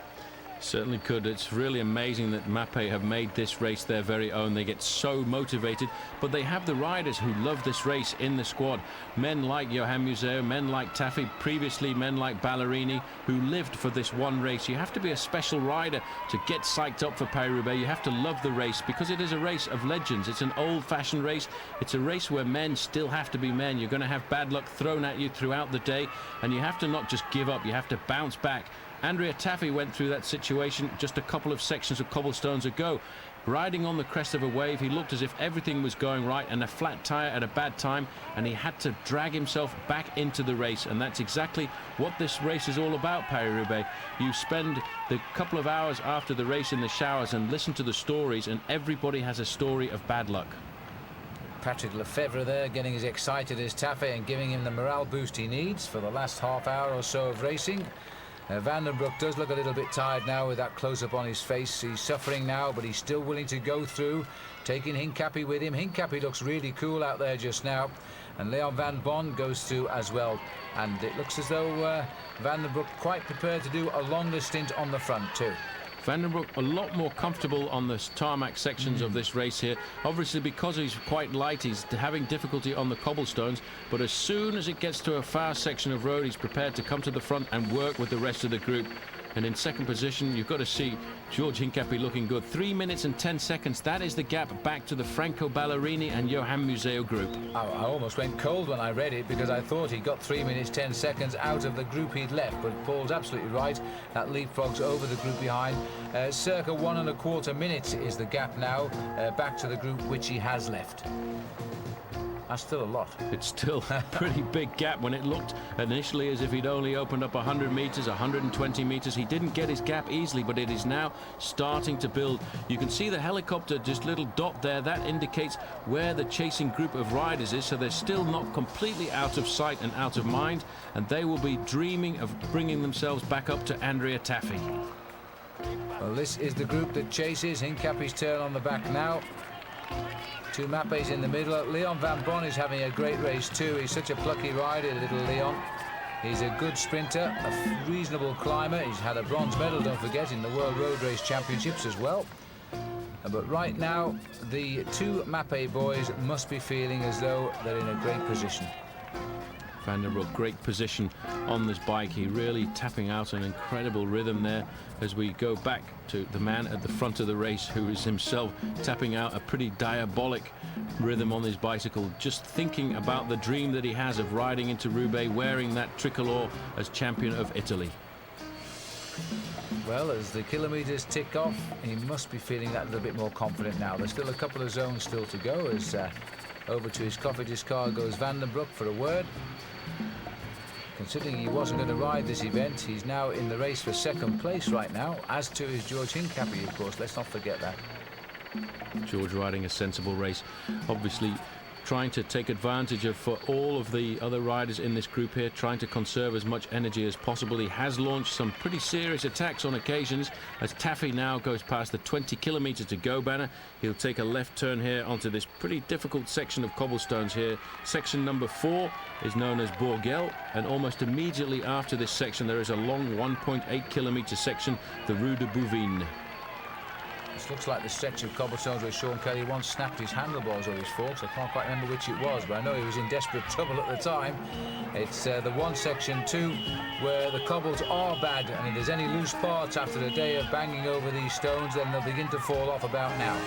Certainly could. It's really amazing that Mappé have made this race their very own. They get so motivated, but they have the riders who love this race in the squad. Men like Johan Museo, men like Tafi, previously men like Ballerini, who lived for this one race. You have to be a special rider to get psyched up for Paris-Roubaix. You have to love the race because it is a race of legends. It's an old-fashioned race. It's a race where men still have to be men. You're going to have bad luck thrown at you throughout the day, and you have to not just give up. You have to bounce back. Andrea Tafi went through that situation just a couple of sections of cobblestones ago. Riding on the crest of a wave, he looked as if everything was going right, and a flat tyre at a bad time, and he had to drag himself back into the race. And that's exactly what this race is all about, Paris-Roubaix. You spend the couple of hours after the race in the showers and listen to the stories, and everybody has a story of bad luck. Patrick Lefevre there getting as excited as Tafi and giving him the morale boost he needs for the last half hour or so of racing. Van den Broek does look a little bit tired now with that close-up on his face. He's suffering now, but he's still willing to go through, taking Hincapie with him. Hincapie looks really cool out there just now, and Leon van Bon goes through as well. And it looks as though Van den Broek quite prepared to do a longer stint on the front too. Van den Broek a lot more comfortable on the tarmac sections of this race here. Obviously, because he's quite light, he's having difficulty on the cobblestones. But as soon as it gets to a fast section of road, he's prepared to come to the front and work with the rest of the group. And in second position, you've got to see George Hincapie looking good. 3 minutes and 10 seconds. That is the gap back to the Franco Ballerini and Johan Museo group. I almost went cold when I read it because I thought he got 3 minutes 10 seconds out of the group he'd left. But Paul's absolutely right. That leapfrogs over the group behind. Circa 1¼ minutes is the gap now back to the group which he has left. That's still a lot. It's still a pretty big gap. When it looked initially as if he'd only opened up 100 meters, 120 meters, he didn't get his gap easily, but it is now starting to build. You can see the helicopter, just little dot there. That indicates where the chasing group of riders is, so they're still not completely out of sight and out of mind, and they will be dreaming of bringing themselves back up to Andrea Tafi. Well, this is the group that chases. Hincapie's turn on the back now. Two Mappés in the middle. Leon van Bon is having a great race too. He's such a plucky rider, little Leon. He's a good sprinter, a reasonable climber. He's had a bronze medal, don't forget, in the World Road Race Championships as well. But right now, the two Mappé boys must be feeling as though they're in a great position. Van den Broek, great position on this bike. He really tapping out an incredible rhythm there as we go back to the man at the front of the race, who is himself tapping out a pretty diabolic rhythm on his bicycle, just thinking about the dream that he has of riding into Roubaix wearing that tricolor as champion of Italy. Well, as the kilometres tick off, he must be feeling that a little bit more confident now. There's still a couple of zones still to go as over to his coffee's car goes Van den Broek for a word. Considering he wasn't going to ride this event, he's now in the race for second place right now, as to is George Hincapie, of course. Let's not forget that. George riding a sensible race, obviously trying to take advantage of for all of the other riders in this group here, trying to conserve as much energy as possible. He has launched some pretty serious attacks on occasions as Tafi now goes past the 20 kilometres to go banner. He'll take a left turn here onto this pretty difficult section of cobblestones here. Section number 4 is known as Bourgel, and almost immediately after this section there is a long 1.8 kilometre section, the Rue de Bouvines. This looks like the stretch of cobblestones where Sean Kelly once snapped his handlebars or his forks. I can't quite remember which it was, but I know he was in desperate trouble at the time. It's the one section too where the cobbles are bad, and if there's any loose parts after a day of banging over these stones, then they'll begin to fall off about now.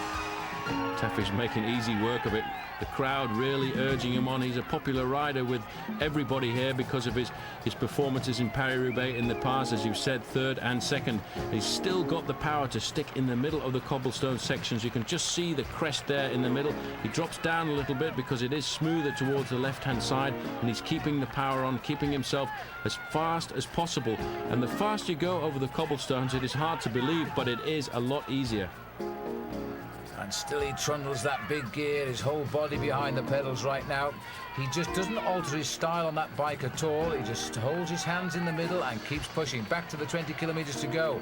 Tafi's making easy work of it. The crowd really urging him on. He's a popular rider with everybody here because of his performances in Paris-Roubaix in the past, as you've said, third and second. He's still got the power to stick in the middle of the cobblestone sections. You can just see the crest there in the middle. He drops down a little bit because it is smoother towards the left-hand side, and he's keeping the power on, keeping himself as fast as possible. And the faster you go over the cobblestones, it is hard to believe, but it is a lot easier. And still he trundles that big gear, his whole body behind the pedals right now. He just doesn't alter his style on that bike at all. He just holds his hands in the middle and keeps pushing back to the 20 kilometers to go.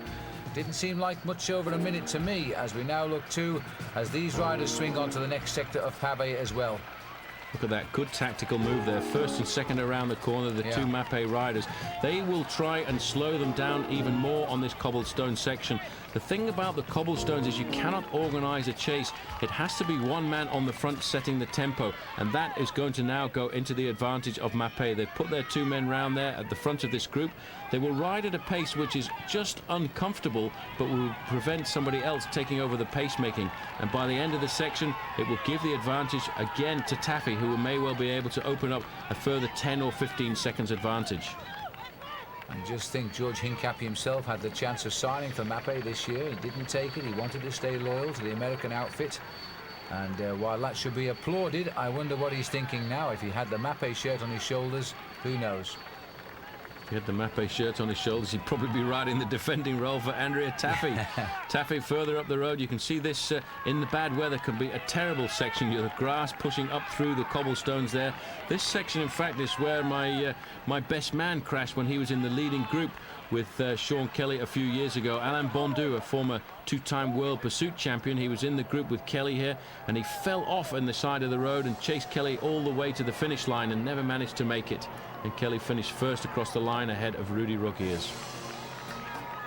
Didn't seem like much over a minute to me as we now look to as these riders swing on to the next sector of Pavé as well. Look at that good tactical move there. First and second around the corner, the two Mapei riders. They will try and slow them down even more on this cobblestone section. The thing about the cobblestones is you cannot organize a chase. It has to be one man on the front setting the tempo, and that is going to now go into the advantage of Mapei. They've put their two men round there at the front of this group. They will ride at a pace which is just uncomfortable, but will prevent somebody else taking over the pacemaking. And by the end of the section, it will give the advantage again to Taffy, who may well be able to open up a further 10 or 15 seconds advantage. And just think, George Hincapie himself had the chance of signing for Mapei this year. He didn't take it. He wanted to stay loyal to the American outfit. And while that should be applauded, I wonder what he's thinking now. If he had the Mapei shirt on his shoulders, who knows? If he had the Mapei shirt on his shoulders, he'd probably be riding the defending role for Andrea Taffy. Taffy further up the road. You can see this in the bad weather can be a terrible section. You have grass pushing up through the cobblestones there. This section, in fact, is where my best man crashed when he was in the leading group with Sean Kelly a few years ago. Alain Bondu, a former two-time world pursuit champion, he was in the group with Kelly here, and he fell off on the side of the road and chased Kelly all the way to the finish line and never managed to make it. And Kelly finished first across the line ahead of Rudy Rogiers.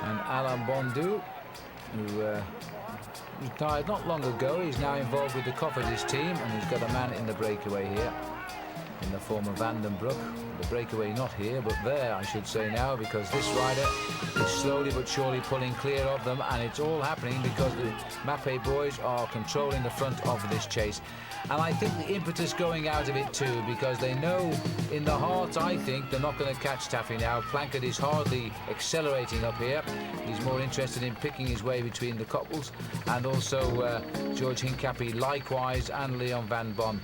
And Alain Bondu, who retired not long ago, he's now involved with the Cofidis team, and he's got a man in the breakaway here in the form of Vandenbroek. The breakaway not here, but there, I should say now, because this rider is slowly but surely pulling clear of them, and it's all happening because the Mapei boys are controlling the front of this chase. And I think the impetus going out of it too, because they know in the heart, I think, they're not going to catch Taffy now. Plankett is hardly accelerating up here. He's more interested in picking his way between the couples, and also George Hincapie likewise, and Leon Van Bon.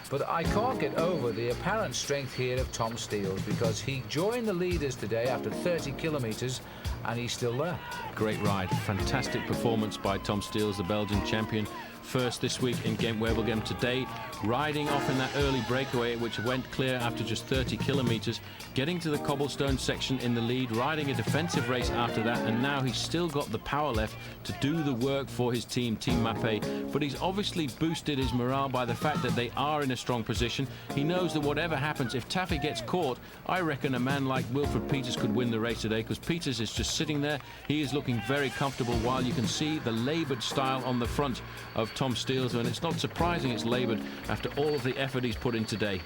But I can't get over the apparent strength here of Tom Steels, because he joined the leaders today after 30 kilometres and he's still there. Great ride. Fantastic performance by Tom Steels, the Belgian champion. First this week in Gent-Wevelgem today, riding off in that early breakaway, which went clear after just 30 kilometres, getting to the cobblestone section in the lead, riding a defensive race after that, and now he's still got the power left to do the work for his team, Team Mapei. But he's obviously boosted his morale by the fact that they are in a strong position. He knows that whatever happens, if Taffy gets caught, I reckon a man like Wilfred Peters could win the race today, because Peters is just sitting there. He is looking very comfortable, while you can see the laboured style on the front of Tom Steels, and it's not surprising it's laboured after all of the effort he's put in today.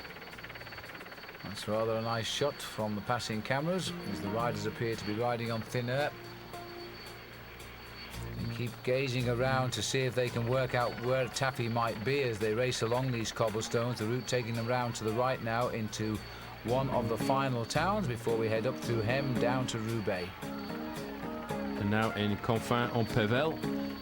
That's rather a nice shot from the passing cameras as the riders appear to be riding on thin air. They keep gazing around to see if they can work out where Taffy might be as they race along these cobblestones, the route taking them round to the right now into one of the final towns before we head up through Hem down to Roubaix. And now in Confins-en-Pévèle,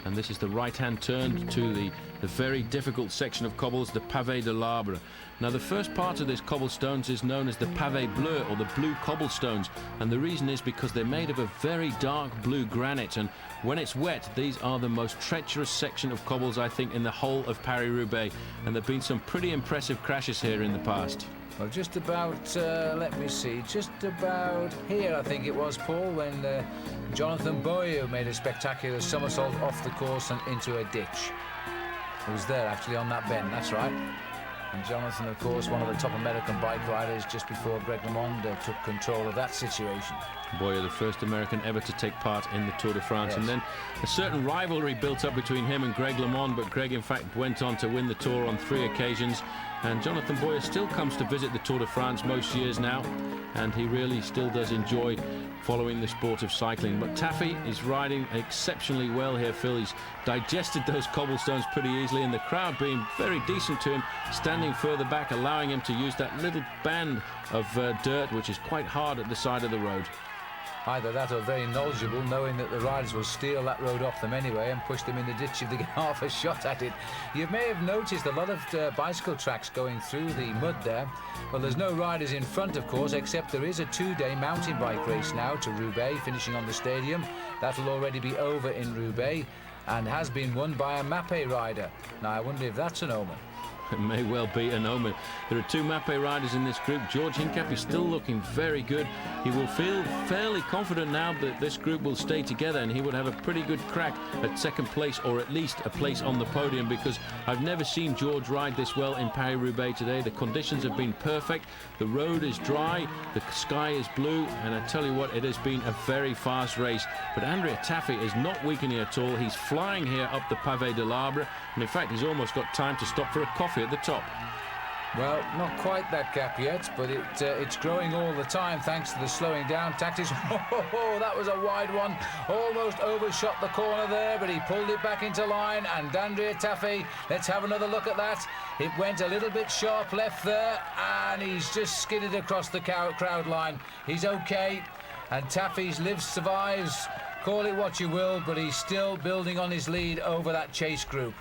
and this is the right-hand turn to the very difficult section of cobbles, the Pavé de l'Arbre. Now the first part of this cobblestones is known as the Pavé Bleu, or the blue cobblestones, and the reason is because they're made of a very dark blue granite, and when it's wet, these are the most treacherous section of cobbles, I think, in the whole of Paris Roubaix, and there have been some pretty impressive crashes here in the past. Well, just about, let me see, just about here, I think it was, Paul, when Jonathan Boyer made a spectacular somersault off the course and into a ditch. It was there, actually, on that bend, that's right. And Jonathan, of course, one of the top American bike riders just before Greg LeMond took control of that situation. Boyer, the first American ever to take part in the Tour de France. Yes. And then a certain rivalry built up between him and Greg LeMond, but Greg, in fact, went on to win the Tour on 3 occasions. And Jonathan Boyer still comes to visit the Tour de France most years now, and he really still does enjoy following the sport of cycling. But Taffy is riding exceptionally well here, Phil. He's digested those cobblestones pretty easily, and the crowd being very decent to him, standing further back, allowing him to use that little band of dirt, which is quite hard at the side of the road. Either that or very knowledgeable, knowing that the riders will steal that road off them anyway and push them in the ditch if they get half a shot at it. You may have noticed a lot of bicycle tracks going through the mud there. Well, there's no riders in front, of course, except there is a 2-day mountain bike race now to Roubaix, finishing on the stadium. That'll already be over in Roubaix. and has been won by a Mapei rider. Now I wonder if that's an omen. It may well be an omen. There are 2 Mapei riders in this group. George Hincapie is still looking very good. He will feel fairly confident now that this group will stay together, and he would have a pretty good crack at second place, or at least a place on the podium, because I've never seen George ride this well in Paris Roubaix today. The conditions have been perfect. The road is dry, the sky is blue, and I tell you what, it has been a very fast race. But Andrea Taffy is not weakening at all. He's flying here up the Pavé de l'Arbre, and in fact he's almost got time to stop for a coffee at the top. Well, not quite that gap yet, but it's growing all the time thanks to the slowing down tactics. Oh, that was a wide one. Almost overshot the corner there, but he pulled it back into line. And Andrea Taffy, let's have another look at that. It went a little bit sharp left there, and he's just skidded across the crowd line. He's okay, and Taffy's lives, survives. Call it what you will, but he's still building on his lead over that chase group.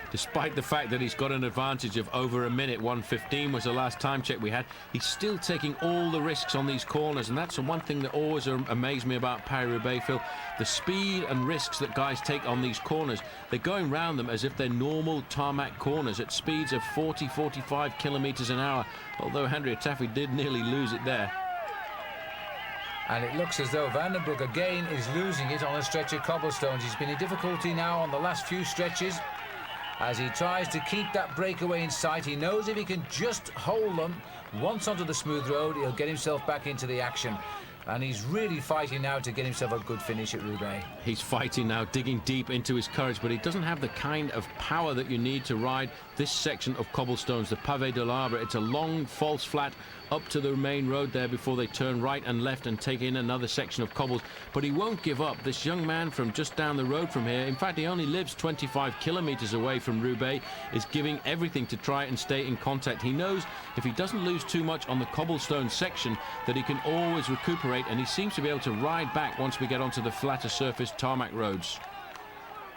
Despite the fact that he's got an advantage of over a minute, 1:15 was the last time check we had, he's still taking all the risks on these corners, and that's the one thing that always amazed me about Paris-Roubaix, Phil. The speed and risks that guys take on these corners. They're going round them as if they're normal tarmac corners at speeds of 40, 45 kilometres an hour, although Andrea Taffy did nearly lose it there. And it looks as though Van den Broek again is losing it on a stretch of cobblestones. He's been in difficulty now on the last few stretches, as he tries to keep that breakaway in sight. He knows if he can just hold them once onto the smooth road, he'll get himself back into the action. And he's really fighting now to get himself a good finish at Roubaix. He's fighting now, digging deep into his courage, but he doesn't have the kind of power that you need to ride this section of cobblestones, the Pavé de l'Arbre. It's a long false flat up to the main road there before they turn right and left and take in another section of cobbles. But he won't give up. This young man from just down the road from here, in fact he only lives 25 kilometres away from Roubaix, is giving everything to try and stay in contact. He knows if he doesn't lose too much on the cobblestone section that he can always recuperate, and he seems to be able to ride back once we get onto the flatter surface tarmac roads.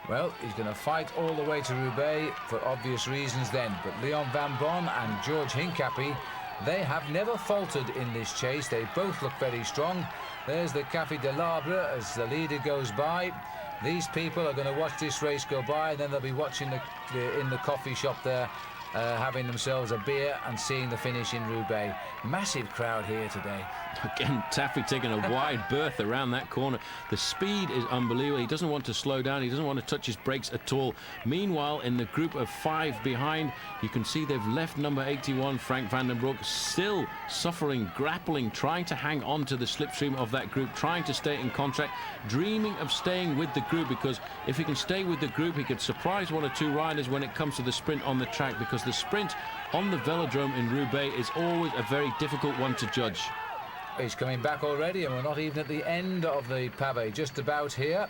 Well, he's going to fight all the way to Roubaix for obvious reasons then, but Leon Van Bon and George Hincapie, they have never faltered in this chase. They both look very strong. There's the Café de l'Arbre as the leader goes by. These people are going to watch this race go by, and then they'll be watching in the coffee shop there, having themselves a beer and seeing the finish in Roubaix. Massive crowd here today. Again, Taffy taking a wide berth around that corner. The speed is unbelievable. He doesn't want to slow down. He doesn't want to touch his brakes at all. Meanwhile, in the group of 5 behind, you can see they've left number 81, Frank Van den Broek, still suffering, grappling, trying to hang on to the slipstream of that group, trying to stay in contact, dreaming of staying with the group, because if he can stay with the group, he could surprise 1 or 2 riders when it comes to the sprint on the track, because the sprint on the velodrome in Roubaix is always a very difficult one to judge. He's coming back already, and we're not even at the end of the pavé, just about here,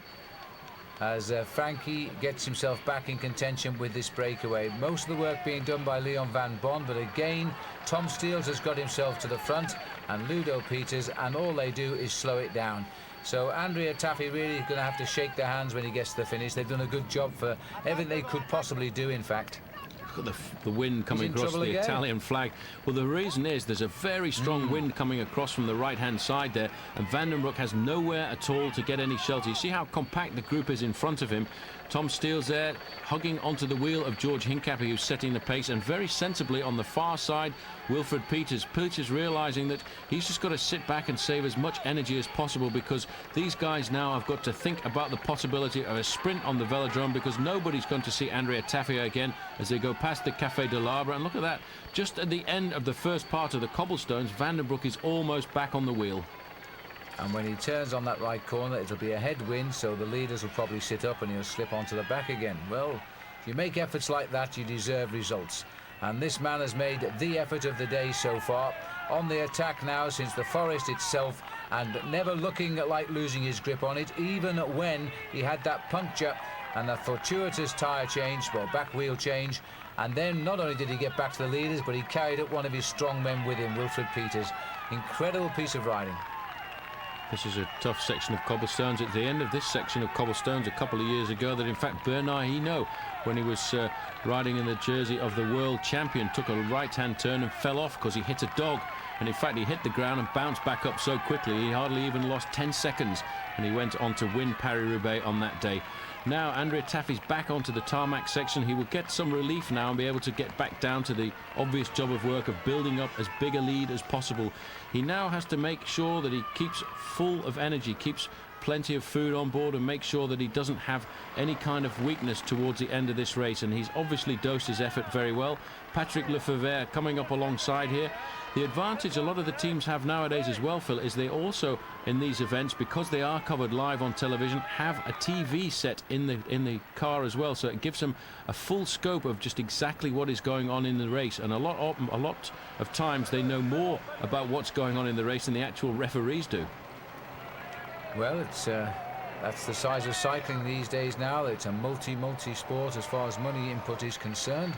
as Frankie gets himself back in contention with this breakaway. Most of the work being done by Leon Van Bon, but again Tom Steels has got himself to the front, and Ludo Peters, and all they do is slow it down. So Andrea Taffy really is going to have to shake their hands when he gets to the finish. They've done a good job for everything they could possibly do, in fact. Got the wind coming across the again. Italian flag. Well, the reason is there's a very strong wind coming across from the right-hand side there, and Van den Broek has nowhere at all to get any shelter. You see how compact the group is in front of him. Tom Steels there, hugging onto the wheel of George Hincapie, who's setting the pace, and very sensibly on the far side, Wilfred Peters. Peters realising that he's just got to sit back and save as much energy as possible, because these guys now have got to think about the possibility of a sprint on the velodrome, because nobody's going to see Andrea Taffy again as they go past the Café de l'Arbre. And look at that, just at the end of the first part of the cobblestones, Van den Broek is almost back on the wheel. And when he turns on that right corner, it'll be a headwind, so the leaders will probably sit up and he'll slip onto the back again. Well, if you make efforts like that, you deserve results. And this man has made the effort of the day so far, on the attack now since the forest itself, and never looking like losing his grip on it, even when he had that puncture and a fortuitous tyre change, well, back wheel change. And then not only did he get back to the leaders, but he carried up one of his strong men with him, Wilfred Peters. Incredible piece of riding. This is a tough section of cobblestones. At the end of this section of cobblestones a couple of years ago, that in fact Bernard Hinault, when he was riding in the jersey of the world champion, took a right-hand turn and fell off because he hit a dog. And in fact he hit the ground and bounced back up so quickly he hardly even lost 10 seconds, and he went on to win Paris Roubaix on that day. Now Andrea Taffy's back onto the tarmac section. He will get some relief now and be able to get back down to the obvious job of work of building up as big a lead as possible. He now has to make sure that he keeps full of energy, keeps plenty of food on board, and make sure that he doesn't have any kind of weakness towards the end of this race. And he's obviously dosed his effort very well. Patrick Lefevre coming up alongside here. The advantage a lot of the teams have nowadays as well, Phil, is they also, in these events, because they are covered live on television, have a TV set in the car as well, so it gives them a full scope of just exactly what is going on in the race. And a lot of times they know more about what's going on in the race than the actual referees do. Well, that's the size of cycling these days now. It's a multi sport as far as money input is concerned.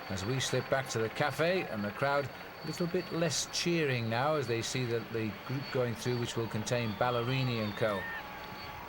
As we slip back to the cafe, and the crowd a little bit less cheering now as they see the group going through, which will contain Ballerini and co.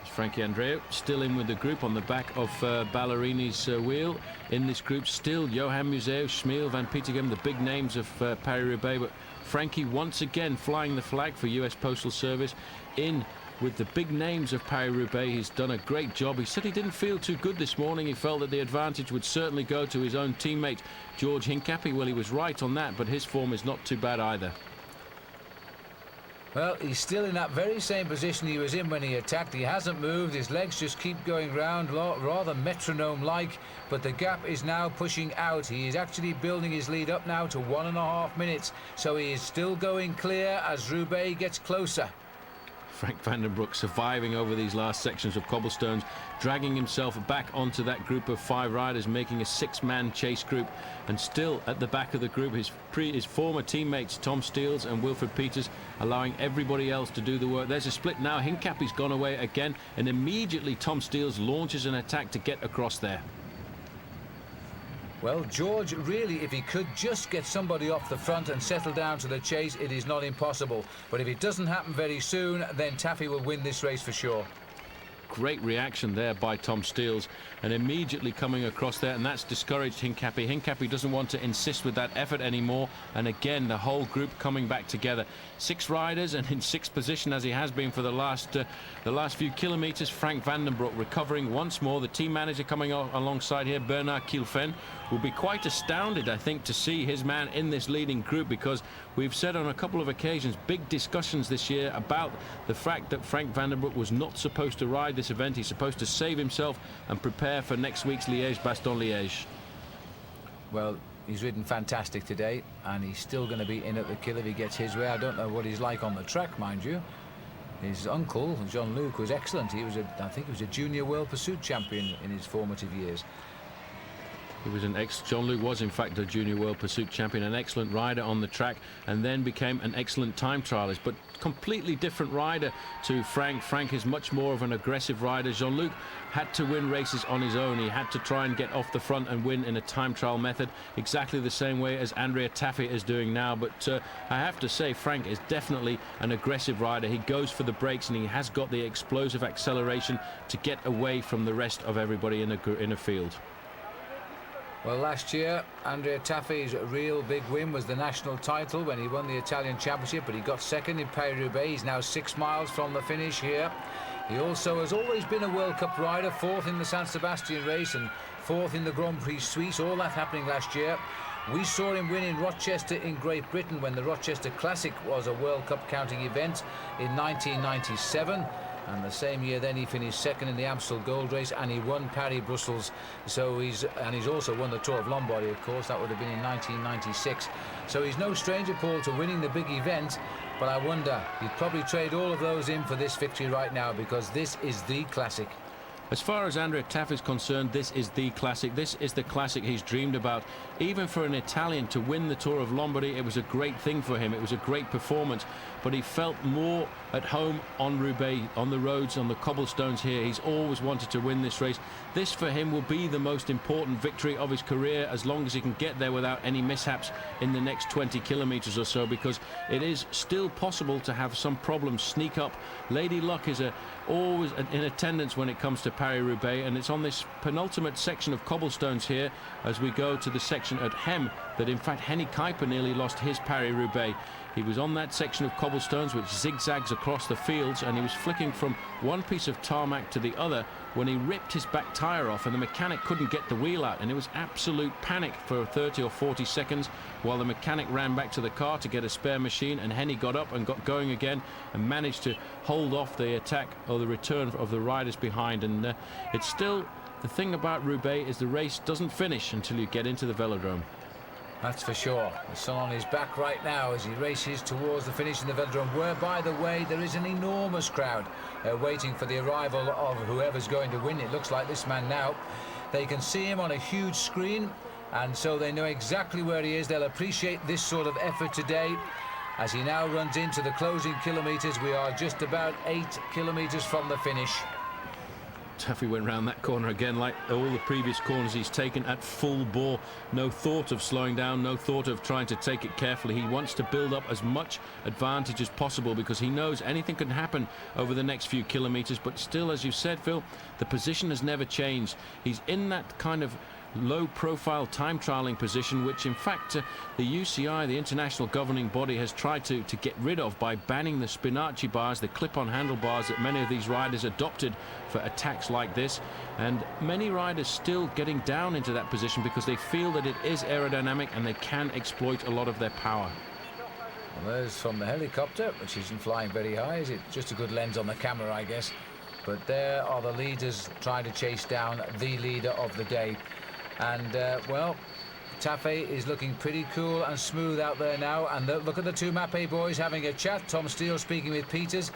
Frankie Andreou still in with the group on the back of Ballerini's wheel. In this group still Johan Museeuw, Schmiel, Van Petegem, the big names of Paris-Roubaix, but Frankie once again flying the flag for US Postal Service in with the big names of Paris-Roubaix. He's done a great job. He said he didn't feel too good this morning. He felt that the advantage would certainly go to his own teammate George Hincapie. Well, he was right on that, but his form is not too bad either. Well, he's still in that very same position he was in when he attacked. He hasn't moved. His legs just keep going round, rather metronome-like, but the gap is now pushing out. He is actually building his lead up now to 1.5 minutes, so he is still going clear as Roubaix gets closer. Frank van den Broek surviving over these last sections of cobblestones, dragging himself back onto that group of 5 riders, making a 6-man chase group, and still at the back of the group his former teammates Tom Steels and Wilfred Peters, allowing everybody else to do the work. There's a split now. Hincapie's gone away again, and immediately Tom Steels launches an attack to get across there. Well, George, really, if he could just get somebody off the front and settle down to the chase, it is not impossible. But if it doesn't happen very soon, then Taffy will win this race for sure. Great reaction there by Tom Steels, and immediately coming across there, and that's discouraged Hincapie. Hincapie doesn't want to insist with that effort anymore, and again the whole group coming back together. 6 riders, and in 6th position as he has been for the last few kilometers. Frank van den Broek recovering once more. The team manager coming alongside here, Bernard Kilfen, will be quite astounded, I think, to see his man in this leading group, because we've said on a couple of occasions, big discussions this year about the fact that Frank van den Broek was not supposed to ride this event. He's supposed to save himself and prepare for next week's Liège-Bastogne-Liège. Well, he's ridden fantastic today, and he's still going to be in at the kill if he gets his way. I don't know what he's like on the track, mind you. His uncle, Jean-Luc, was excellent. I think he was a junior world pursuit champion in his formative years. He was Jean-Luc was in fact a junior world pursuit champion, an excellent rider on the track, and then became an excellent time trialist, but completely different rider to Frank. Frank is much more of an aggressive rider. Jean-Luc had to win races on his own. He had to try and get off the front and win in a time trial method, exactly the same way as Andrea Taffy is doing now. But I have to say, Frank is definitely an aggressive rider. He goes for the brakes, and he has got the explosive acceleration to get away from the rest of everybody in a field. Well, last year, Andrea Taffy's real big win was the national title when he won the Italian Championship, but he got second in Paris-Roubaix. He's now 6 miles from the finish here. He also has always been a World Cup rider, 4th in the San Sebastian race and 4th in the Grand Prix Suisse, all that happening last year. We saw him win in Rochester in Great Britain when the Rochester Classic was a World Cup counting event in 1997. And the same year then he finished second in the Amstel Gold Race, and he won Paris-Brussels. So he's also won the Tour of Lombardy, of course. That would have been in 1996. So he's no stranger, Paul, to winning the big event. But I wonder, he'd probably trade all of those in for this victory right now, because this is the classic. As far as Andrea Taffy is concerned, this is the classic. This is the classic he's dreamed about. Even for an Italian to win the Tour of Lombardy, it was a great thing for him. It was a great performance. But he felt more at home on Roubaix, on the roads, on the cobblestones here. He's always wanted to win this race. This for him will be the most important victory of his career, as long as he can get there without any mishaps in the next 20 kilometers or so, because it is still possible to have some problems sneak up. Lady Luck is always in attendance when it comes to Paris-Roubaix, and it's on this penultimate section of cobblestones here as we go to the section at Hem that in fact Henny Kuiper nearly lost his Paris-Roubaix. He was on that section of cobblestones which zigzags across the fields, and he was flicking from one piece of tarmac to the other when he ripped his back tyre off, and the mechanic couldn't get the wheel out, and it was absolute panic for 30 or 40 seconds while the mechanic ran back to the car to get a spare machine, and Henny got up and got going again and managed to hold off the attack or the return of the riders behind. And it's still the thing about Roubaix is the race doesn't finish until you get into the velodrome. That's for sure. The sun on his back right now as he races towards the finish in the velodrome, where, by the way, there is an enormous crowd waiting for the arrival of whoever's going to win. It looks like this man now. They can see him on a huge screen, and so they know exactly where he is. They'll appreciate this sort of effort today as he now runs into the closing kilometres. We are just about 8 kilometres from the finish. Tuffy went round that corner again like all the previous corners he's taken at full bore. No thought of slowing down, no thought of trying to take it carefully. He wants to build up as much advantage as possible because he knows anything can happen over the next few kilometres. But still, as you said, Phil, the position has never changed. He's in that kind of low-profile time trialing position, which in fact the UCI, the international governing body, has tried to get rid of by banning the Spinacci bars, the clip-on handlebars that many of these riders adopted for attacks like this. And many riders still getting down into that position because they feel that it is aerodynamic and they can exploit a lot of their power. Well, there's from the helicopter, which isn't flying very high, is it? Just a good lens on the camera, I guess. But there are the leaders trying to chase down the leader of the day. And, well, Taffy is looking pretty cool and smooth out there now. And look at the two Mappe boys having a chat. Tom Steele speaking with Peters.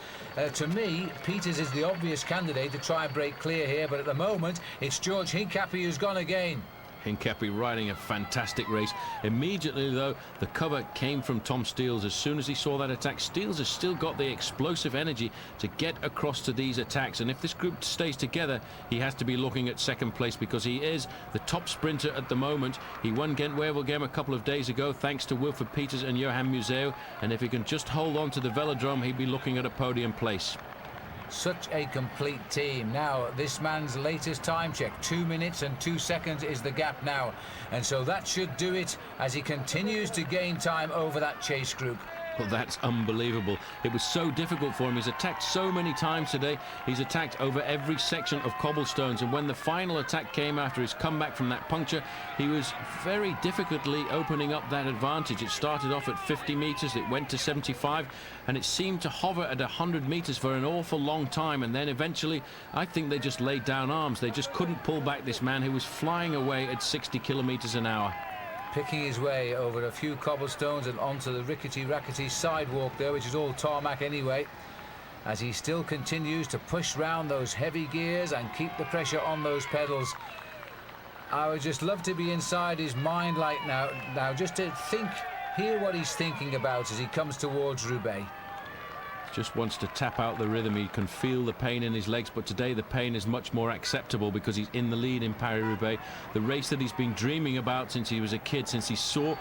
To me, Peters is the obvious candidate to try and break clear here. But at the moment, it's George Hincapie who's gone again. Hincapie riding a fantastic race. Immediately, though, the cover came from Tom Steele's. As soon as he saw that attack, Steele's has still got the explosive energy to get across to these attacks. And if this group stays together, he has to be looking at second place because he is the top sprinter at the moment. He won Ghent-Wevelgem a couple of days ago thanks to Wilfred Peters and Johan Museeuw. And if he can just hold on to the velodrome, he'd be looking at a podium place. Such a complete team. Now, this man's latest time check, 2 minutes and 2 seconds is the gap now. And so that should do it as he continues to gain time over that chase group. Well, that's unbelievable. It was so difficult for him. He's attacked so many times today. He's attacked over every section of cobblestones. And when the final attack came after his comeback from that puncture, he was very difficultly opening up that advantage. It started off at 50 metres, it went to 75, and it seemed to hover at 100 metres for an awful long time. And then eventually, I think they just laid down arms. They just couldn't pull back this man who was flying away at 60 kilometres an hour. Picking his way over a few cobblestones and onto the rickety-rackety sidewalk there, which is all tarmac anyway, as he still continues to push round those heavy gears and keep the pressure on those pedals. I would just love to be inside his mind like now just to hear what he's thinking about as he comes towards Roubaix. Just wants to tap out the rhythm. He can feel the pain in his legs, but today the pain is much more acceptable because he's in the lead in Paris Roubaix, the race that he's been dreaming about since he was a kid, since he saw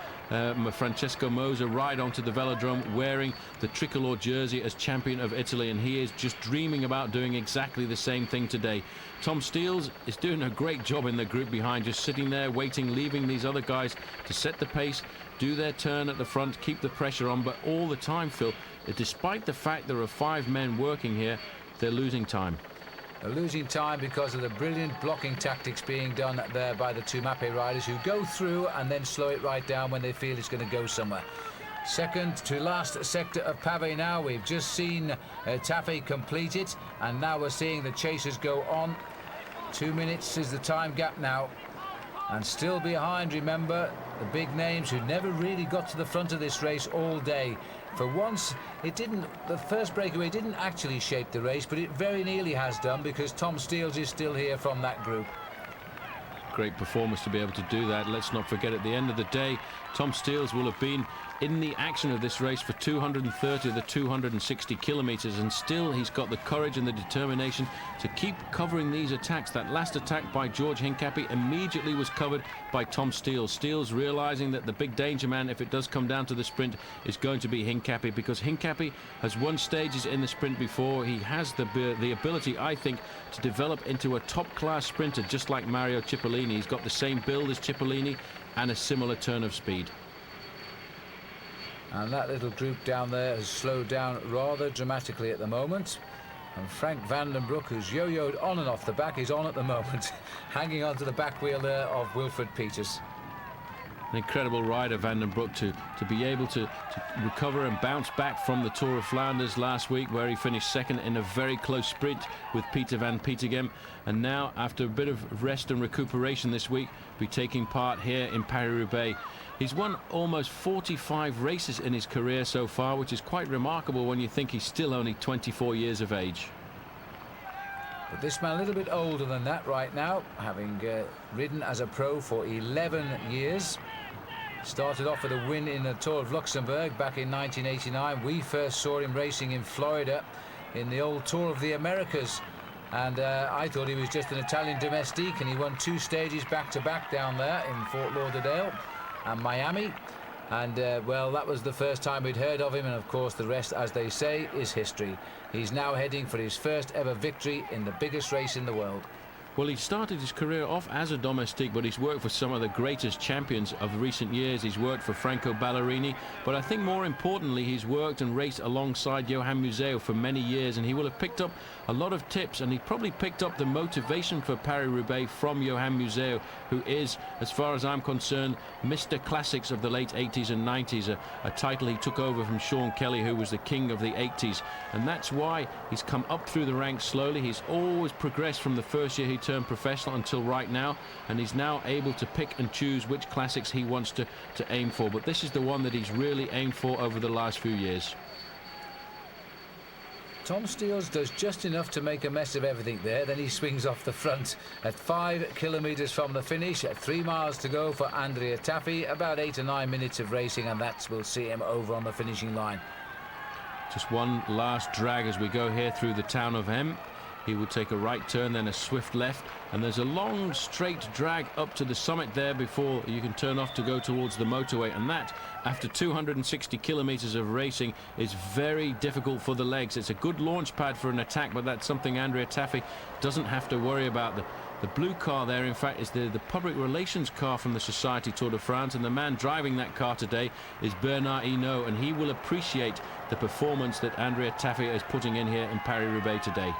Francesco Moser ride onto the velodrome wearing the tricolor jersey as champion of Italy, and he is just dreaming about doing exactly the same thing today. Tom Steele is doing a great job in the group behind, just sitting there waiting, leaving these other guys to set the pace, do their turn at the front, keep the pressure on. But all the time, Phil, despite the fact there are 5 men working here, they're losing time. They're losing time because of the brilliant blocking tactics being done there by the two Mappe riders, who go through and then slow it right down when they feel it's going to go somewhere. Second to last sector of Pavé now. We've just seen Taffy complete it, and now we're seeing the chasers go on. 2 minutes is the time gap now. And still behind, remember, the big names who never really got to the front of this race all day. For once, the first breakaway didn't actually shape the race, but it very nearly has done because Tom Steele is still here from that group. Great performance to be able to do that. Let's not forget, at the end of the day, Tom Steele will have been in the action of this race for 230 of the 260 kilometres, and still he's got the courage and the determination to keep covering these attacks. That last attack by George Hincapie immediately was covered by Tom Steele. Steele's realising that the big danger man, if it does come down to the sprint, is going to be Hincapie, because Hincapie has won stages in the sprint before. He has the ability, I think, to develop into a top-class sprinter, just like Mario Cipollini. He's got the same build as Cipollini and a similar turn of speed. And that little group down there has slowed down rather dramatically at the moment. And Frank van den Broek, who's yo-yoed on and off the back, is on at the moment, hanging onto the back wheel there of Wilfred Peters. An incredible rider, Van den Broek, to be able to recover and bounce back from the Tour of Flanders last week, where he finished second in a very close sprint with Peter van Petegem, and now, after a bit of rest and recuperation this week, be taking part here in Paris Roubaix. He's won almost 45 races in his career so far, which is quite remarkable when you think he's still only 24 years of age. But this man a little bit older than that right now, having ridden as a pro for 11 years. Started off with a win in the Tour of Luxembourg back in 1989. We first saw him racing in Florida in the old Tour of the Americas. And I thought he was just an Italian domestique, and he won 2 stages back-to-back down there in Fort Lauderdale and Miami. And, well, that was the first time we'd heard of him, and, of course, the rest, as they say, is history. He's now heading for his first ever victory in the biggest race in the world. Well, he started his career off as a domestique, but he's worked for some of the greatest champions of recent years. He's worked for Franco Ballerini, but I think more importantly, he's worked and raced alongside Johan Museeuw for many years, and he will have picked up a lot of tips, and he probably picked up the motivation for Paris-Roubaix from Johan Museeuw, who is, as far as I'm concerned, Mr. Classics of the late 80s and 90s, a title he took over from Sean Kelly, who was the king of the 80s, and that's why he's come up through the ranks slowly. He's always progressed from the first year he turned professional until right now, and he's now able to pick and choose which classics he wants to aim for, but this is the one that he's really aimed for over the last few years. Tom Steels does just enough to make a mess of everything there, then he swings off the front at 5 kilometres from the finish, at 3 miles to go for Andrea Taffy, about 8 or 9 minutes of racing, and that will see him over on the finishing line. Just one last drag as we go here through the town of Hem. He will take a right turn, then a swift left, and there's a long straight drag up to the summit there before you can turn off to go towards the motorway, and that, after 260 kilometers of racing, is very difficult for the legs. It's a good launch pad for an attack, but that's something Andrea Taffy doesn't have to worry about. The blue car there, in fact, is the public relations car from the Society Tour de France, and the man driving that car today is Bernard Hinault, and he will appreciate the performance that Andrea Taffy is putting in here in Paris-Roubaix today.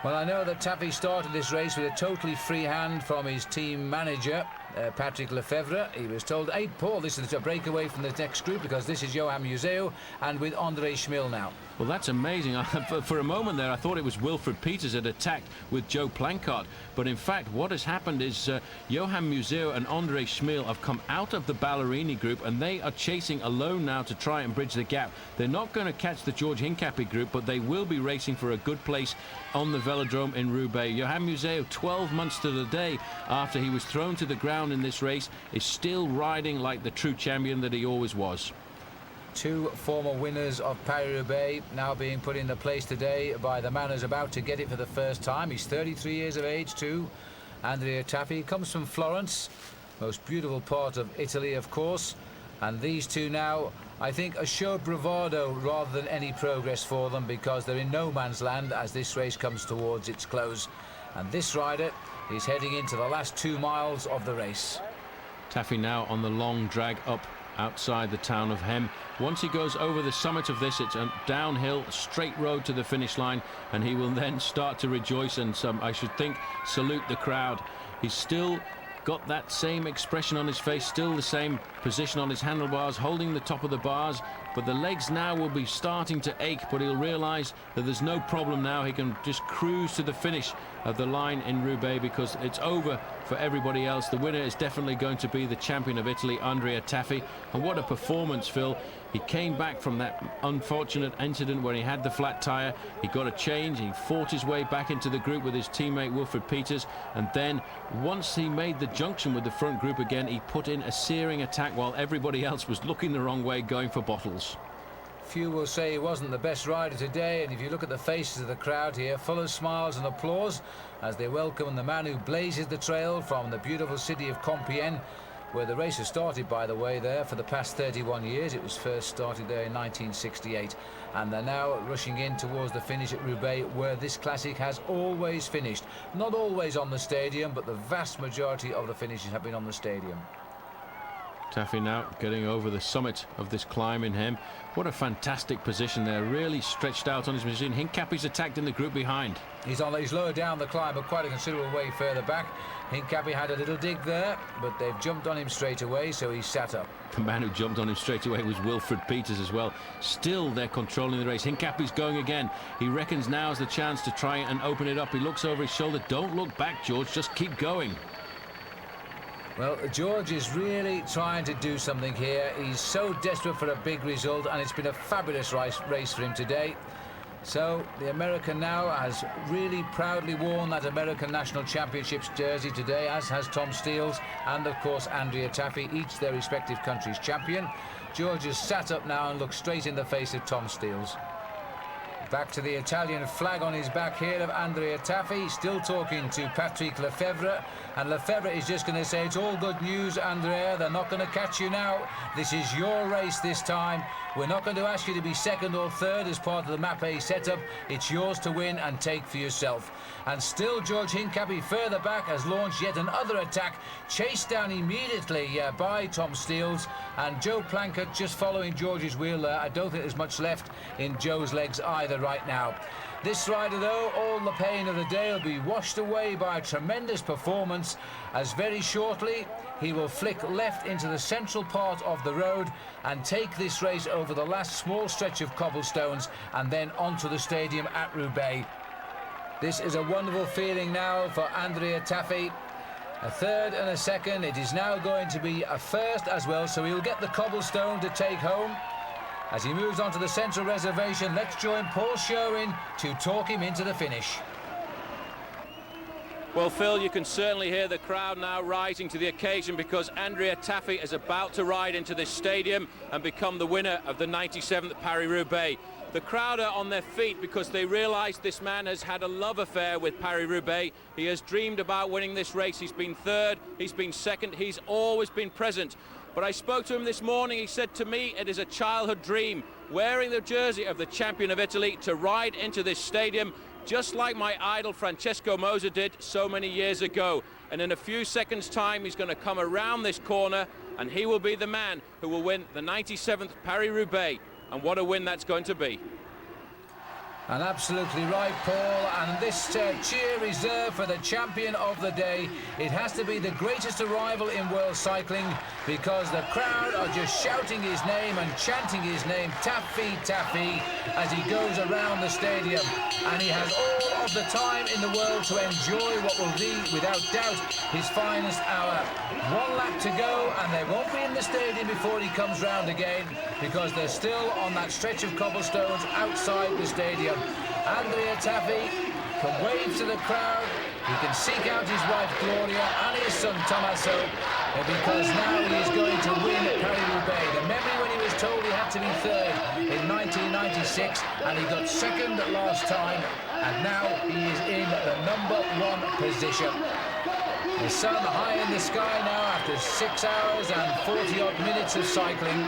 Well, I know that Taffy started this race with a totally free hand from his team manager, Patrick Lefevre. He was told, hey, Paul, this is a breakaway from the next group because this is Johan Museeuw and with André Schmil now. Well, that's amazing. For a moment there, I thought it was Wilfred Peters had attacked with Joe Plancart. But in fact, what has happened is Johan Museeuw and André Schmil have come out of the Ballerini group, and they are chasing alone now to try and bridge the gap. They're not going to catch the George Hincapie group, but they will be racing for a good place on the velodrome in Roubaix. Johan Museeuw, 12 months to the day after he was thrown to the ground in this race, is still riding like the true champion that he always was. 2 former winners of Paris-Roubaix now being put in the place today by the man who's about to get it for the first time. He's 33 years of age too. Andrea Taffy comes from Florence, most beautiful part of Italy, of course. And these two now, I think, a show of bravado rather than any progress for them, because they're in no man's land as this race comes towards its close. And this rider is heading into the last 2 miles of the race. Taffy now on the long drag up outside the town of Hem. Once he goes over the summit of this, it's a downhill, straight road to the finish line, and he will then start to rejoice and I should think, salute the crowd. He's still got that same expression on his face, still the same position on his handlebars, holding the top of the bars, but the legs now will be starting to ache, but he'll realize that there's no problem now. He can just cruise to the finish of the line in Roubaix because it's over for everybody else. The winner is definitely going to be the champion of Italy, Andrea Taffy, and what a performance, Phil. He came back from that unfortunate incident where he had the flat tire. He got a change. He fought his way back into the group with his teammate Wilfred Peters, and then once he made the junction with the front group again, he put in a searing attack while everybody else was looking the wrong way, going for bottles. Few will say he wasn't the best rider today, and if you look at the faces of the crowd here, full of smiles and applause as they welcome the man who blazes the trail from the beautiful city of Compiègne, where the race has started, by the way, there for the past 31 years. It was first started there in 1968, and they're now rushing in towards the finish at Roubaix, where this classic has always finished. Not always on the stadium, but the vast majority of the finishes have been on the stadium. Taffy now getting over the summit of this climb in him. What a fantastic position there, really stretched out on his machine. Hincapie's attacked in the group behind. He's lower down the climb, but quite a considerable way further back. Hincapie had a little dig there, but they've jumped on him straight away, so he sat up. The man who jumped on him straight away was Wilfred Peters as well. Still, they're controlling the race. Hincapie's going again. He reckons now's the chance to try and open it up. He looks over his shoulder. Don't look back, George. Just keep going. Well, George is really trying to do something here. He's so desperate for a big result, and it's been a fabulous race for him today. So the American now has really proudly worn that American National Championships jersey today, as has Tom Steels and, of course, Andrea Taffy, each their respective country's champion. George has sat up now and looked straight in the face of Tom Steels. Back to the Italian flag on his back here of Andrea Taffy, still talking to Patrick Lefebvre, and Lefebvre is just going to say, it's all good news, Andrea, they're not going to catch you now. This is your race this time. We're not going to ask you to be second or third as part of the Map A setup. It's yours to win and take for yourself. And still George Hincapie further back has launched yet another attack, chased down immediately by Tom Steels, and Joe Plankett just following George's wheel there. I don't think there's much left in Joe's legs either right now. This rider, though, all the pain of the day will be washed away by a tremendous performance, as very shortly he will flick left into the central part of the road and take this race over the last small stretch of cobblestones and then onto the stadium at Roubaix. This is a wonderful feeling now for Andrea Taffy. A third and a second. It is now going to be a first as well, so he'll get the cobblestone to take home. As he moves on to the central reservation, let's join Paul Sherwen to talk him into the finish. Well, Phil, you can certainly hear the crowd now rising to the occasion, because Andrea Taffy is about to ride into this stadium and become the winner of the 97th Paris Roubaix. The crowd are on their feet because they realise this man has had a love affair with Paris Roubaix. He has dreamed about winning this race. He's been third, he's been second, he's always been present. But I spoke to him this morning. He said to me, it is a childhood dream, wearing the jersey of the champion of Italy, to ride into this stadium, just like my idol Francesco Moser did so many years ago. And in a few seconds' time, he's going to come around this corner, and he will be the man who will win the 97th Paris Roubaix. And what a win that's going to be. And absolutely right, Paul, and this cheer reserved for the champion of the day. It has to be the greatest arrival in world cycling, because the crowd are just shouting his name and chanting his name, Taffy, Taffy, as he goes around the stadium. And he has all of the time in the world to enjoy what will be, without doubt, his finest hour. 1 lap to go, and they won't be in the stadium before he comes round again, because they're still on that stretch of cobblestones outside the stadium. Andrea Taffy can wave to the crowd. He can seek out his wife Gloria and his son Tommaso, because now he is going to win Paris-Roubaix. The memory when he was told he had to be third in 1996, and he got second last time, and now he is in the #1 position. The sun high in the sky now after 6 hours and 40-odd minutes of cycling,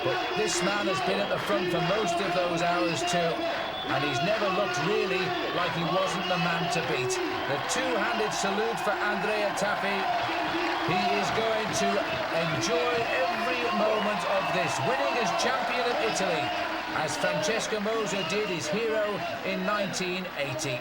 but this man has been at the front for most of those hours too. And he's never looked really like he wasn't the man to beat. The two-handed salute for Andrea Taffy. He is going to enjoy every moment of this, winning as champion of Italy, as Francesco Moser did his hero in 1980.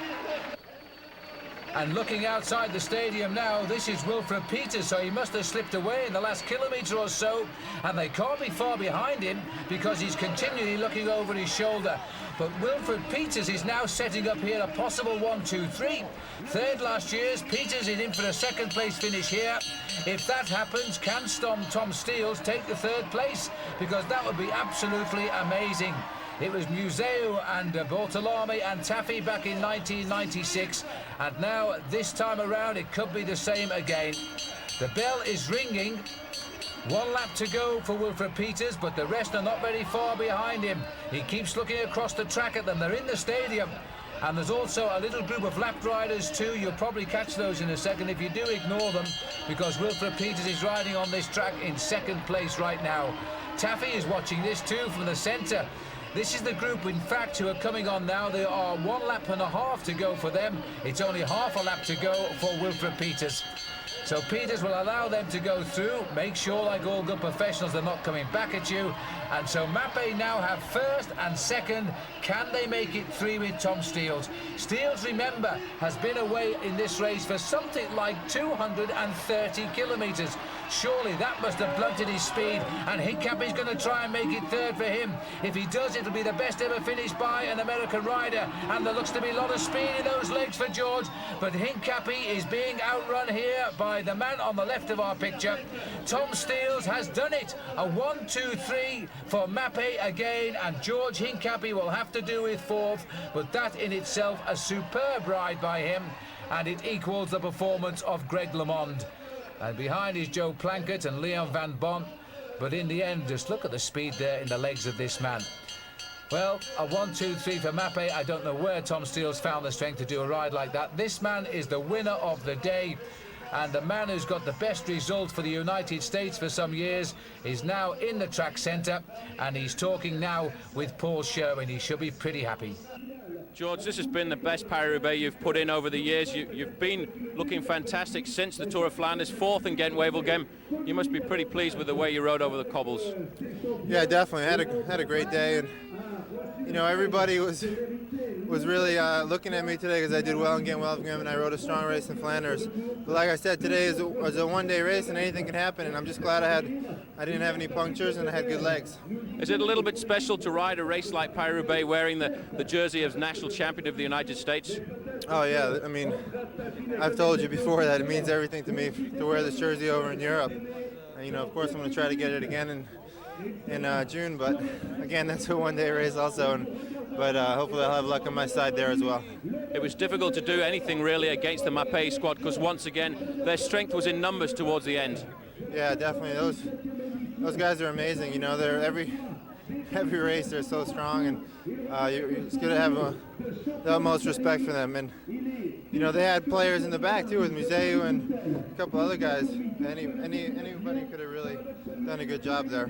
And looking outside the stadium now, this is Wilfred Peters, so he must have slipped away in the last kilometre or so, and they can't be far behind him because he's continually looking over his shoulder. But Wilfred Peters is now setting up here a possible 1-2-3. Third last year's, Peters is in for a second place finish here. If that happens, can Tom Steels take the third place? Because that would be absolutely amazing. It was Museo and Bortolami and Taffy back in 1996, and now this time around it could be the same again. The bell is ringing. 1 lap to go for Wilfred Peters, but the rest are not very far behind him. He keeps looking across the track at them. They're in the stadium. And there's also a little group of lap riders too. You'll probably catch those in a second if you do ignore them, because Wilfred Peters is riding on this track in second place right now. Taffy is watching this too from the centre. This is the group, in fact, who are coming on now. There are 1.5 laps to go for them. It's only half a lap to go for Wilfred Peters. So Peters will allow them to go through, make sure, like all good professionals, they're not coming back at you. And so Mappe now have first and second. Can they make it 3 with Tom Steels? Steels, remember, has been away in this race for something like 230 kilometres. Surely that must have blunted his speed, and Hincapie's going to try and make it third for him. If he does, it'll be the best ever finish by an American rider, and there looks to be a lot of speed in those legs for George, but Hincapie is being outrun here by the man on the left of our picture. Tom Steels has done it. A 1-2-3 for Mappe again, and George Hincapie will have to do with fourth, but that in itself a superb ride by him, and it equals the performance of Greg LeMond. And behind is Joe Plankett and Leon van Bon, but in the end, just look at the speed there in the legs of this man. Well, a 1-2-3 for Mappe. I don't know where Tom Steels found the strength to do a ride like that. This man is the winner of the day, and the man who's got the best result for the United States for some years is now in the track centre, and he's talking now with Paul Sherwen. He should be pretty happy. George, this has been the best Paris-Roubaix you've put in over the years. You've been looking fantastic since the Tour of Flanders, fourth in Ghent-Wevelgem. You must be pretty pleased with the way you rode over the cobbles. Yeah, definitely. Had a great day, and you know, everybody was really looking at me today because I did well in Ghent-Wevelgem and I rode a strong race in Flanders. But like I said, today was a one-day race and anything can happen, and I'm just glad I didn't have any punctures and I had good legs. Is it a little bit special to ride a race like Paris-Roubaix wearing the jersey of national champion of the United States? Oh yeah, I mean, I've told you before that it means everything to me to wear this jersey over in Europe. And, you know, of course I'm going to try to get it again in June, but again, that's a one-day race also, but hopefully I'll have luck on my side there as well. It was difficult to do anything really against the Mappe squad because once again their strength was in numbers towards the end. Yeah, definitely. Those guys are amazing. You know, they're every race they're so strong, and it's good to have the utmost respect for them. And you know, they had players in the back too with Museu and a couple other guys. Anybody could have really done a good job there.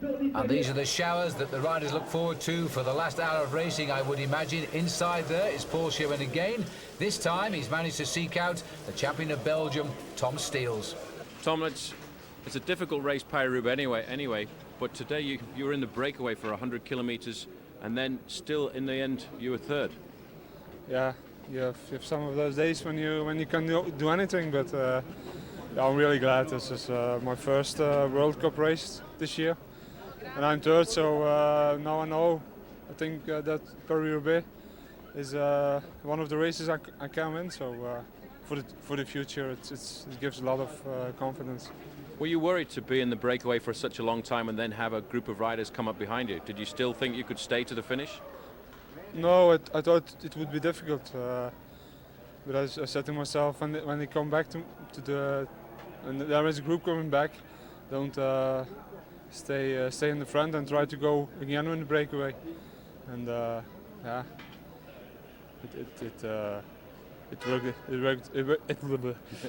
And these are the showers that the riders look forward to for the last hour of racing, I would imagine. Inside there is Paul Sherwen again. This time he's managed to seek out the champion of Belgium, Tom Steels. Tom, it's a difficult race, Paris-Roubaix anyway, but today you were in the breakaway for 100 kilometers, and then still in the end you were third. Yeah, you have some of those days when you can't do anything, but yeah, I'm really glad. This is my first World Cup race this year, and I'm third, so now I know. I think that Paris-Roubaix is one of the races I can win, so for the future it gives a lot of confidence. Were you worried to be in the breakaway for such a long time and then have a group of riders come up behind you? Did you still think you could stay to the finish? No, I thought it would be difficult, but I said to myself, when they come back and there is a group coming back, don't stay in the front and try to go again in the breakaway. And yeah,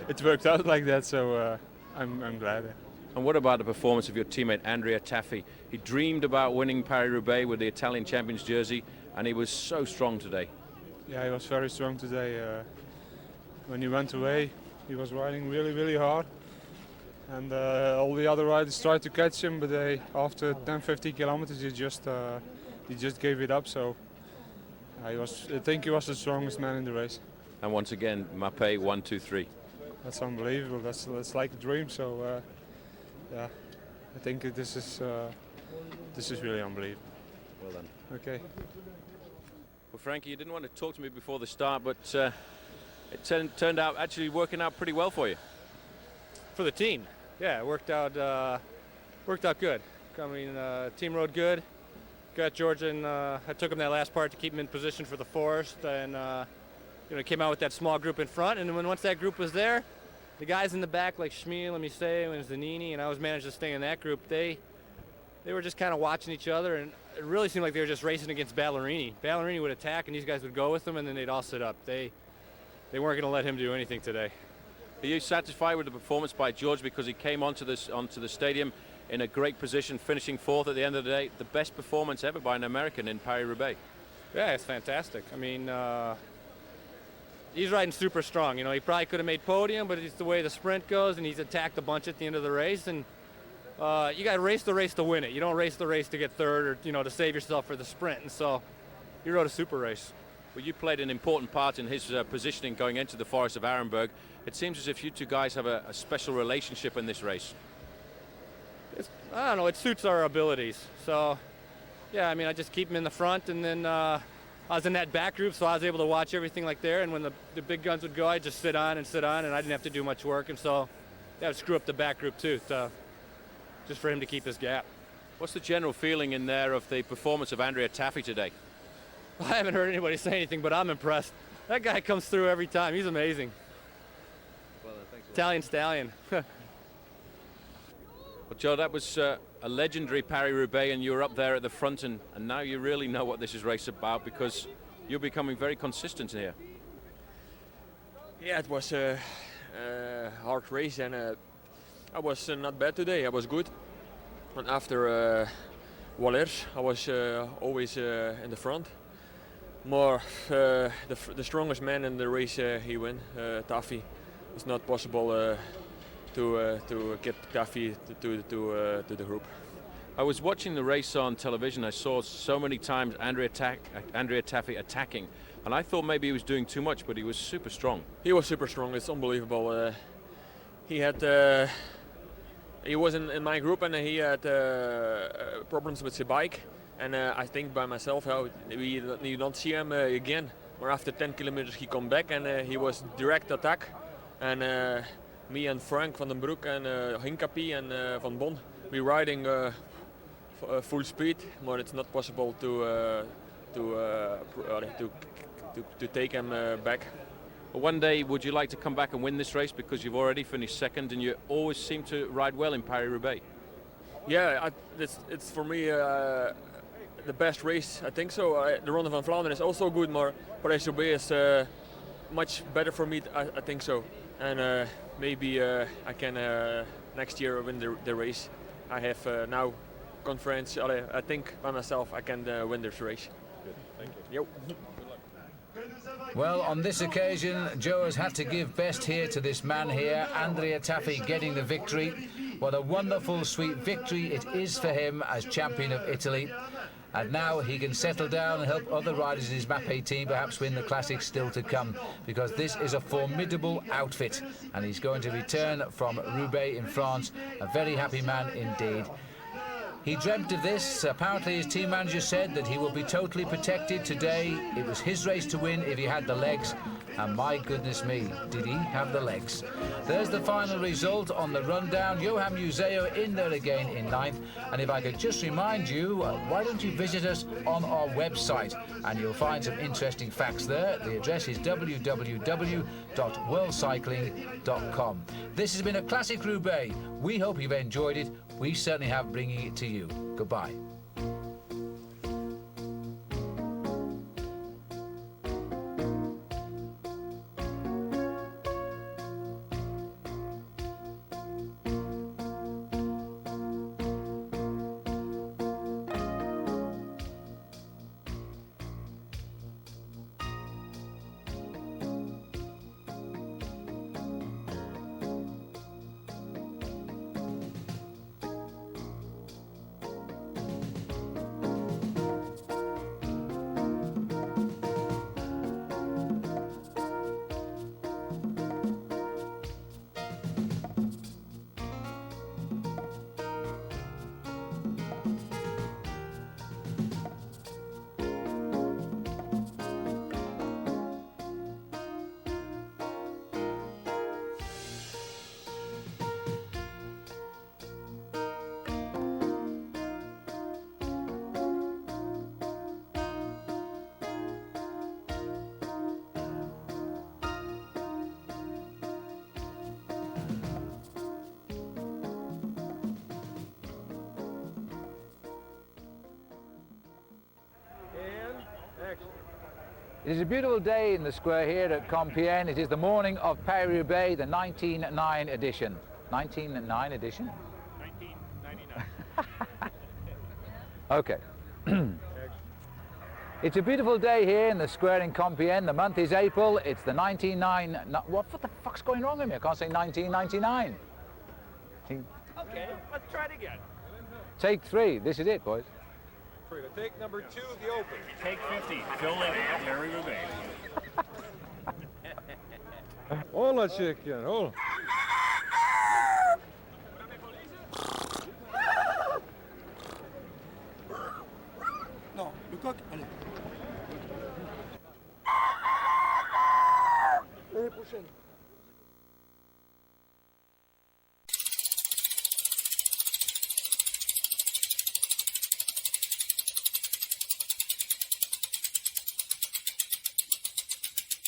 it worked out like that. So I'm glad. And what about the performance of your teammate Andrea Taffi? He dreamed about winning Paris-Roubaix with the Italian champions jersey, and he was so strong today. Yeah, he was very strong today. When he went away, he was riding really, really hard. And all the other riders tried to catch him, but after 10-15 kilometers, he just gave it up. So I think he was the strongest man in the race. And once again, Mappe 1-2-3. That's unbelievable. That's like a dream. So yeah, I think this is really unbelievable. Well done. Okay. Well, Frankie, you didn't want to talk to me before the start, but it turned out actually working out pretty well for you. For the team, yeah, it worked out good. I mean, team rode good. Got George and I took him that last part to keep him in position for the forest, and came out with that small group in front. And then once that group was there, the guys in the back like Schmiel and Museu and Zanini, and I was managed to stay in that group. They were just kind of watching each other, and it really seemed like they were just racing against Ballerini. Ballerini would attack, and these guys would go with them, and then they'd all sit up. They weren't going to let him do anything today. Are you satisfied with the performance by George, because he came onto the stadium in a great position, finishing fourth at the end of the day? The best performance ever by an American in Paris-Roubaix. Yeah, it's fantastic. I mean, he's riding super strong. You know, he probably could have made podium, but it's the way the sprint goes, and he's attacked a bunch at the end of the race. And you got to race the race to win it. You don't race the race to get third or, you know, to save yourself for the sprint. And so he rode a super race. Well, you played an important part in his positioning going into the Forest of Arenberg. It seems as if you two guys have a special relationship in this race. I don't know, it suits our abilities. So, yeah, I mean, I just keep him in the front, and then I was in that back group, so I was able to watch everything like there, and when the big guns would go, I'd just sit on, and I didn't have to do much work, and so that would screw up the back group too, so just for him to keep his gap. What's the general feeling in there of the performance of Andrea Taffy today? Well, I haven't heard anybody say anything, but I'm impressed. That guy comes through every time. He's amazing. Well, thanks a lot. Italian stallion. Well, Joe, that was a legendary Paris Roubaix, and you were up there at the front, and now you really know what this is race about, because you're becoming very consistent here. Yeah, it was a hard race, and I was not bad today. I was good. And after Wallers, I was always in the front. More the strongest man in the race, he won. Taffy. It's not possible to get Taffy to the group. I was watching the race on television. I saw so many times Andrea Taffy attacking, and I thought maybe he was doing too much, but he was super strong. He was super strong. It's unbelievable. He was in my group, and he had problems with his bike. And I think by myself, you don't see him again. Or after 10 kilometers, he come back, and he was direct attack. And me and Frank van den Broek and Hincapie and Van Bon, we riding full speed, but it's not possible to take him back. Well, one day, would you like to come back and win this race, because you've already finished second and you always seem to ride well in Paris Roubaix? Yeah, it's for me the best race. I think so. The Ronde van Vlaanderen is also good, but Paris Roubaix is much better for me. I think so, and maybe I can next year win the race. I have now confidence. I think by myself I can win this race. Good, thank you. Yep. Well, on this occasion, Joe has had to give best here to this man here, Andrea Taffy, getting the victory. What a wonderful, sweet victory it is for him as champion of Italy. And now he can settle down and help other riders in his Mapei team perhaps win the classics still to come, because this is a formidable outfit, and he's going to return from Roubaix in France a very happy man indeed. He dreamt of this. Apparently his team manager said that he will be totally protected today. It was his race to win if he had the legs. And my goodness me, did he have the legs. There's the final result on the rundown. Johan Museo in there again in 9th. And if I could just remind you, why don't you visit us on our website, and you'll find some interesting facts there. The address is www.worldcycling.com. This has been a Classic Roubaix. We hope you've enjoyed it. We certainly have, bringing it to you. Goodbye. It is a beautiful day in the square here at Compiègne. It is the morning of Paris Roubaix, the 1909 edition. 1909 edition? 1999. Okay. It's a beautiful day here in the square in Compiègne. The month is April. It's the 1999. What the fuck's going wrong with me? I can't say 1999. Okay, let's try it again. Take 3. This is it, boys. Take number 2 of the Open. Take 50. Phil Liggett, Paris Roubaix. Hola, chicken. Hola. Non, le coq, allez. L'année prochaine.